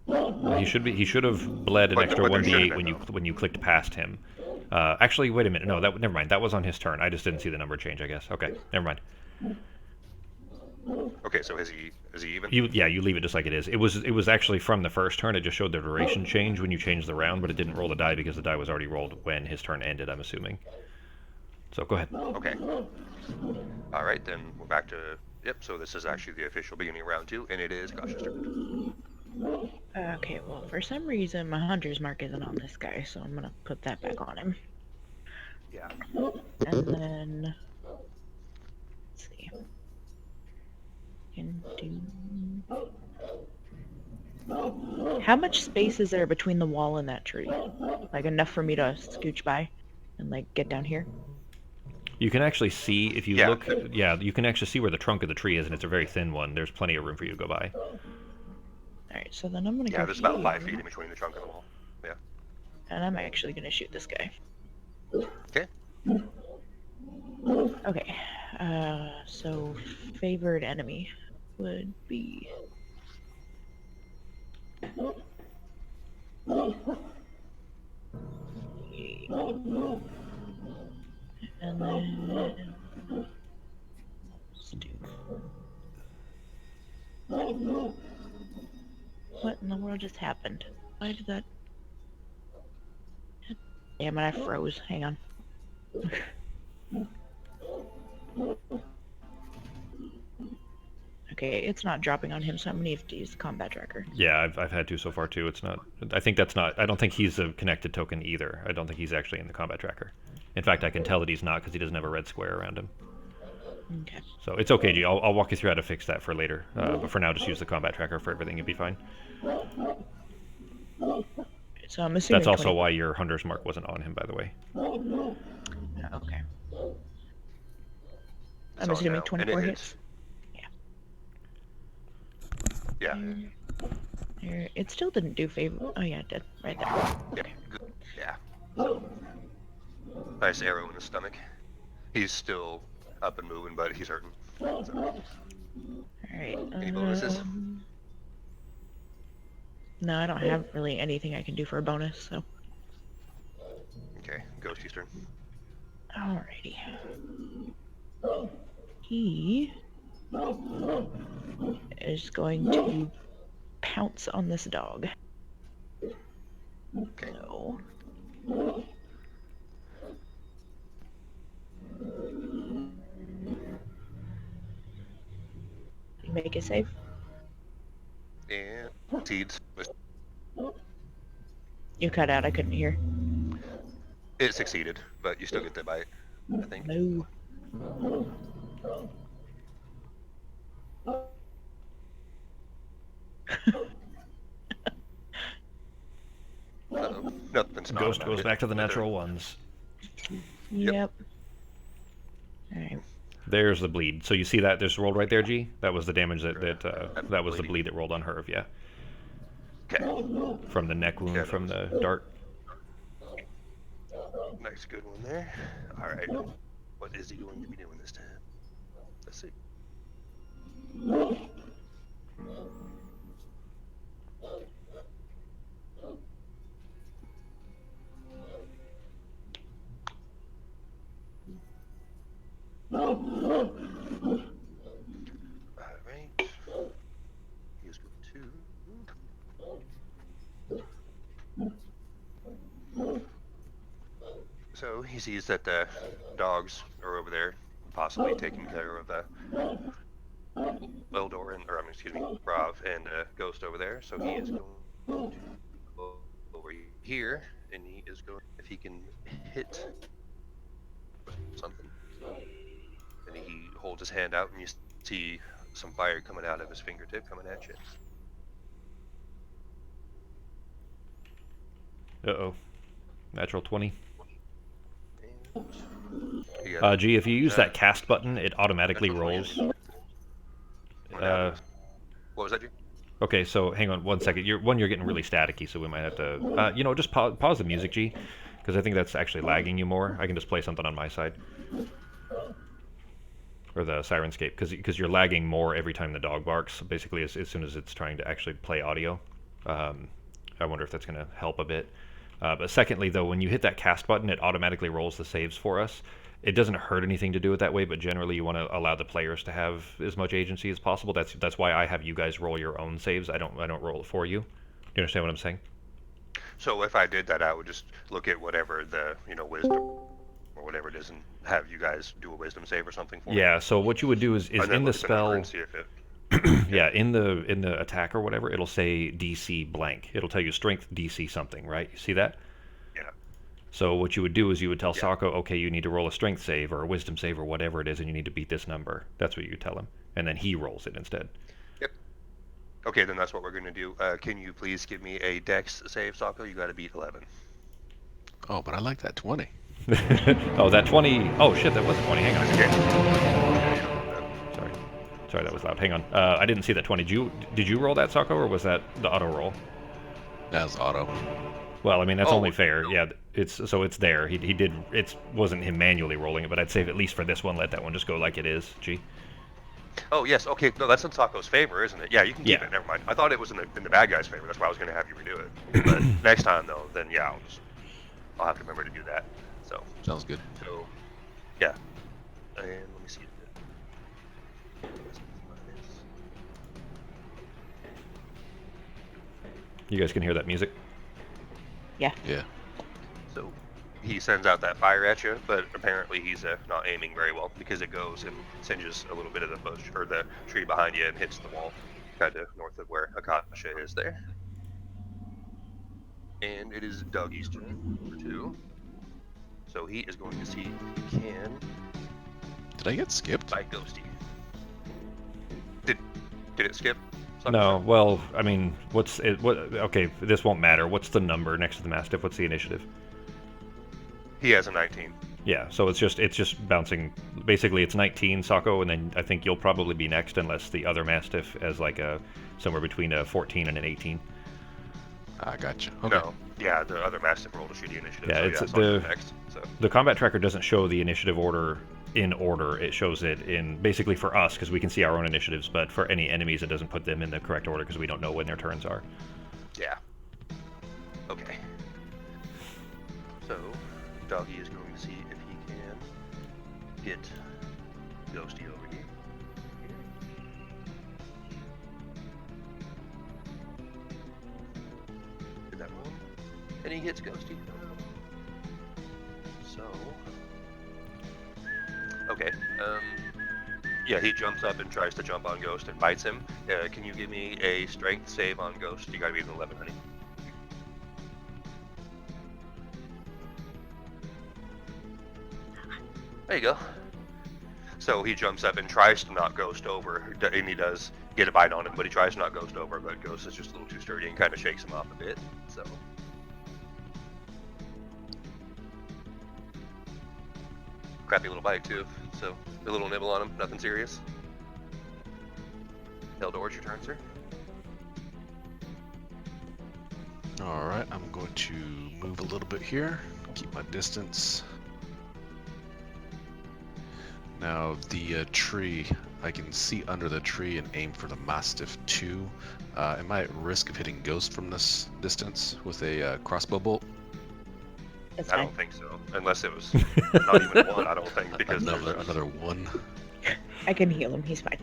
Well, he should have bled an But extra there should have 1d8 been, when you clicked past him. Actually, wait a minute. No, never mind. That was on his turn. I just didn't see the number change, I guess. Okay, never mind. okay, so is he even? You leave it just like it is. It was actually from the first turn. It just showed the duration change when you changed the round, but it didn't roll the die because the die was already rolled when his turn ended, I'm assuming. So go ahead. Okay. All right, then we're back to yep. So this is actually the official beginning of round 2, and it is Akasha's turn. Okay, well, for some reason, my hunter's mark isn't on this guy, so I'm gonna put that back on him. Yeah. And then, let's see. Can do... How much space is there between the wall and that tree? Like enough for me to scooch by and like get down here? You can actually see if you Yeah. look. Yeah, you can actually see where the trunk of the tree is, and it's a very thin one. There's plenty of room for you to go by. Alright, so then I'm gonna Yeah, go there's about 5 here, feet in between the trunk and the wall. Yeah. and I'm actually gonna shoot this guy. Okay. Okay, so favored enemy would be... And then... let's do... What in the world just happened? Why did that... Damn it, I froze. Hang on. Okay, it's not dropping on him, so I'm gonna need to use the combat tracker. Yeah, I've had to so far too. It's not. I think that's not. I don't think he's a connected token either. I don't think he's actually in the combat tracker. In fact, I can tell that he's not because he doesn't have a red square around him. Okay. So it's okay, G. I'll walk you through how to fix that for later. But for now, just use the combat tracker for everything. You'll be fine. So I'm assuming That's also 20... why your hunter's mark wasn't on him, by the way. Okay. It's I'm on assuming now, 24 and it hits. Yeah. It still didn't do favor. Oh yeah, it did. Right there. Yeah. Good. Yeah. Nice arrow in the stomach. He's still up and moving, but he's hurting. So, Alright. any bonuses? No, I don't have really anything I can do for a bonus, so. Okay, Ghosty's turn. Alrighty. He is going to pounce on this dog. Okay. So. Make a save. And seeds. You cut out, I couldn't hear. It succeeded, but you still get the bite, I think. No. Uh-oh. Nothing's not Ghost about goes it. back to the But natural ones. Yep. Alright. There's the bleed. So you see that just rolled right there, G? That was the damage that was the bleeding. bleed that rolled on Herv, yeah. Okay. From the neck wound Yeah, from the that was- dart. Nice, good one there. All right. What is he going to be doing this time? Let's see. Alright. He is going to So he sees that the dogs are over there, possibly taking care of Eldor and, or excuse me, Rav and Ghost over there. So he is going to go over here, and he is going if he can hit something. And he holds his hand out, and you see some fire coming out of his fingertip, coming at you. Uh-oh. Natural 20. And G, if you use that cast button, it automatically rolls. what was that, G? Okay, so hang on 1 second. You're getting really staticky, so we might have to, just pause the music, G, because I think that's actually lagging you more. I can just play something on my side. Or the Sirenscape, because you're lagging more every time the dog barks, basically as soon as it's trying to actually play audio. I wonder if that's going to help a bit. But secondly, though, when you hit that cast button, it automatically rolls the saves for us. It doesn't hurt anything to do it that way, but generally you want to allow the players to have as much agency as possible. That's why I have you guys roll your own saves. I don't roll it for you. Do you understand what I'm saying? So if I did that, I would just look at whatever the wisdom or whatever it is, and have you guys do a wisdom save or something for me. Yeah. So what you would do is And then in the look at number spell. and see if it, Yeah, in the attack or whatever, it'll say DC blank. It'll tell you strength DC something, right? You see that? Yeah. So what you would do is you would tell Sako, okay, you need to roll a strength save or a wisdom save or whatever it is, and you need to beat this number. That's what you tell him, and then he rolls it instead. Yep. Okay, then that's what we're gonna do. Can you please give me a Dex save, Sako? You got to beat 11. Oh, but I like that 20. Oh, that 20. Oh shit, that was a 20. Hang on. Okay. Sorry, that was loud. Hang on. I didn't see that 20. Did you roll that, Sako, or was that the auto roll? That was auto. Well, I mean that's Oh, only fair. Yeah, it's there. He did. It wasn't him manually rolling it, but I'd save at least for this one. Let that one just go like it is. G. Oh yes. Okay. No, that's in Sako's favor, isn't it? Yeah, you can keep Yeah. it. Never mind. I thought it was in the bad guy's favor. That's why I was gonna have you redo it. But next time though, then yeah, I'll have to remember to do that. So Sounds good. yeah. And let me see. You guys can hear that music. Yeah. So he sends out that fire at you, but apparently he's not aiming very well because it goes and singes a little bit of the bush or the tree behind you and hits the wall, kind of north of where Akasha is there. And it is Dougie's turn for 2. So he is going to see if he can Did I get skipped? bite Ghosty. Did it skip? No. Well, I mean, what's it? What? Okay, this won't matter. What's the number next to the Mastiff? What's the initiative? He has a 19. Yeah. So it's just bouncing. Basically, it's 19, Sako, and then I think you'll probably be next unless the other Mastiff has like a somewhere between a 14 and an 18. I gotcha. Okay. No. Yeah, the other Mastiff rolled a shitty initiative. Yeah, so it's Saka's the- next. So The combat tracker doesn't show the initiative order in order. It shows it in basically for us because we can see our own initiatives, but for any enemies, it doesn't put them in the correct order because we don't know when their turns are. yeah. Okay. So Doggy is going to see if he can get Ghosty over here. Did that one? And he hits Ghosty. So okay. Yeah, he jumps up and tries to jump on Ghost and bites him. Can you give me a strength save on Ghost? You gotta be an 11, honey. There you go. So he jumps up and tries to knock Ghost over, and he does get a bite on him, but he tries to knock Ghost over, but Ghost is just a little too sturdy and kind of shakes him off a bit, so. Crappy little bite too, so a little nibble on him, nothing serious. Eldor, it's your turn, sir. Alright, I'm going to move a little bit here. Keep my distance. Now, the tree, I can see under the tree and aim for the Mastiff 2. Am I at risk of hitting Ghost from this distance with a crossbow bolt? That's I fine. don't think so, unless it was not even one, I don't think, because Another one. I can heal him. He's fine.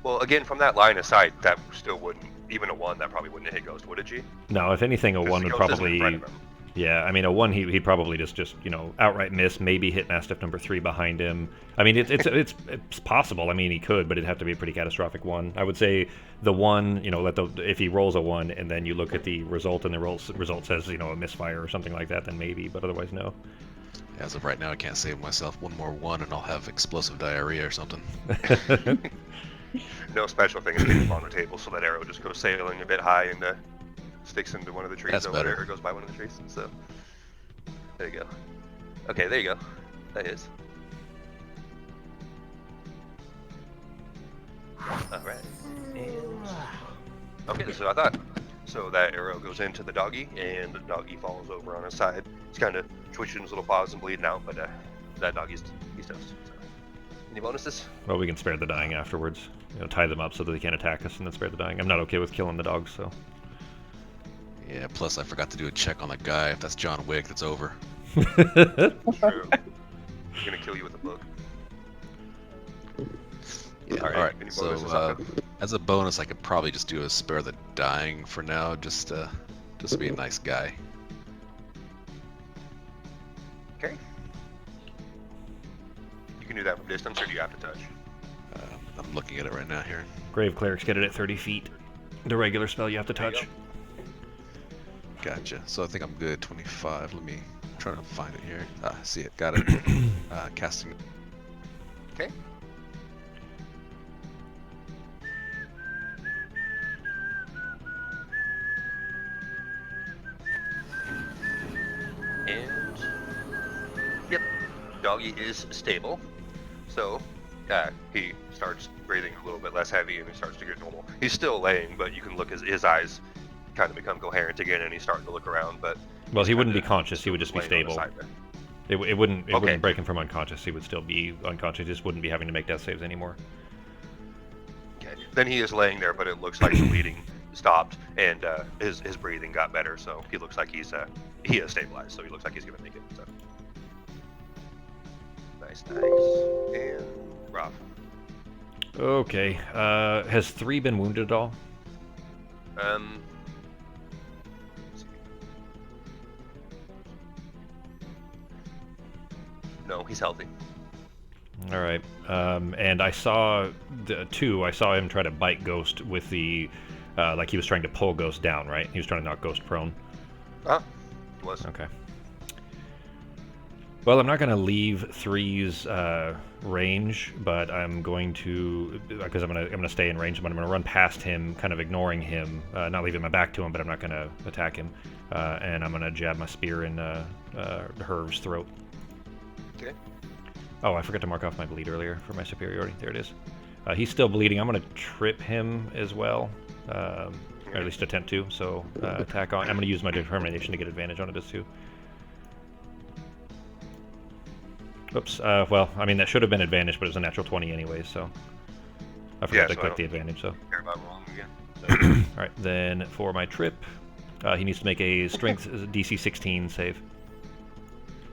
Well, again, from that line of sight, that still wouldn't, even a 1, that probably wouldn't hit Ghost, would it, G? No, if anything, a 'Cause one would Ghost isn't in probably. front of him. Yeah, I mean, a 1, he'd probably just you know, outright miss, maybe hit Mastiff number 3 behind him. I mean, it's possible. I mean, he could, but it'd have to be a pretty catastrophic 1. I would say the 1, you know, if he rolls a 1 and then you look at the result and the result says, you know, a misfire or something like that, then maybe, but otherwise, no. As of right now, I can't save myself one more 1 and I'll have explosive diarrhea or something. No special thing is leave him on the table, so that arrow just goes sailing a bit high and sticks into one of the trees That's over better. there, or goes by one of the trees. So there you go. Okay, there you go. That is. All right. And... okay, so I thought. So that arrow goes into the doggy, and the doggy falls over on his side. He's kind of twitching his little paws and bleeding out, but that doggy's toast. So. Any bonuses? Well, we can spare the dying afterwards. You know, tie them up so that they can't attack us and then spare the dying. I'm not okay with killing the dogs, so. Yeah, plus I forgot to do a check on the guy. If that's John Wick, that's over. True. I'm gonna kill you with a book. Yeah, All right, alright. any So, bonuses up? as a bonus, I could probably just do a spare the dying for now, just to be a nice guy. Okay. You can do that from distance, or do you have to touch? I'm looking at it right now here. Grave Clerics get it at 30 feet. The regular spell you have to There you touch. Gotcha. So I think I'm good at 25. Let me try to find it here. Ah, see it. Got it. Casting. Okay. And yep, doggy is stable. So he starts breathing a little bit less heavy, and he starts to get normal. He's still laying, but you can look his eyes kind of become coherent again, and he's starting to look around. But Well, he wouldn't be kinda conscious. He would just be laying on the stable. side there. It wouldn't Okay. break him from unconscious. He would still be unconscious. He just wouldn't be having to make death saves anymore. Okay. Then he is laying there, but it looks like the bleeding stopped, and his breathing got better. So he looks like he is stabilized. So he looks like he's gonna make it. So. Nice. And Rob. Okay. Has 3 been wounded at all? Let's see. No, he's healthy. All right. And I saw the 2. I saw him try to bite Ghost with the, like he was trying to pull Ghost down, right? He was trying to knock Ghost prone. He was. Okay. Well, I'm not going to leave 3's range, but I'm going to, because I'm going to stay in range, but I'm going to run past him, kind of ignoring him, not leaving my back to him, but I'm not going to attack him. And I'm going to jab my spear in Herv's throat. Okay. Oh, I forgot to mark off my bleed earlier for my superiority. There it is. He's still bleeding. I'm going to trip him as well, or at least attempt to. So attack on. I'm going to use my determination to get advantage on it as too. Oops. Well, I mean that should have been advantage, but it was a natural 20 anyways. So I forgot to so I click the don't advantage. So care about rolling again. all right. Then for my trip, he needs to make a Strength DC 16 save.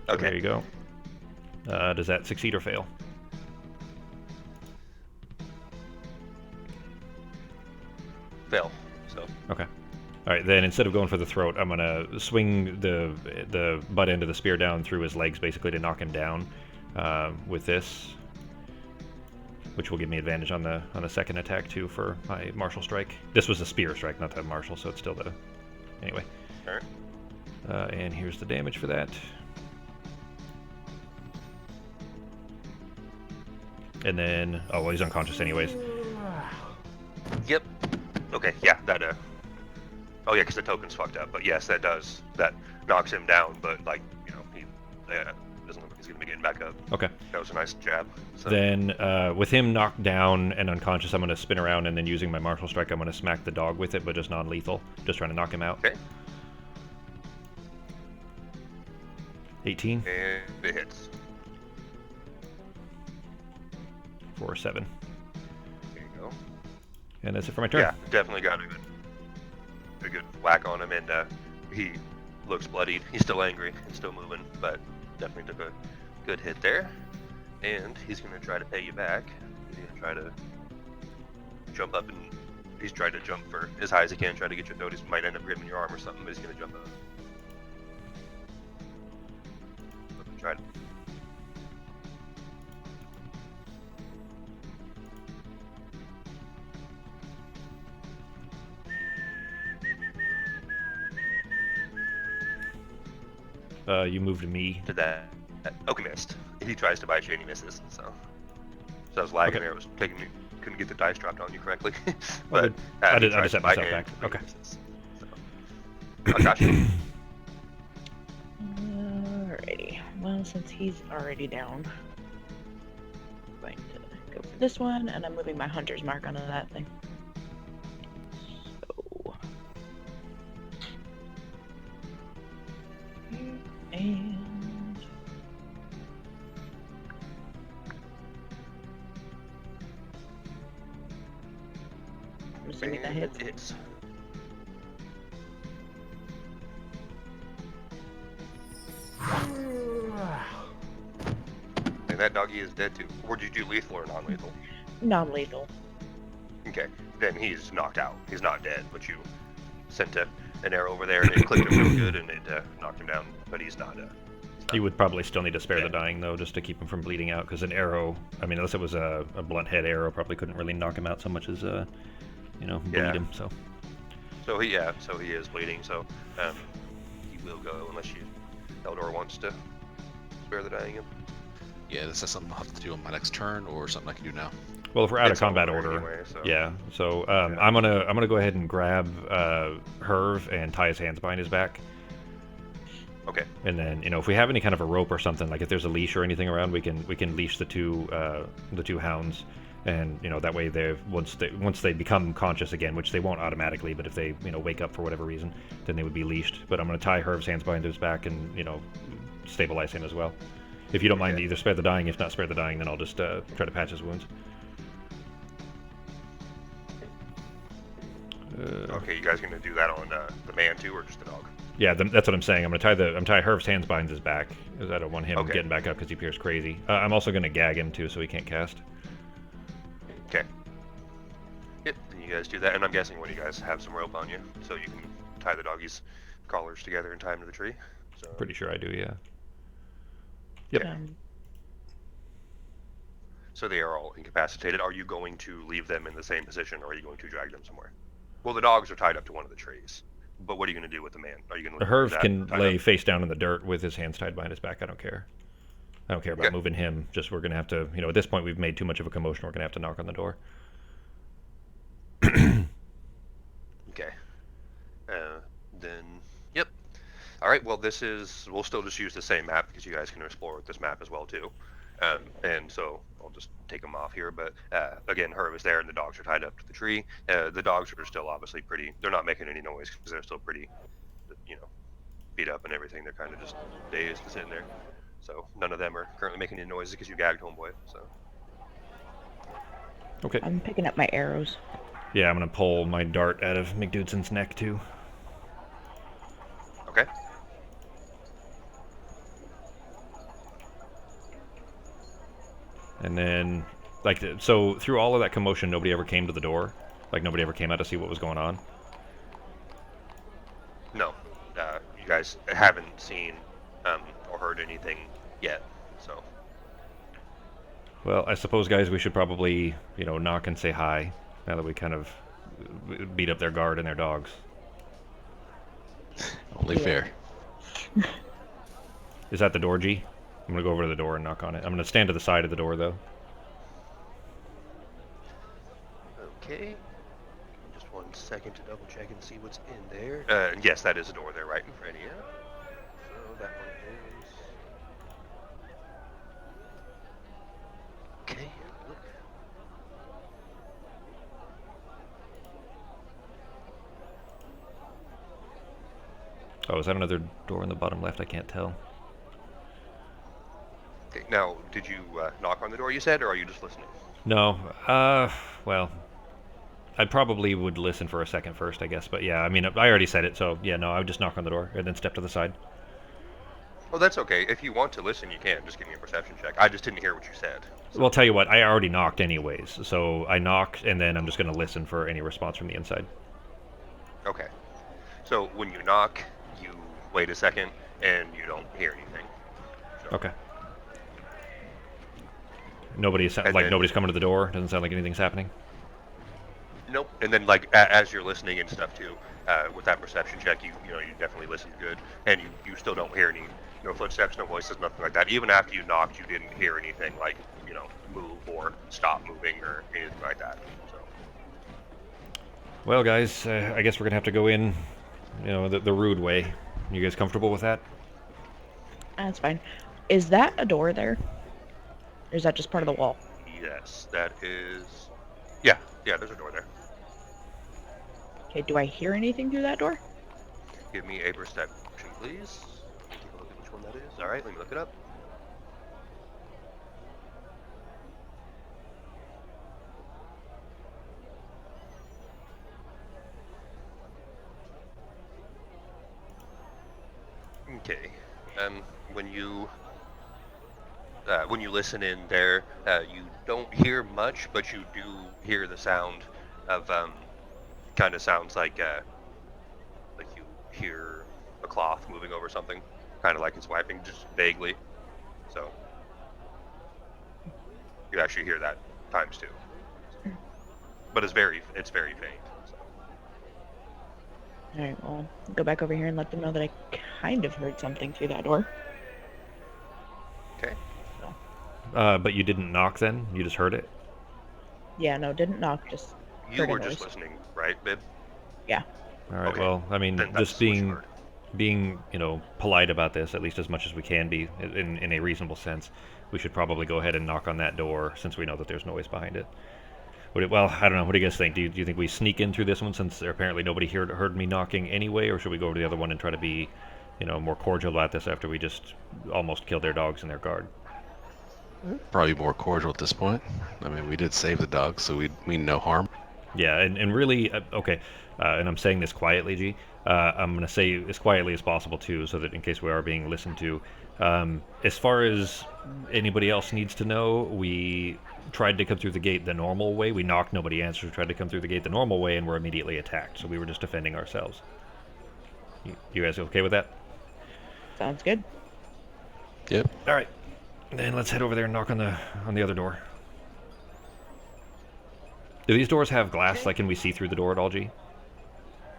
So Okay. there you go. Does that succeed or fail? Fail. So. Okay. All right. Then instead of going for the throat, I'm gonna swing the butt end of the spear down through his legs, basically to knock him down with this, which will give me advantage on the second attack too for my martial strike. This was a spear strike, not the martial, so it's still the. Anyway. All right. And here's the damage for that. And then, oh well, he's unconscious anyways. Yep. Okay. Yeah. That. Oh yeah, because the token's fucked up. But yes, that knocks him down. But like he doesn't look like he's gonna be getting back up. Okay. That was a nice jab. So. Then, with him knocked down and unconscious, I'm going to spin around and then using my martial strike, I'm going to smack the dog with it, but just non-lethal. Just trying to knock him out. Okay. 18 And it hits. for 7. There you go. And that's it for my turn. Yeah, definitely got a good whack on him, and he looks bloodied. He's still angry and still moving, but definitely took a good hit there. And he's gonna try to pay you back. He's gonna try to jump up, and he's trying to jump for as high as he can, try to get your notice. Might end up grabbing your arm or something, but he's gonna jump up. try to... You moved to me. Did that. Okay, missed. He tries to bite you and he misses, so I was lagging Okay. there. I was taking you, couldn't get the dice dropped on you correctly. Oh, But good. he I tries just set to bite myself you back. and he Okay. misses. So. Oh, gosh. Alrighty. Well, since he's already down, I'm going to go for this one, and I'm moving my hunter's mark onto that thing. So. And. I'm assuming that hits. Hits. And that doggy is dead too. Or did you do lethal or non-lethal? Non-lethal. Okay, then he's knocked out. He's not dead, but you sent an arrow over there and it clipped him real good and it knocked him down. But he's not. He would probably still need to spare the Yeah. dying though, just to keep him from bleeding out. Because an arrow, I mean, unless it was a blunt head arrow, probably couldn't really knock him out so much as bleed Yeah. him. So So he is bleeding. So he will go unless Eldor wants to spare the dying him. Yeah, this is something I'll have to do on my next turn, or something I can do now. well, if we're out of It's combat over order, anyway, so. yeah. So Yeah. I'm gonna go ahead and grab Herv and tie his hands behind his back. Okay. And then, if we have any kind of a rope or something, like if there's a leash or anything around, we can leash the two hounds, and that way once they become conscious again, which they won't automatically, but if they wake up for whatever reason, then they would be leashed. But I'm gonna tie Herv's hands behind his back and stabilize him as well. If you don't mind, Okay. either spare the dying. If not spare the dying, then I'll just try to patch his wounds. Okay, you guys gonna do that on the man too, or just the dog? Yeah, that's what I'm saying. I'm gonna tie Herv's hands behind his back, because I don't want him Okay. getting back up because he appears crazy. I'm also gonna gag him too, so he can't cast. Okay. Yep. Then you guys do that, and I'm guessing when you guys have some rope on you, so you can tie the doggies' collars together and tie them to the tree. So. Pretty sure I do, yeah. Yep. So they are all incapacitated. Are you going to leave them in the same position, or are you going to drag them somewhere? Well, the dogs are tied up to one of the trees. But what are you going to do with the man? Are you going to The Herv can lay face down in the dirt with his hands tied behind his back. I don't care. I don't care about Okay. moving him. Just we're gonna have to, at this point we've made too much of a commotion. We're gonna have to knock on the door. Okay. Then, yep. All right. Well, we'll still just use the same map because you guys can explore with this map as well too. And so I'll just take them off here. But again, Herb is there, and the dogs are tied up to the tree. The dogs are still obviously they're not making any noise because they're still pretty, beat up and everything. They're kind of just dazed and sitting there. So none of them are currently making any noises because you gagged homeboy. So. Okay. I'm picking up my arrows. Yeah, I'm gonna pull my dart out of McDudeson's neck too. Okay. And then, so through all of that commotion, nobody ever came to the door. Like nobody ever came out to see what was going on. No, you guys haven't seen or heard anything yet. So. Well, I suppose, guys, we should probably, knock and say hi now that we kind of beat up their guard and their dogs. Only fair. Is that the door, G? I'm gonna go over to the door and knock on it. I'm gonna stand to the side of the door, though. Okay. Just 1 second to double check and see what's in there. Yes, that is a door there right in front of you. So that one is. Okay, look. Oh, is that another door in the bottom left? I can't tell. Okay, now, did you knock on the door, you said, or are you just listening? No, well, I probably would listen for a second first, I guess. But yeah, I mean, I already said it, so yeah, no, I would just knock on the door and then step to the side. Oh, that's okay. If you want to listen, you can. Just give me a perception check. I just didn't hear what you said. Well, I'll tell you what, I already knocked anyways. So I knocked, and then I'm just going to listen for any response from the inside. Okay. So when you knock, you wait a second, and you don't hear anything. Okay. Nobody's And like then- nobody's coming to the door. Doesn't sound like anything's happening. Nope. And then, like, as you're listening and stuff too, with that perception check, you definitely listened good, and you still don't hear any, no footsteps, no voices, nothing like that. Even after you knocked, you didn't hear anything like, move or stop moving or anything like that. So. Well, guys, I guess we're gonna have to go in, the rude way. You guys comfortable with that? That's fine. Is that a door there? Or is that just part of the wall? Yes, that is. Yeah, there's a door there. Okay, do I hear anything through that door? Give me a perception, please. Take a look at which one that is. All right, let me look it up. Okay. When you listen in there, you don't hear much, but you do hear the sound of kind of sounds like you hear a cloth moving over something, kind of like it's wiping, just vaguely. So you actually hear that times two, but it's very faint. So. Alright, well, go back over here and let them know that I kind of heard something through that door. Okay. But you didn't knock then? You just heard it? Yeah, no, didn't knock, just You heard a were just noise. listening, right, Bib? Yeah. All right. Okay. Well, I mean, Then that's just what you being heard. polite about this, at least as much as we can be, in a reasonable sense, we should probably go ahead and knock on that door since we know that there's noise behind it. Well, I don't know. What do you guys think? Do you think we sneak in through this one since apparently nobody heard me knocking anyway, or should we go over to the other one and try to be, more cordial about this after we just almost killed their dogs in their guard? Probably more cordial at this point. I mean, we did save the dog, so we mean no harm. Yeah, and really, okay, and I'm saying this quietly, G. I'm going to say as quietly as possible, too, so that in case we are being listened to. As far as anybody else needs to know, we tried to come through the gate the normal way. We knocked, nobody answered. We tried to come through the gate the normal way, and were immediately attacked. So we were just defending ourselves. You guys okay with that? Sounds good. Yep. All right. Then let's head over there and knock on the other door. Do these doors have glass? Like, can we see through the door at all, G?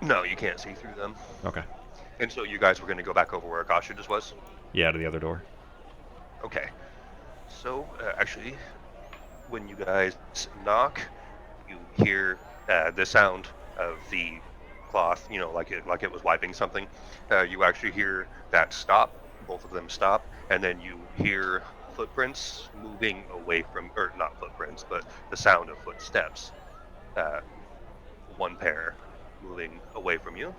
No, you can't see through them. Okay. And so you guys were going to go back over where Akasha just was? Yeah, to the other door. Okay. So, actually, when you guys knock, you hear the sound of the cloth, like it was wiping something. You actually hear that stop, both of them stop, and then you hear footprints moving away from, or not footprints, but the sound of footsteps. One pair moving away from you.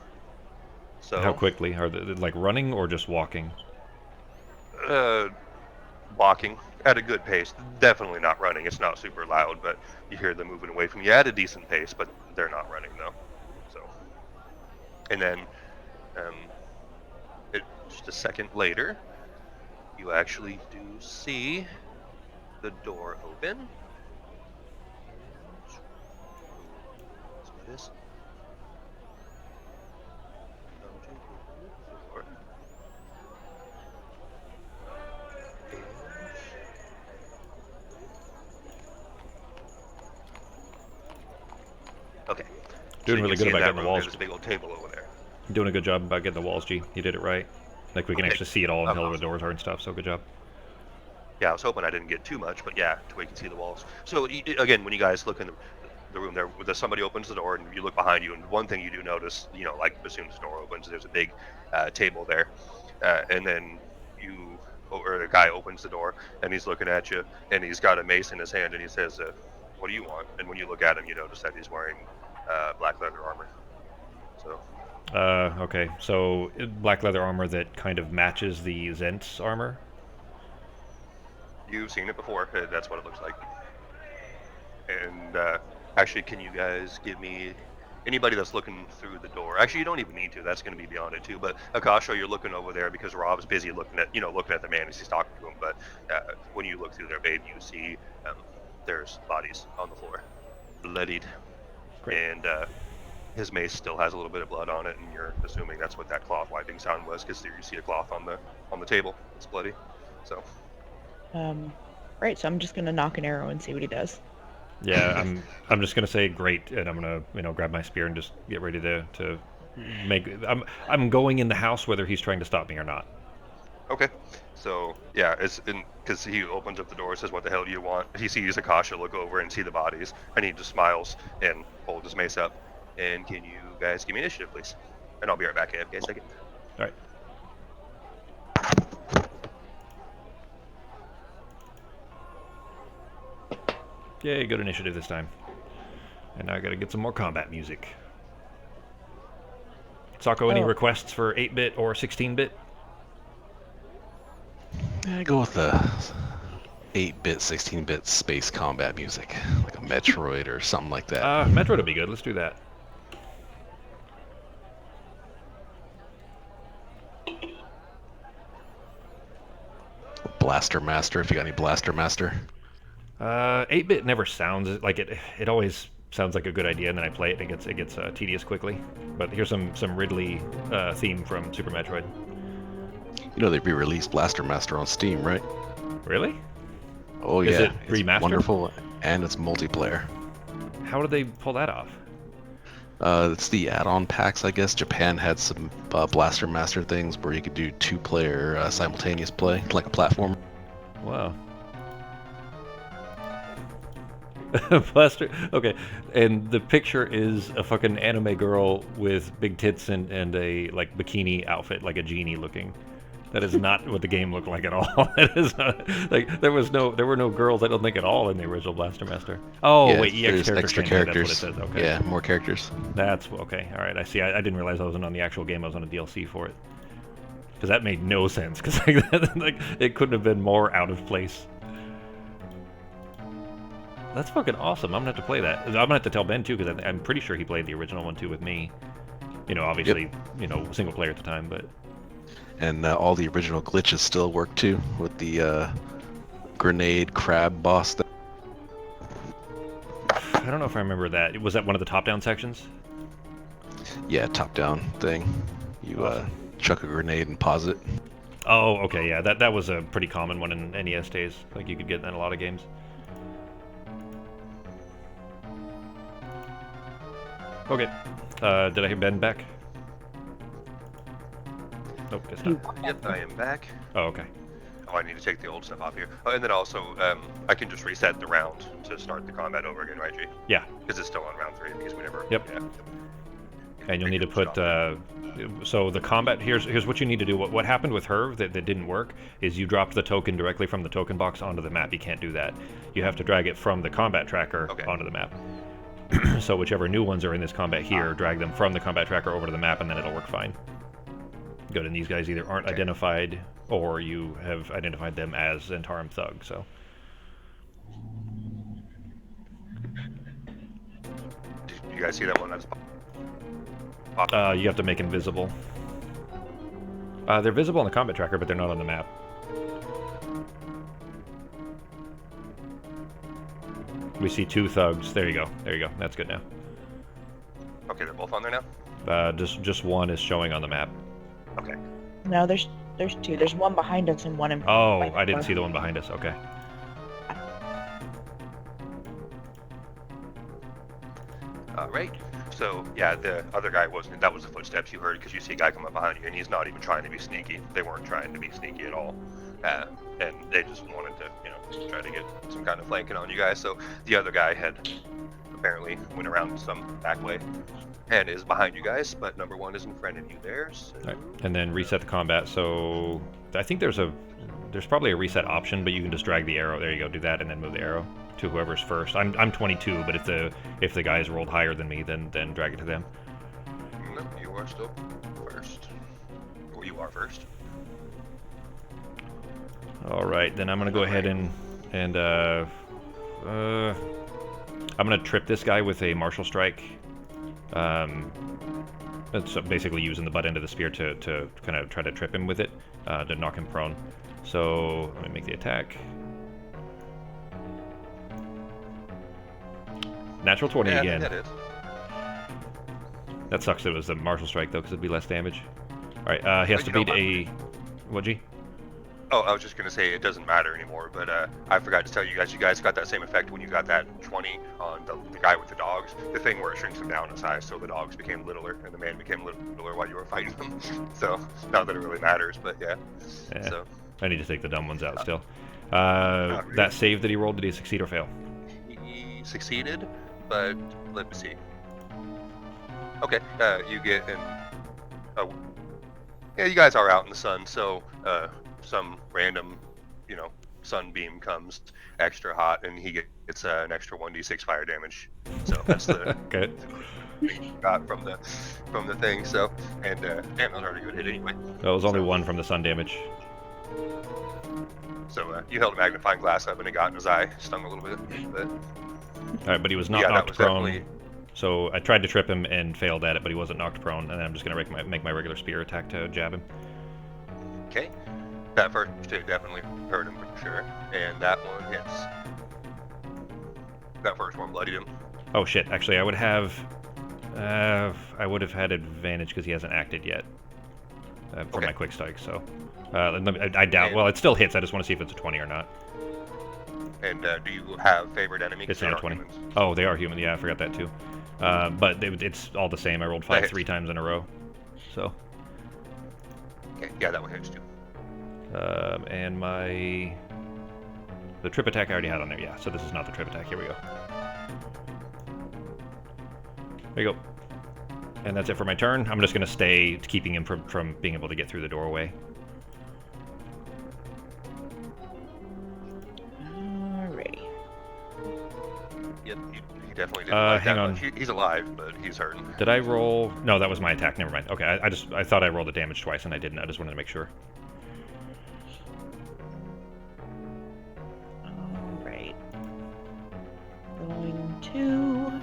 So How quickly? Are they like running or just walking? Walking at a good pace. Definitely not running. It's not super loud, but you hear them moving away from you at a decent pace, but they're not running though. So, and then just a second later, you actually do see the door open. That's what it is. Okay. Doing you really can good see in about that getting the room, walls. There's a big old table over there. Doing a good job about getting the walls, G. You did it right. Like, we can Okay. actually see it all and tell where the Awesome. doors are and stuff, so good job. Yeah, I was hoping I didn't get too much, but yeah, to where you can see the walls. So again, when you guys look in the room there, somebody opens the door and you look behind you, and one thing you do notice, like as soon as the door opens, there's a big table there, and then or a guy opens the door and he's looking at you, and he's got a mace in his hand, and he says, "What do you want?" And when you look at him, you notice that he's wearing black leather armor. So. Okay. So, black leather armor that kind of matches the Zent's armor? You've seen it before. That's what it looks like. And actually, can you guys give me anybody that's looking through the door? Actually, you don't even need to. That's going to be beyond it too. But Akasha, you're looking over there because Rob's busy looking at the man as he's talking to him. But when you look through there, babe, you see there's bodies on the floor, bloodied, Great. and his mace still has a little bit of blood on it, and you're assuming that's what that cloth wiping sound was because you see a cloth on the table. It's bloody. So Right, so I'm just gonna knock an arrow and see what he does. Yeah, I'm just gonna say great, and I'm gonna grab my spear and just get ready to make. I'm going in the house whether he's trying to stop me or not. okay, so yeah, it's because he opens up the door, says, "What the hell do you want?" He sees Akasha look over and see the bodies, and he just smiles and holds his mace up. And can you guys give me initiative, please? And I'll be right back. AFK a second. All right. Yay, good initiative this time. And now I gotta get some more combat music. Sako, any Oh. requests for 8-bit or 16-bit? I go with the 8-bit, 16-bit space combat music, like a Metroid or something like that. Metroid would be good. Let's do that. Blaster Master, if you got any Blaster Master. 8-bit never sounds like it. It always sounds like a good idea, and then I play it, and it gets tedious quickly. But here's some Ridley theme from Super Metroid. You know they re-released Blaster Master on Steam, right? Really? Oh Is yeah, it it's remastered? wonderful, and it's multiplayer. How did they pull that off? It's the add-on packs, I guess. Japan had some Blaster Master things where you could do 2-player simultaneous play, like a platform. Wow. Blaster. Okay, and the picture is a fucking anime girl with big tits and a like bikini outfit, like a genie looking. That is not what the game looked like at all. It is not, like there were no girls. I don't think at all in the original Blaster Master. Oh Yeah, wait, EX there's character extra change, characters. That's what it says. Okay. Yeah, more characters. That's okay. All right, I see. I didn't realize I wasn't on the actual game. I was on a DLC for it. Because that made no sense. Because like, it couldn't have been more out of place. That's fucking awesome. I'm gonna have to play that. I'm gonna have to tell Ben too, because I'm pretty sure he played the original one too with me. You know, obviously, you know, single player at the time, but. And all the original glitches still work too, with the grenade crab boss. I don't know if I remember that. Was that one of the top-down sections? Yeah, top-down thing. You chuck a grenade and pause it. Oh, okay, yeah. That was a pretty common one in NES days. Like you could get that in a lot of games. Okay. Did I hear Ben back? Nope, it's not. Yep, I am back. Oh, okay. Oh, I need to take the old stuff off here. Oh, and then also, I can just reset the round to start the combat over again, right, G? Yeah. Because it's still on round 3 because we never. Yep. Yeah. And you'll need to put, so the combat, here's what you need to do. What happened with her that didn't work is you dropped the token directly from the token box onto the map. You can't do that. You have to drag it from the combat tracker onto the map. So whichever new ones are in this combat here, drag them from the combat tracker over to the map, and then it'll work fine. Good, and these guys either aren't identified, or you have identified them as Zentarum Thug, so. Did you guys see that one? That's You have to make invisible. They're visible on the combat tracker, but they're not on the map. We see 2 thugs. There you go. There you go. That's good now. okay, they're both on there now? Just one is showing on the map. Okay. No, there's 2. There's one behind us and one in front. Oh, by the I didn't door. see the one behind us. Okay. Alright. So, yeah, the other guy wasn't. That was the footsteps you heard because you see a guy come up behind you and he's not even trying to be sneaky. They weren't trying to be sneaky at all. And they just wanted to, you know, try to get some kind of flanking on you guys. So the other guy had apparently went around some back way and is behind you guys, but number 1 is in front of you there. So... All right. And then reset the combat. So I think there's probably a reset option, but you can just drag the arrow. There you go. Do that and then move the arrow to whoever's first. I'm 22, but if the guys rolled higher than me, then drag it to them. No, you are still first. Or you are first. All right, then I'm gonna go ahead and I'm gonna trip this guy with a martial strike. That's basically using the butt end of the spear to kind of try to trip him with it, to knock him prone. So let me make the attack. Natural 20 yeah, again. that is. That sucks. It was the martial strike though, because it'd be less damage. All right, he has to you know beat a what, G? Oh, I was just gonna say it doesn't matter anymore, but I forgot to tell you guys got that same effect when you got that 20 on the guy with the dogs. The thing where it shrinks them down in size, so the dogs became littler and the man became littler while you were fighting them. So not that it really matters, but yeah. Yeah. So I need to take the dumb ones out still. Alright. That save that he rolled, did he succeed or fail? he succeeded, but let me see. Okay, you get an. Yeah, you guys are out in the sun, so some random, sunbeam comes extra hot, and he gets an extra 1d6 fire damage. So that's the Good. thing you got from the thing. So and damn, that was already a good hit anyway. Well, it was only So- one from the sun damage. So you held a magnifying glass up, and it got in his eye, stung a little bit. But Alright, but he was not yeah, that knocked was prone. definitely. So I tried to trip him and failed at it, but he wasn't knocked prone, and I'm just going to make my regular spear attack to jab him. Okay. That first hit definitely hurt him for sure. And that one hits. That first one bloodied him. Oh shit, actually I would have had advantage because he hasn't acted yet for Okay. my quick strike, so I doubt, well, it still hits, I just want to see if it's a 20 or not. And do you have favorite enemy? 'Cause It's they not a are 20. humans. Oh, they are human, yeah, I forgot that too. But it's all the same, I rolled 5 hits. 3 times in a row, so. Okay, yeah, that one hits too. And the trip attack I already had on there, yeah, so this is not the trip attack, here we go. There you go. And that's it for my turn. I'm just going to stay, keeping him from being able to get through the doorway. Alrighty. Yep, he definitely didn't like hang that on. much. He's alive, but he's hurting. Did I roll? No, that was my attack. Never mind. Okay, I thought I rolled the damage twice and I didn't. I just wanted to make sure. Alright. Going to.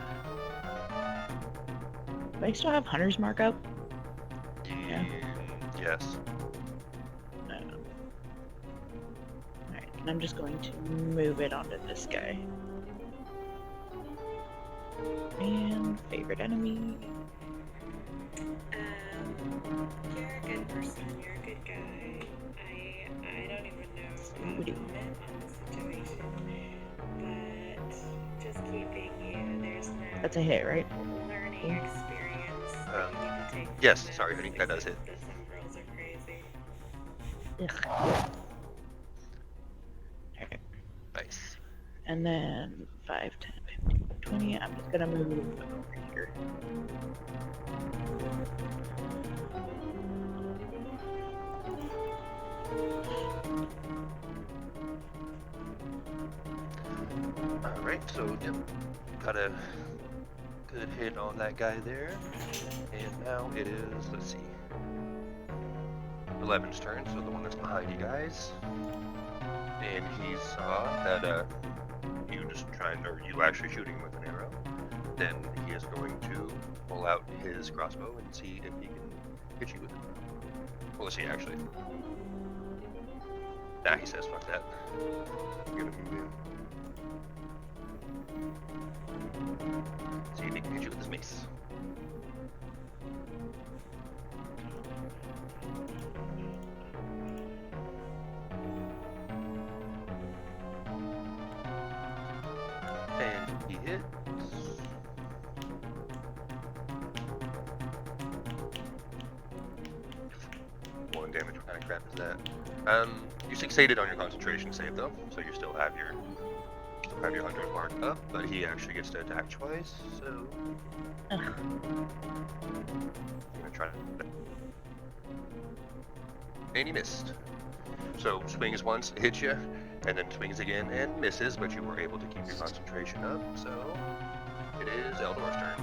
Do I still have Hunter's Mark up? Yeah. Yes. Alright, and I'm just going to move it onto this guy. And favorite enemy. You're a good person. You're a good guy. I don't even know how to comment on the situation, but just keeping you. There's no That's a hit, right? learning experience. that you need to take yes, from sorry, this, honey, that does except hit. that some girls are crazy. Ugh. Alright. Nice. And then 5, 10, 15, 20. I'm just gonna move over here. Alright, so yep, got a good hit on that guy there. And now it is, let's see, 11's turn, so the one that's behind you guys. And he saw that you actually shooting him with an arrow. Then he is going to pull out his crossbow and see if he can hit you with it. Well, let's see, actually. Nah, he says fuck that. I'm gonna move in. See if he can hit you with his mace. And he hits. One damage. What kind of crap is that? You succeeded on your concentration save though, so you still have your hunter's mark up, but he actually gets to attack twice. So Ugh. I'm gonna try to. And he missed. So swings once, hits you, and then swings again and misses, but you were able to keep your concentration up. So it is Eldor's turn.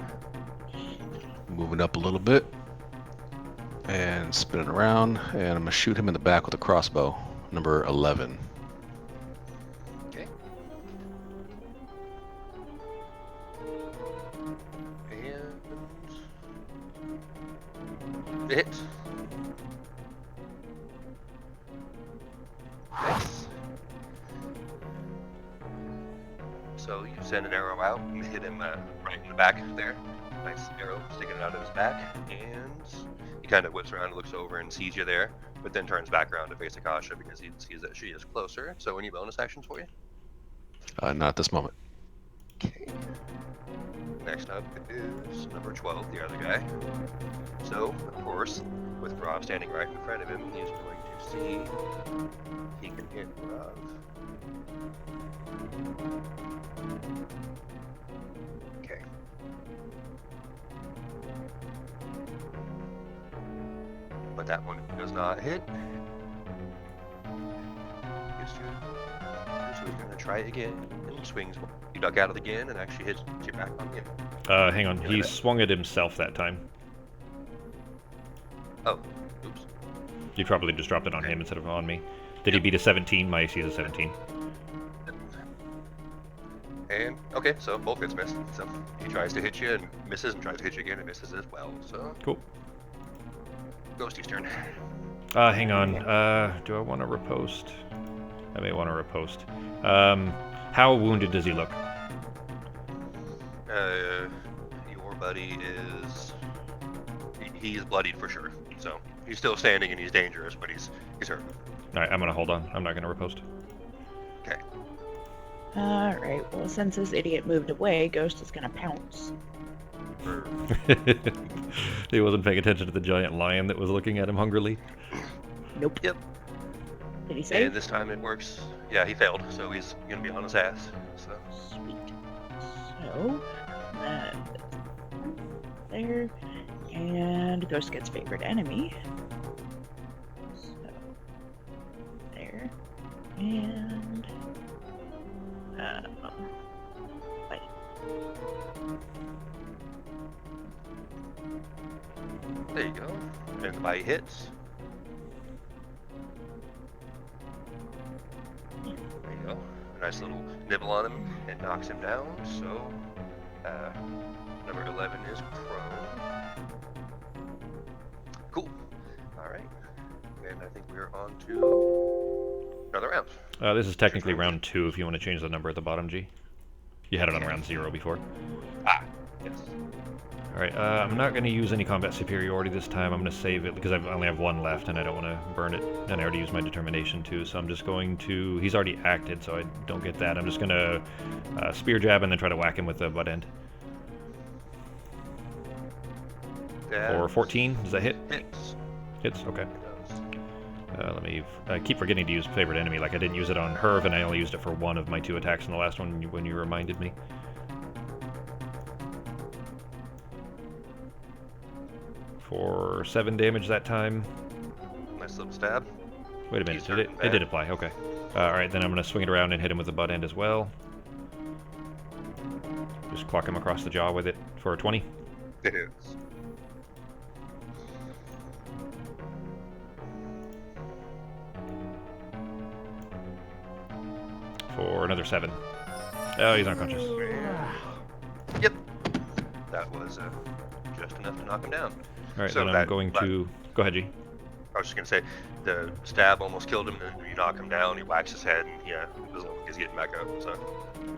Moving up a little bit. And spinning around. And I'm going to shoot him in the back with a crossbow. Number 11. Okay. And hit. Nice. So you send an arrow out and hit him right in the back there. Nice arrow sticking out of his back, and he kind of whips around and looks over and sees you there. but then turns back around to face Akasha because he sees that she is closer. So any bonus actions for you? Not at this moment. Okay. Next up is number 12, the other guy. So, of course, with Grav standing right in front of him, he is going to see if he can hit Grav. Okay. But that one does not hit. So he's going to try it again. And swings. You duck out of the again and actually hits you back on him. Hang on. He swung at himself that time. Oh, oops. You probably just dropped it on him instead of on me. Did he beat a 17? My AC is a 17. And, okay, so both hits missed. So he tries to hit you and misses, and tries to hit you again and misses as well. So Cool. Ghosty's turn. Hang on. Do I want to riposte? I may want to riposte. How wounded does he look? Your buddy is... He's bloodied for sure. So he's still standing and he's dangerous, but he's hurt. Alright, I'm going to hold on. I'm not going to riposte. Okay. Alright, well, since this idiot moved away, Ghost is gonna pounce. He wasn't paying attention to the giant lion that was looking at him hungrily. Nope. Yep. Did he save? And this time it works. Yeah, he failed, so he's gonna be on his ass. So Sweet. So, there. And Ghost gets favorite enemy. So, there. And... wait. there you go. And the bite hits. There you go. A nice little nibble on him and knocks him down. So number 11 is prone. Cool. All right. And I think we're on to another round. This is technically round 2 if you want to change the number at the bottom, G. You had it on round 0 before. Ah, yes. Alright, I'm not going to use any combat superiority this time. I'm going to save it because I only have 1 left and I don't want to burn it. And I already used my determination too, so I'm just going to... He's already acted, so I don't get that. I'm just going to spear jab and then try to whack him with the butt end. Or 14, does that hit? Hits. Hits, okay. It does. Let me... I keep forgetting to use favorite enemy, like I didn't use it on Herv and I only used it for 1 of my 2 attacks in the last one when you reminded me. For 7 damage that time. Nice little stab. Wait a minute, He's did it? hurt It bad. did apply, okay. Alright, then I'm going to swing it around and hit him with the butt end as well. Just clock him across the jaw with it for a 20. It hits. For another 7. Oh, he's unconscious. Yep. That was just enough to knock him down. Alright, So then I'm that- going to... Go ahead, G. I was just gonna say, the stab almost killed him, and you knock him down, he whacks his head, and yeah, he's getting back up, so.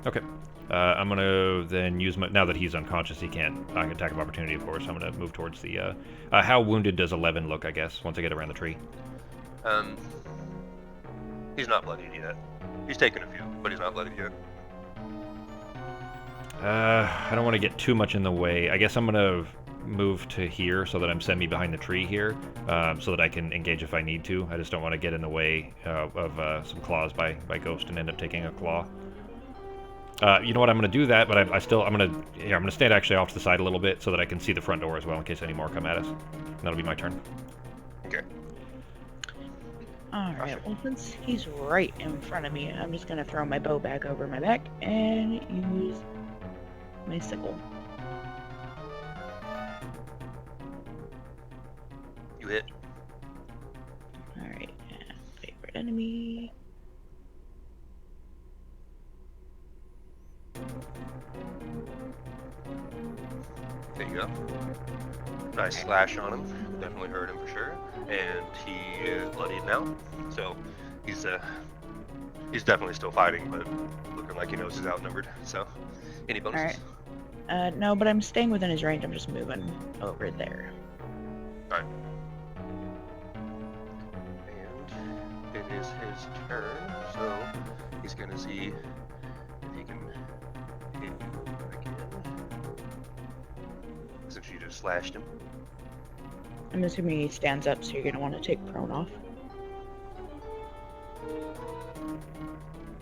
Okay. I'm going to then use my... Now that he's unconscious, he can't... attack of opportunity, of course. I'm going to move towards the... how wounded does 11 look, I guess, once I get around the tree? He's not bloodied yet. He's taken a few, but he's not bloodied yet. I don't want to get too much in the way. I guess I'm going to move to here so that I'm semi behind the tree here, so that I can engage if I need to. I just don't want to get in the way of some claws by Ghost and end up taking a claw. You know what? I'm going to do that, but I'm going to stand actually off to the side a little bit so that I can see the front door as well in case any more come at us. That'll be my turn. Okay. Alright, well, since he's right in front of me, I'm just gonna throw my bow back over my back and use my sickle. You hit. Alright, and favorite enemy. There you go. Nice slash on him. Definitely hurt him for sure. And he is bloodied now. So he's definitely still fighting, but looking like he knows he's outnumbered. So any bonuses? Alright. No, but I'm staying within his range. I'm just moving over there. Alright. is his turn, so he's gonna see if he can hit you again. Since you just slashed him. I'm assuming he stands up, so you're gonna want to take prone off.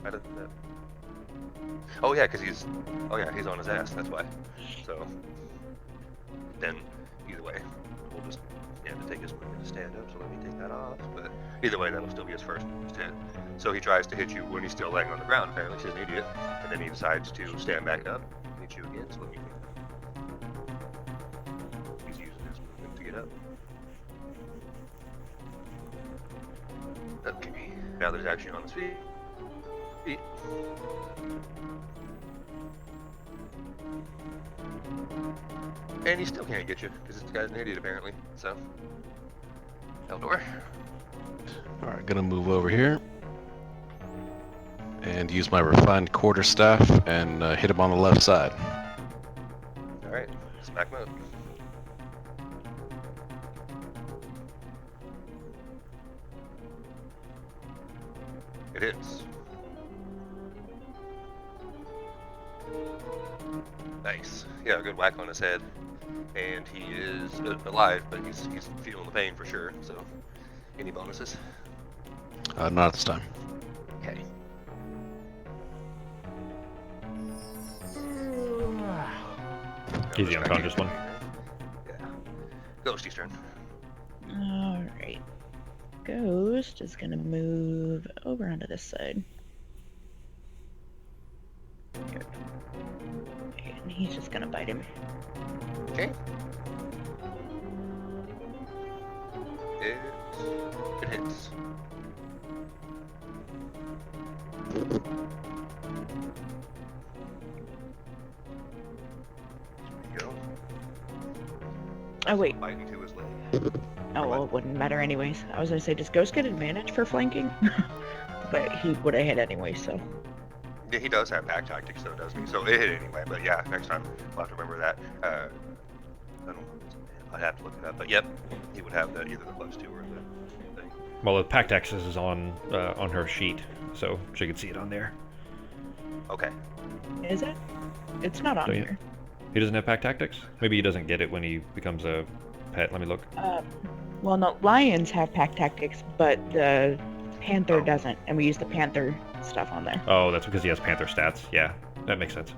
How does that? Oh yeah, because he's on his ass. That's why. So then, either way, we'll just have to take his movement to stand up. So let me take that off. But either way, that'll still be his first hit. So he tries to hit you when he's still laying on the ground. Apparently, he's an idiot, and then he decides to stand back up, and hit you again. So let me. He's using his movement to get up. Okay. Now that he's actually on his feet. And he still can't get you, because this guy's an idiot apparently, so. Eldor. Alright, gonna move over here. And use my refined quarterstaff and hit him on the left side. Alright, smack mode. It hits. Nice. Yeah, a good whack on his head. And he is alive, but he's feeling the pain for sure, so. Any bonuses? Not at this time. Okay. He's the unconscious one. Yeah. Ghosty's turn. Alright. Ghost is gonna move over onto this side. Good. And he's just gonna bite him. Okay. It hits. There we go. Oh wait. Biting to his leg. Oh well, it wouldn't matter anyways. I was gonna say, does Ghost get advantage for flanking? But he would have hit anyway, so. Yeah, he does have pack tactics, though, doesn't he? So it hit anyway. But yeah, next time we'll have to remember that. I don't. I'd have to look it up. But yep, he would have that either the +2 or the thing. Well, the pack access is on her sheet, so she can see it on there. Okay. Is it? It's not on Don't you- here. He doesn't have pack tactics? Maybe he doesn't get it when he becomes a pet. Let me look. Well, no, lions have pack tactics, but the panther Oh. doesn't, and we use the panther stuff on there. Oh, that's because he has panther stats. Yeah, that makes sense.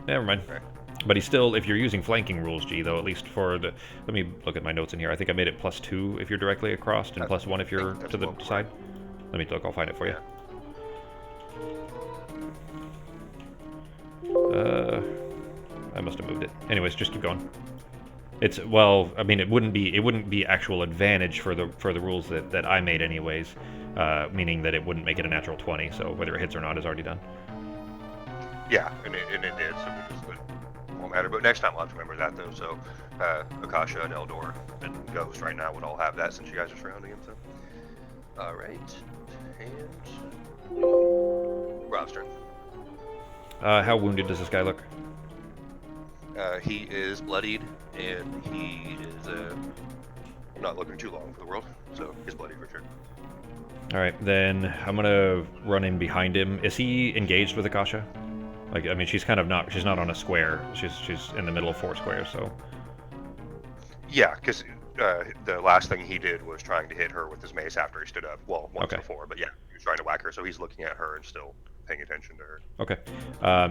Never mind. Okay. But he's still, if you're using flanking rules, G, though, at least for the... Let me look at my notes in here. I think I made it +2 if you're directly across, and +1 if you're that's to the well correct. side. Let me look, I'll find it for you. I must have moved it. Anyways, just keep going. It's, well, I mean, it wouldn't be actual advantage for the rules that I made anyways, meaning that it wouldn't make it a natural 20, so whether it hits or not is already done. Yeah, and it did, so we just won't matter. But next time we'll have to remember that, though. So, Akasha and Eldor and Ghost right now would all have that since you guys are surrounding him. So, all right, and Rob's turn. How wounded does this guy look? He is bloodied, and he is not looking too long for the world, so he's bloody for sure. Alright, then I'm gonna run in behind him. Is he engaged with Akasha? Like, I mean, she's kind of not, she's not on a square. She's in the middle of 4 squares, so. Yeah, because the last thing he did was trying to hit her with his mace after he stood up. Well, once Okay. before, but yeah, he was trying to whack her, so he's looking at her and still paying attention to her. Okay.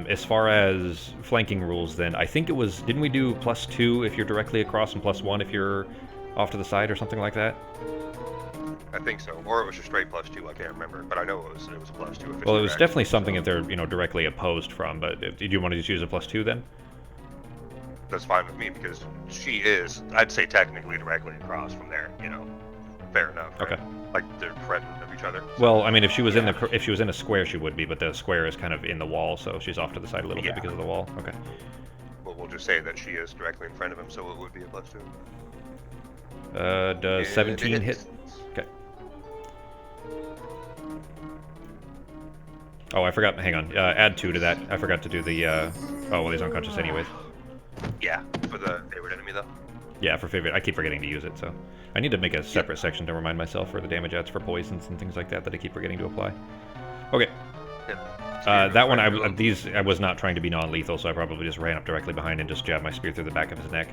As far as flanking rules, then, I think it was, didn't we do +2 if you're directly across and +1 if you're off to the side or something like that? I think so, or it was just straight +2. I can't remember, but I know it was a +2. If it's Well, it was direct, definitely something so if they're, directly opposed from, but do you want to just use a +2 then? that's fine with me because she is, I'd say, technically directly across from there. Fair enough. Right? Okay. Like they're friends of each other. Well, I mean, if she was in a square, she would be, but the square is kind of in the wall, so she's off to the side a little bit Yeah. because of the wall. Okay. Well, we'll just say that she is directly in front of him, so it would be a +2. Does And 17 it hit? hits. Okay. Oh, I forgot. Hang on. Add 2 to that. I forgot to do the. Oh, well, he's unconscious anyways. Yeah, for the favorite enemy though. Yeah, for favorite. I keep forgetting to use it, so I need to make a separate section to remind myself for the damage adds for poisons and things like that I keep forgetting to apply. Okay. Yep. That one, I was not trying to be non-lethal, so I probably just ran up directly behind and just jabbed my spear through the back of his neck.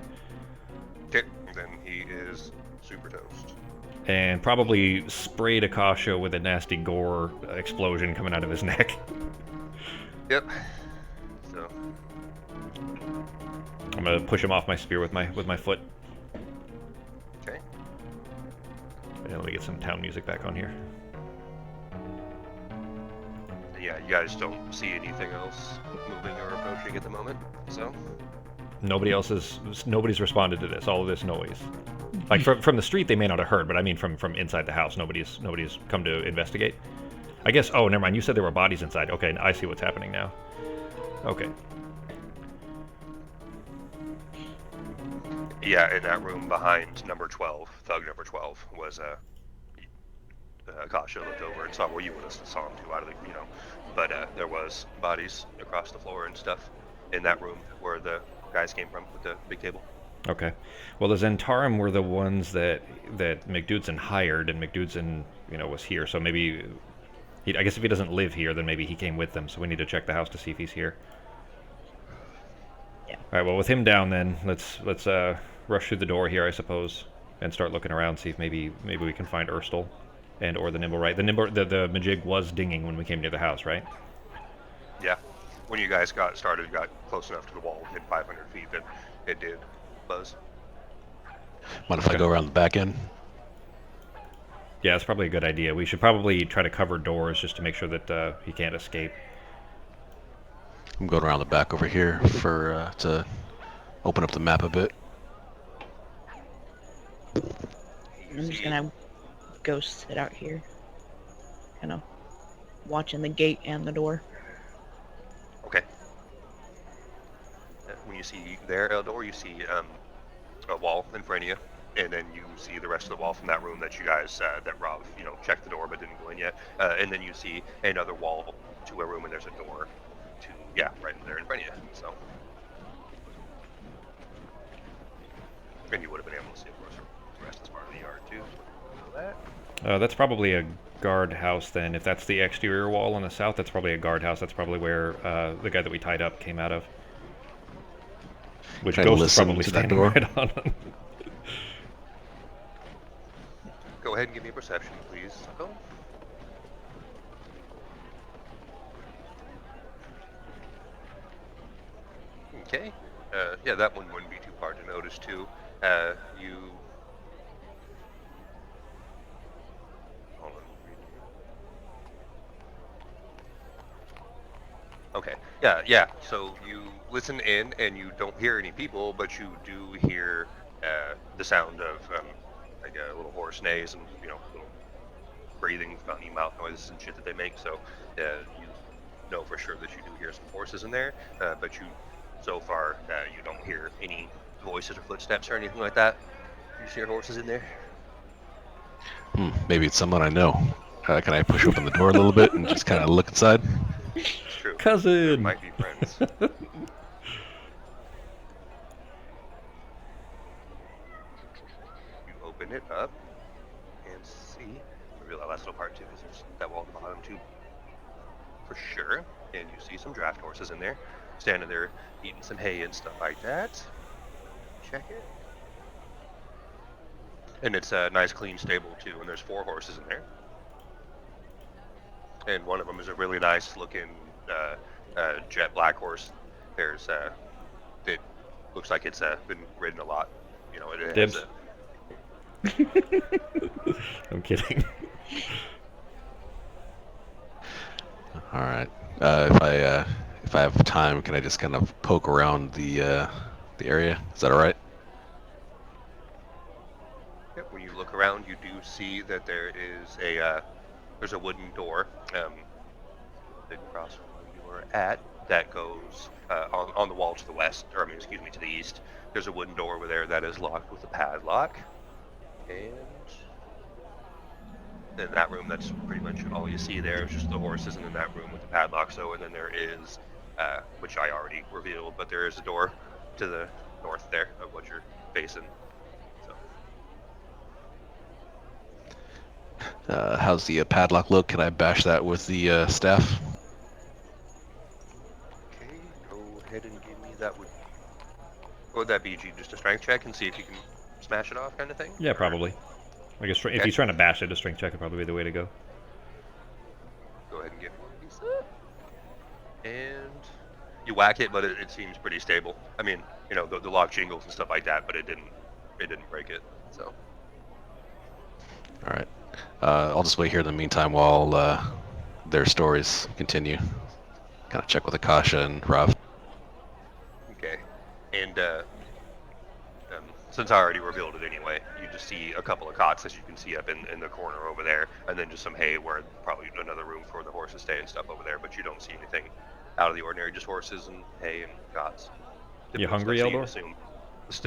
Okay, then he is super toast. And probably sprayed Akasha with a nasty gore explosion coming out of his neck. Yep. So. I'm gonna push him off my spear with my foot. Okay. And let me get some town music back on here. Yeah, you guys don't see anything else moving or approaching at the moment, so. Nobody's responded to this. All of this noise. Like from the street, they may not have heard, but I mean from inside the house, nobody's come to investigate. I guess. Oh, never mind. You said there were bodies inside. Okay, I see what's happening now. Okay. Yeah, in that room behind number 12, thug number 12, was Akasha looked over and saw where you would have saw him too out of the, but there was bodies across the floor and stuff in that room where the guys came from with the big table. Okay. Well, the Zentarum were the ones that McDudson hired, and McDudson, was here. So maybe, I guess if he doesn't live here, then maybe he came with them. So we need to check the house to see if he's here. Yeah. All right. Well, with him down, then let's rush through the door here, I suppose, and start looking around, see if maybe we can find Erstal, and or the Nimble. Right. The Majig was dinging when we came near the house, right? Yeah. When you guys got close enough to the wall within 500 feet, that it did buzz. Mind if I go around the back end? Yeah, it's probably a good idea. We should probably try to cover doors just to make sure that he can't escape. I'm going around the back over here for to open up the map a bit. I'm just gonna go sit out here, kind of watching the gate and the door. Okay. When you see their door, you see a wall in front of you, and then you see the rest of the wall from that room that you guys that Rob checked the door but didn't go in yet, and then you see another wall to a room, and there's a door to right there in front of you. So, and you would have been able to see, of course, the rest is part of the yard too. That. That's probably a guardhouse then. If that's the exterior wall on the south, that's probably a guardhouse. That's probably where the guy that we tied up came out of. Which Ghost is probably standing right on. Go ahead and give me a perception, please. Go. Okay. Yeah, that one wouldn't be too hard to notice too. You. Hold on. Okay. Yeah. So you listen in, and you don't hear any people, but you do hear the sound of like a little horse neighs and little breathing, funny mouth noises and shit that they make. So you know for sure that you do hear some horses in there, but so far you don't hear any voices or footsteps or anything like that. You just hear horses in there. Maybe it's someone I know. Can I push open the door a little bit and just kind of look inside? It's true. Cousin! There might be friends. You open it up and see. Reveal that last little part too, because there's that wall at the bottom too. For sure. And you see some draft horses in there, standing there eating some hay and stuff like that. Check it. And it's a nice clean stable too, and there's 4 horses in there. And one of them is a really nice looking jet black horse. There's it looks like it's been ridden a lot. It Dibs. has I'm kidding. All right. If I have time, can I just kind of poke around the area? Is that all right? Yep, when you look around, you do see that there is there's a wooden door across from where you were at that goes on the wall to the west, to the east. There's a wooden door over there that is locked with a padlock, and in that room, that's pretty much all you see there. Is just the horses, and in that room with the padlock. So, and then there is, which I already revealed, but there is a door to the north there of what you're facing. How's the padlock look? Can I bash that with the staff? Okay, go ahead and give me that. What would that be, G? Just a strength check and see if you can smash it off, kind of thing? Yeah, Or- probably. I guess if Okay. he's trying to bash it, a strength check would probably be the way to go. Go ahead and give me a piece up. And you whack it, but it seems pretty stable. I mean, you know, the lock jingles and stuff like that, but it didn't break it. So All right. I'll just wait here in the meantime while their stories continue. Kind of check with Akasha and Rav. okay, and since I already revealed it anyway, you just see a couple of cots, as you can see up in the corner over there, and then just some hay where probably another room for the horses stay and stuff over there. But you don't see anything out of the ordinary, just horses and hay and cots. You Typical hungry, stuff, so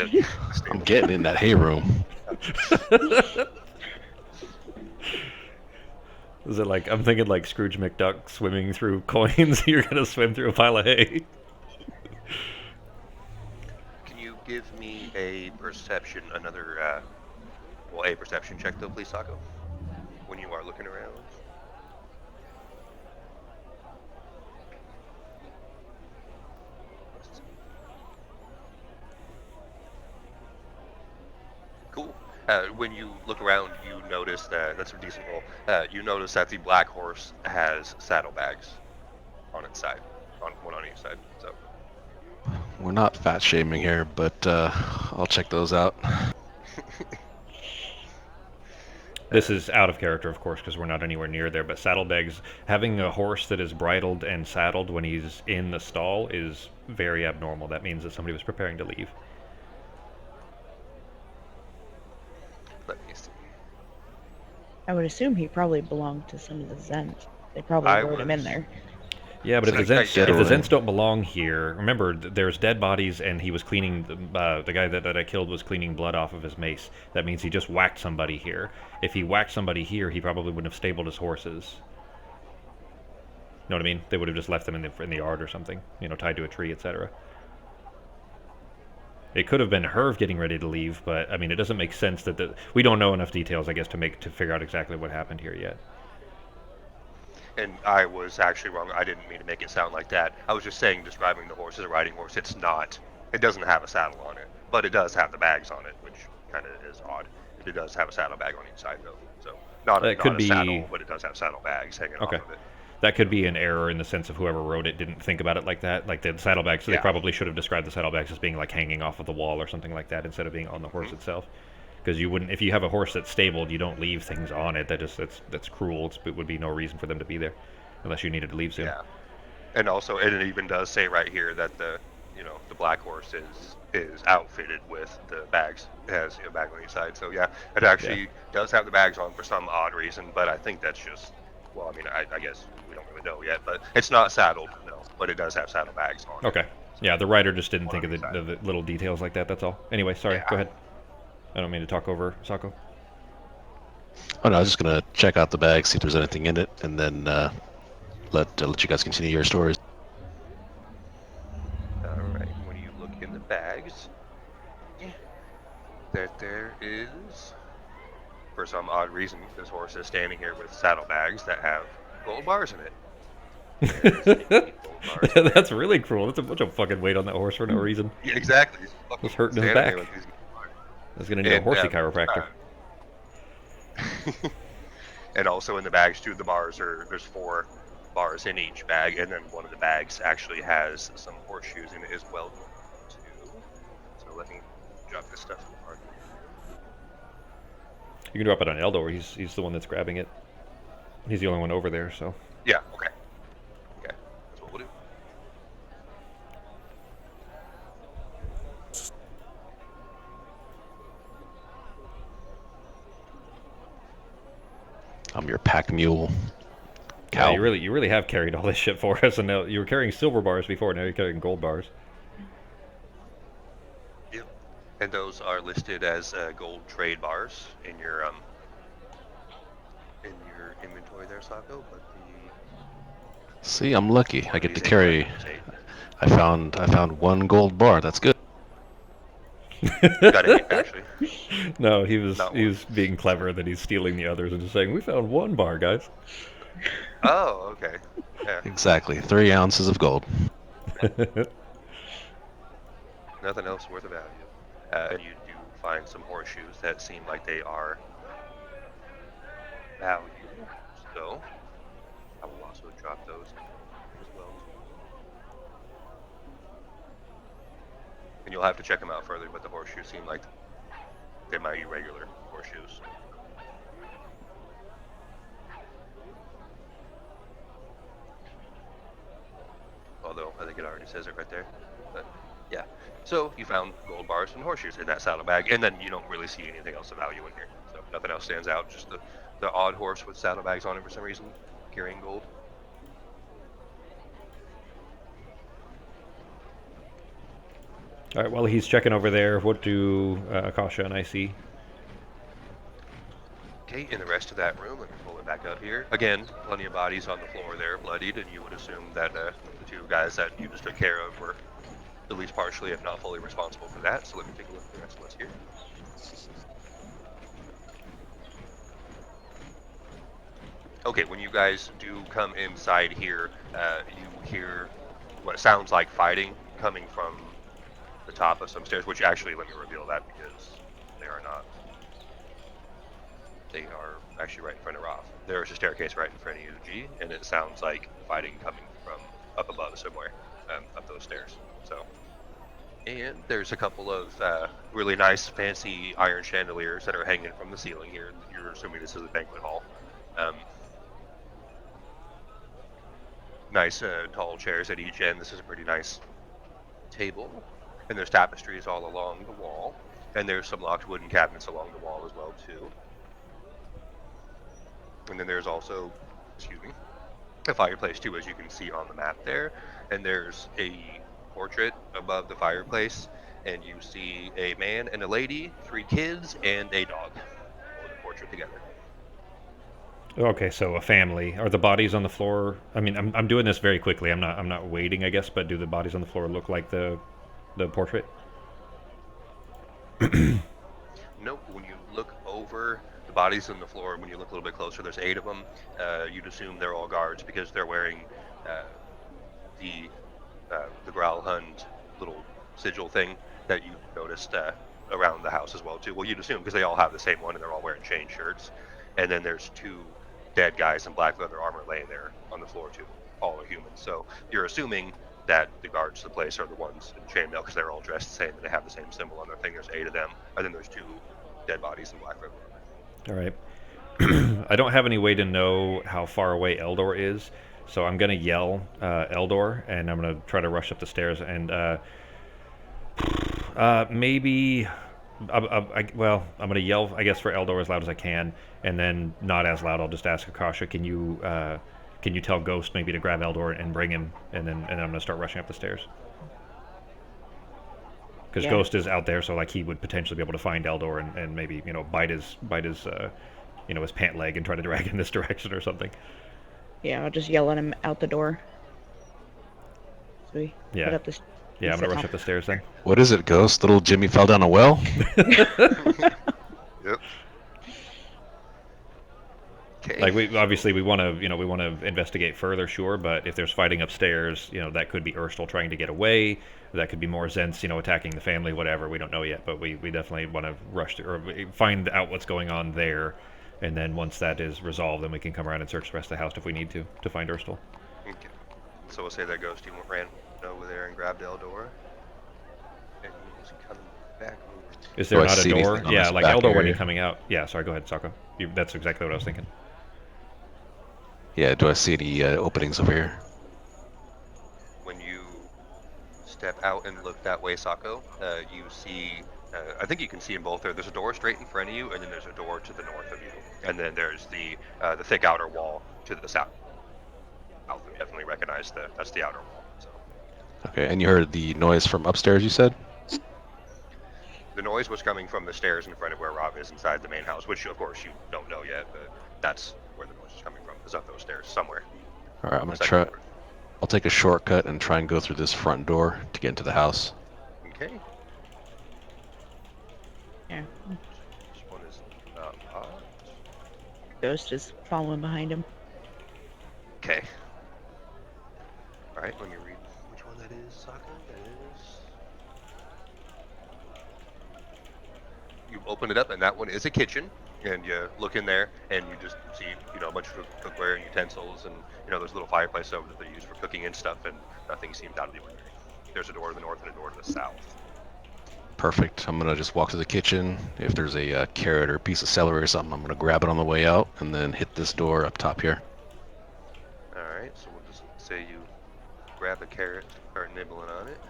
Eldor? you'd assume. I'm getting in that hay room. Is it like, I'm thinking like Scrooge McDuck swimming through coins? You're gonna swim through a pile of hay. Can you give me a perception, a perception check though, please, Sako, when you are looking around? Cool. When you look around, you notice that's a decent roll. You notice that the black horse has saddlebags on its side, one on each side. So We're not fat shaming here, but I'll check those out. This is out of character, of course, because we're not anywhere near there, but saddlebags, having a horse that is bridled and saddled when he's in the stall is very abnormal. That means that somebody was preparing to leave. let me see. I would assume he probably belonged to some of the Zens. They probably I wrote him in was- there. Yeah, but if the So, Zents, yeah, if the right. Zents don't belong here, remember there's dead bodies, and he was cleaning. The guy that I killed was cleaning blood off of his mace. That means he just whacked somebody here. If he whacked somebody here, he probably wouldn't have stabled his horses. Know what I mean? They would have just left them in the yard or something, you know, tied to a tree, etc. It could have been Herv getting ready to leave, but I mean, it doesn't make sense that we don't know enough details, I guess, to figure out exactly what happened here yet. And I was actually wrong. I didn't mean to make it sound like that. I was just saying, describing the horse as a riding horse. It's not. It doesn't have a saddle on it, but it does have the bags on it, which kind of is odd. It does have a saddlebag on each side, though. So not That could a be- saddle, but it does have saddlebags hanging Okay. off of it. That could be an error in the sense of whoever wrote it didn't think about it like that. Like the saddlebags, so they Yeah. probably should have described the saddlebags as being like hanging off of the wall or something like that instead of being on the horse itself. Because you wouldn't, if you have a horse that's stabled, you don't leave things on it. That's cruel. It would be no reason for them to be there, unless you needed to leave soon. Yeah. And also, and it even does say right here that the black horse is outfitted with the bags. It has a bag on each side. So yeah, it actually does have the bags on for some odd reason. But I think that's just, well, I mean, I guess we don't really know yet. But it's not saddled, no. But it does have saddlebags on. Okay. Yeah, the writer just didn't think of On the little details like that. That's all. Anyway, sorry. Yeah. Go ahead. I don't mean to talk over Sako. Oh no, I was just gonna check out the bag, see if there's anything in it, and then let you guys continue your stories. All right. When you look in the bags, there is, for some odd reason, this horse is standing here with saddlebags that have gold bars in it. There's 8 gold bars in there. That's really cruel. That's a bunch of fucking weight on that horse for no reason. Yeah, exactly. He's fucking It's hurting his standing there back. with these gold bars. That's gonna need a And, horsey chiropractor. And also in the bags too, there's 4 bars in each bag, and then one of the bags actually has some horseshoes in it as well too. So let me drop this stuff in the park. You can drop it on Eldor. He's the one that's grabbing it. He's the only one over there, so. Yeah. Okay. Okay. That's what we'll do. I'm your pack mule. Yeah, Cow. you really have carried all this shit for us, and now you were carrying silver bars before. Now you're carrying gold bars. Yep. And those are listed as gold trade bars in your inventory there, Sako. But See, I'm lucky. I get to these carry. ain't- I found 1 gold bar. That's good. Actually. No, he was Not he one. was being clever that he's stealing the others and just saying, "We found one bar, guys." Oh, okay. Yeah, Exactly. 3 ounces of gold. nothing else worth of value. And you do find some horseshoes that seem like they are valuable. So I will also drop those as well too. And you'll have to check them out further, but the horseshoes seem like they might be regular horseshoes. Although I think it already says it right there. But yeah. So you found gold bars and horseshoes in that saddlebag, and then you don't really see anything else of value in here. So nothing else stands out. Just the odd horse with saddlebags on it for some reason, carrying gold. All right, while he's checking over there, what do Akasha and I see? Okay, in the rest of that room, let me pull it back up here. Again, plenty of bodies on the floor there, bloodied, and you would assume that the two guys that you just took care of were at least partially, if not fully, responsible for that. So let me take a look at the rest of what's here. Okay, when you guys do come inside here, you hear what sounds like fighting coming from the top of some stairs, which actually, let me reveal that because they are not. They are actually right in front of Roth. There's a staircase right in front of you, G, and it sounds like fighting coming from up above somewhere, up those stairs. So, and there's a couple of really nice, fancy iron chandeliers that are hanging from the ceiling here. You're assuming this is a banquet hall. Nice tall chairs at each end. This is a pretty nice table, and there's tapestries all along the wall, and there's some locked wooden cabinets along the wall as well too. And then there's also, excuse me, a fireplace too, as you can see on the map there. And there's a portrait above the fireplace, and you see a man and a lady, 3 kids, and a dog holding the portrait together. Okay, so a family. Are the bodies on the floor? I mean, I'm doing this very quickly. I'm not waiting, I guess. But do the bodies on the floor look like the portrait? Nope. When you look over the bodies on the floor, when you look a little bit closer, there's 8 of them. You'd assume they're all guards because they're wearing the Growlhund little sigil thing that you noticed around the house as well too. Well, you'd assume because they all have the same one and they're all wearing chain shirts. And then there's 2 dead guys in black leather armor laying there on the floor too. All are humans. So you're assuming that the guards of the place are the ones in chainmail because they're all dressed the same and they have the same symbol on their thing. There's 8 of them, and then there's 2 dead bodies in black leather armor. All right. I don't have any way to know how far away Eldor is, so I'm gonna yell Eldor, and I'm gonna try to rush up the stairs. And maybe, well, I'm gonna yell, I guess, for Eldor as loud as I can, and then not as loud. I'll just ask Akasha, can you tell Ghost maybe to grab Eldor and bring him, and then I'm gonna start rushing up the stairs. Because Yeah. Ghost is out there, so like he would potentially be able to find Eldor and maybe bite his his pant leg and try to drag in this direction or something. Yeah, I'll just yell at him out the door. So we Yeah. put up this. Yeah, I'm gonna rush up the stairs then. What is it, Ghost? Little Jimmy fell down a well? Yep. Okay. Like we want to investigate further, sure, but if there's fighting upstairs, that could be Urstel trying to get away. That could be more Zents, attacking the family, whatever. We don't know yet, but we definitely want to rush to, or find out what's going on there, and then once that is resolved, then we can come around and search the rest of the house if we need to find Urstel. Okay. So we'll say that Ghosty ran over there and grabbed Eldor, and he's coming back over. Is there Do I not a see door? anything on Yeah, this like back Eldor when area? he's coming out. Yeah, sorry, go ahead, Sako. That's exactly what I was thinking. Yeah, do I see any openings over here? When you step out and look that way, Sako, you see, I think you can see in both there. There's a door straight in front of you, and then there's a door to the north of you, and then there's the thick outer wall to the south. You definitely recognize that's the outer wall. So Okay, and you heard the noise from upstairs, you said? the noise was coming from the stairs in front of where Rob is inside the main house, which of course you don't know yet, but that's where the noise is coming from. Is up those stairs somewhere. Alright, I'm gonna Second try. floor. I'll take a shortcut and try and go through this front door to get into the house. Okay. Ghost is following behind him. Okay. All right, let me read which one that is, Sokka. That is. You open it up, and that one is a kitchen. And you look in there, and you just see, a bunch of cookware and utensils, and there's a little fireplace over that they use for cooking and stuff, and nothing seems out of the ordinary. There's a door to the north and a door to the south. Perfect. I'm gonna just walk to the kitchen. If there's a carrot or a piece of celery or something, I'm gonna grab it on the way out and then hit this door up top here. All right, so we'll just say you grab a carrot, start nibbling on it.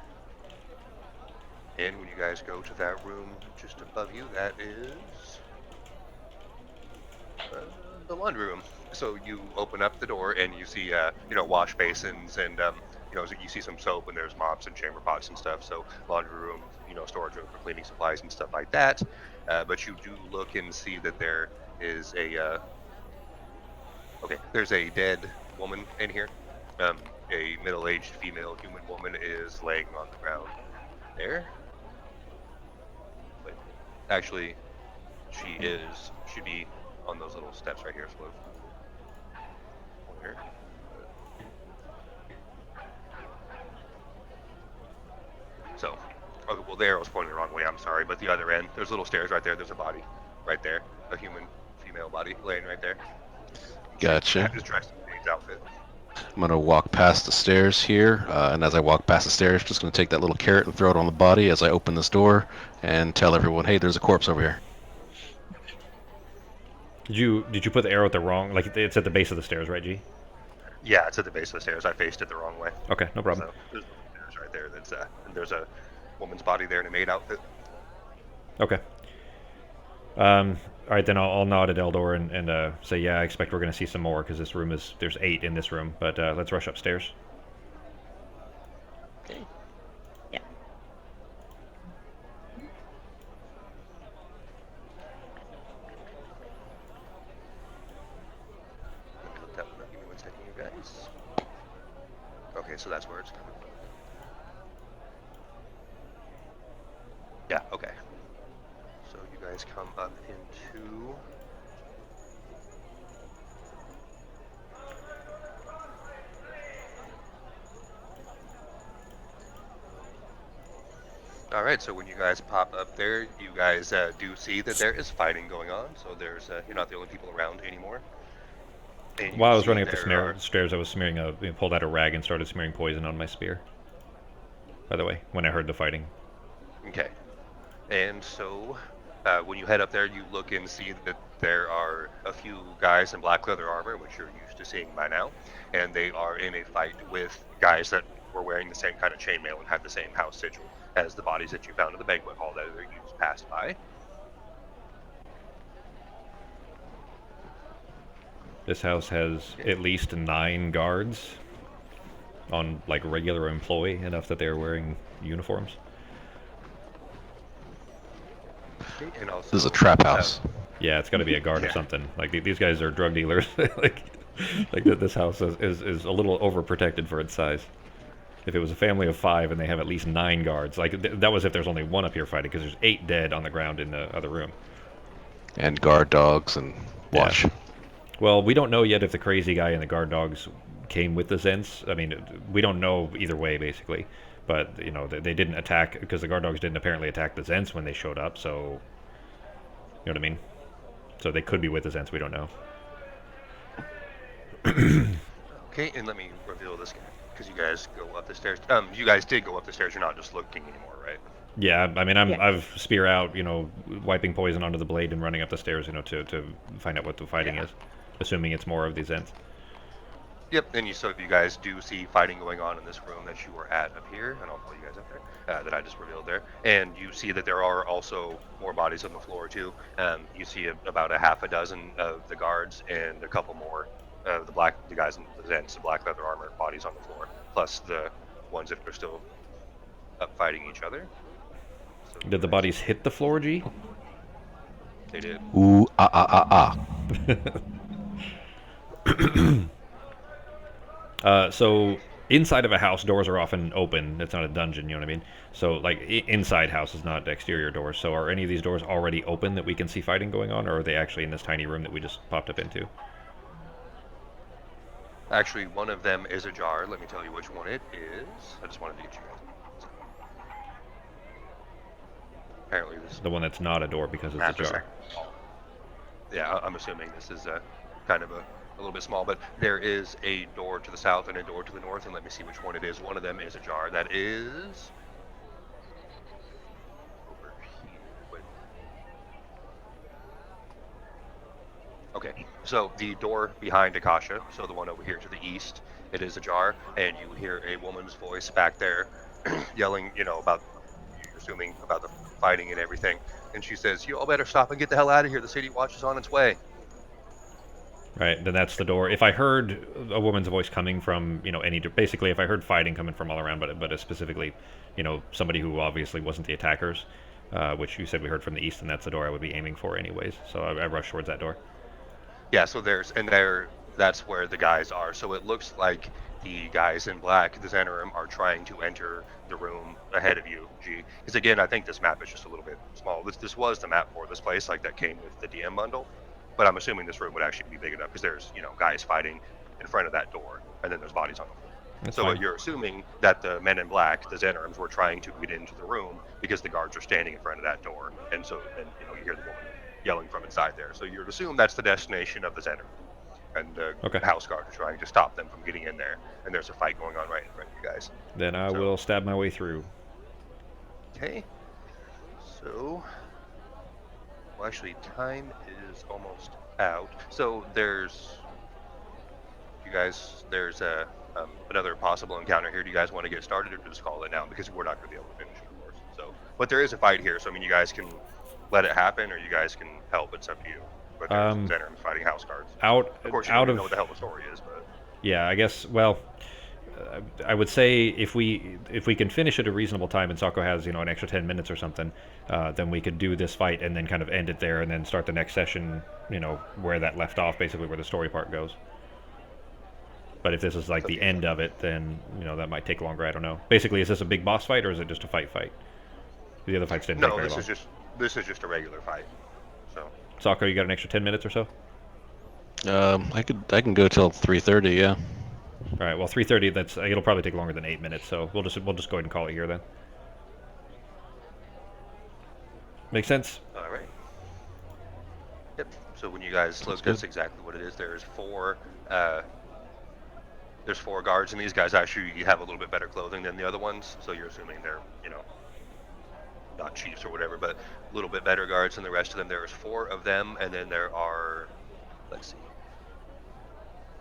And when you guys go to that room just above you, that is the laundry room. So you open up the door and you see, wash basins and, you see some soap and there's mops and chamber pots and stuff. So laundry room, storage room for cleaning supplies and stuff like that. But you do look and see that there is there's a dead woman in here. A middle-aged female human woman is laying on the ground there. But actually, should be on those little steps right here. Here. So, okay, well, the arrow's pointing the wrong way. I'm sorry, but the other end, there's little stairs right there. There's a body right there, a human female body laying right there. Gotcha. She's dressed in Dave's outfit. I'm gonna walk past the stairs here, and as I walk past the stairs, just gonna take that little carrot and throw it on the body as I open this door and tell everyone, hey, there's a corpse over here. Did you put the arrow at the wrong? Like it's at the base of the stairs, right, G? Yeah, it's at the base of the stairs. I faced it the wrong way. Okay, no problem. So there's stairs right there. And there's a woman's body there in a maid outfit. Okay. All right, then I'll nod at Eldor and say, yeah, I expect we're going to see some more, because there's 8 in this room, but let's rush upstairs. Okay. Yeah. Let me look that one up. Give me 1 second, you guys. Okay, so that's where it's coming from. Yeah, okay. So you guys come up into... Alright, so when you guys pop up there, you guys do see that there is fighting going on, so there's you're not the only people around anymore. And While I was see running up the there stairs, I was pulled out a rag and started smearing poison on my spear. By the way, when I heard the fighting. Okay. And so, when you head up there, you look and see that there are a few guys in black leather armor, which you're used to seeing by now, and they are in a fight with guys that were wearing the same kind of chainmail and had the same house sigil as the bodies that you found in the banquet hall that you passed by. This house has at least 9 guards on, like, regular employee, enough that they're wearing uniforms. Okay, and also, This is a trap house. Yeah, it's got to be a guard or Yeah. something. Like, these guys are drug dealers. like this house is a little overprotected for its size. If it was a family of 5 and they have at least 9 guards, like, that was if there's only 1 up here fighting, because there's 8 dead on the ground in the other room. And guard dogs and watch. Yeah. Well, we don't know yet if the crazy guy and the guard dogs came with the Zents. I mean, we don't know either way, basically. But, they didn't attack, because the guard dogs didn't apparently attack the Zents when they showed up, so... You know what I mean? So they could be with the Zents, we don't know. Okay, and let me reveal this guy, because you guys go up the stairs. You guys did go up the stairs, you're not just looking anymore, right? Yeah, I mean, Yeah. I've spear out, wiping poison onto the blade and running up the stairs, to find out what the fighting Yeah. is. Assuming it's more of these Zents. Yep, and so you guys do see fighting going on in this room that you were at up here, and I'll pull you guys up there, that I just revealed there. And you see that there are also more bodies on the floor, too. You see about a half a dozen of the guards and a couple more of the guys in the Zents, the black leather armor bodies on the floor, plus the ones that are still up fighting each other. So Did the bodies hit the floor, G? They did. Ooh, ah, ah, ah, ah. So inside of a house, doors are often open. It's not a dungeon, you know what I mean? So, like, inside houses, not exterior doors. So are any of these doors already open that we can see fighting going on, or are they actually in this tiny room that we just popped up into? Actually, one of them is ajar. Let me tell you which one it is. I just wanted to get you guys. Apparently, this The one that's not a door because it's map is ajar. Yeah, I'm assuming this is kind of a little bit small, but there is a door to the south and a door to the north, and let me see which one it is. One of them is ajar. That is over here. Wait. Okay, so the door behind Akasha, so the one over here to the east, it is ajar, and you hear a woman's voice back there yelling, about, you're assuming, about the fighting and everything. And she says, "You all better stop and get the hell out of here. The city watch is on its way." Right, then that's the door. If I heard a woman's voice coming from, basically if I heard fighting coming from all around, but specifically, somebody who obviously wasn't the attackers, which you said we heard from the east, and that's the door I would be aiming for anyways. So I rush towards that door. Yeah, so that's where the guys are. So it looks like the guys in black, the Zenorim, are trying to enter the room ahead of you, G. Because again, I think this map is just a little bit small. This was the map for this place, like that came with the DM bundle. But I'm assuming this room would actually be big enough because there's, guys fighting in front of that door, and then there's bodies on the floor. That's So fine. you're assuming that the men in black, the Zenorims, were trying to get into the room because the guards are standing in front of that door, and you hear the woman yelling from inside there. So you'd assume that's the destination of the Zenorim, and the Okay. house guard are trying to stop them from getting in there. And there's a fight going on right in front of you guys. Then I will stab my way through. Okay. So, well, actually, time is almost out. So there's another possible encounter here. Do you guys want to get started, or just call it now? Because we're not going to be able to finish it, of course. So, but there is a fight here. So I mean, you guys can let it happen, or you guys can help. It's up to you. But there's Zenorims fighting house guards. Of course, you don't know what the hell the story is, but Yeah, I guess. Well, I would say if we can finish at a reasonable time, and Sako has an extra 10 minutes or something, then we could do this fight and then kind of end it there, and then start the next session, where that left off, basically where the story part goes. But if this is like the end of it, then that might take longer. I don't know. Basically, is this a big boss fight or is it just a fight? The other fights didn't take very long. This is just a regular fight. So Sako, you got an extra 10 minutes or so? I can go till 3:30. Yeah. All right. Well, 3:30. It'll probably take longer than 8 minutes. So we'll just go ahead and call it here then. Make sense? all right. Yep. So when you guys look, that's exactly what it is. There's four guards, and these guys actually have a little bit better clothing than the other ones. So you're assuming they're not chiefs or whatever, but a little bit better guards than the rest of them. There's four of them, and then there are, let's see,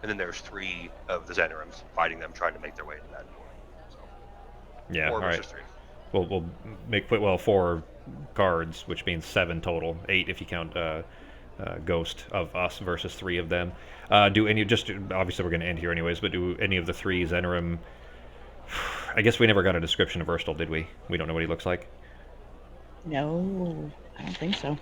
and then there's three of the Zenorims fighting them, trying to make their way into that door. So, Yeah. four All right. versus three. We'll make 4 guards, which means 7 total. 8 if you count Ghost of us versus 3 of them. Obviously we're going to end here anyways, but do any of the 3 Zenorim? I guess we never got a description of Urstel, did we? We don't know what he looks like. No, I don't think so.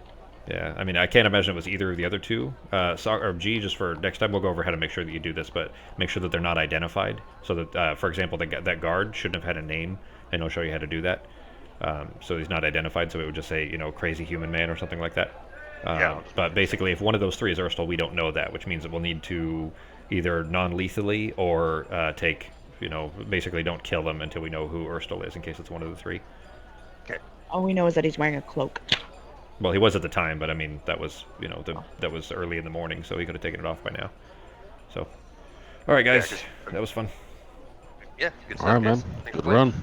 Yeah, I mean, I can't imagine it was either of the other 2. Or G, just for next time, we'll go over how to make sure that you do this, but make sure that they're not identified. So that, for example, that guard shouldn't have had a name, and I'll show you how to do that. So he's not identified, so it would just say, crazy human man or something like that. Yeah. But basically, if one of those 3 is Urstel, we don't know that, which means that we'll need to either non-lethally or take, basically don't kill them until we know who Urstel is, in case it's one of the 3. Okay. All we know is that he's wearing a cloak. Well, he was at the time, but I mean, that was, that was early in the morning, so he could have taken it off by now. So, all right, guys, that was fun. Yeah. Good All right, man. Good run.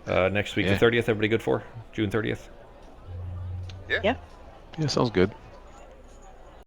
Next week, Yeah. the 30th, everybody good for? June 30th? Yeah. Yeah. Yeah, sounds good.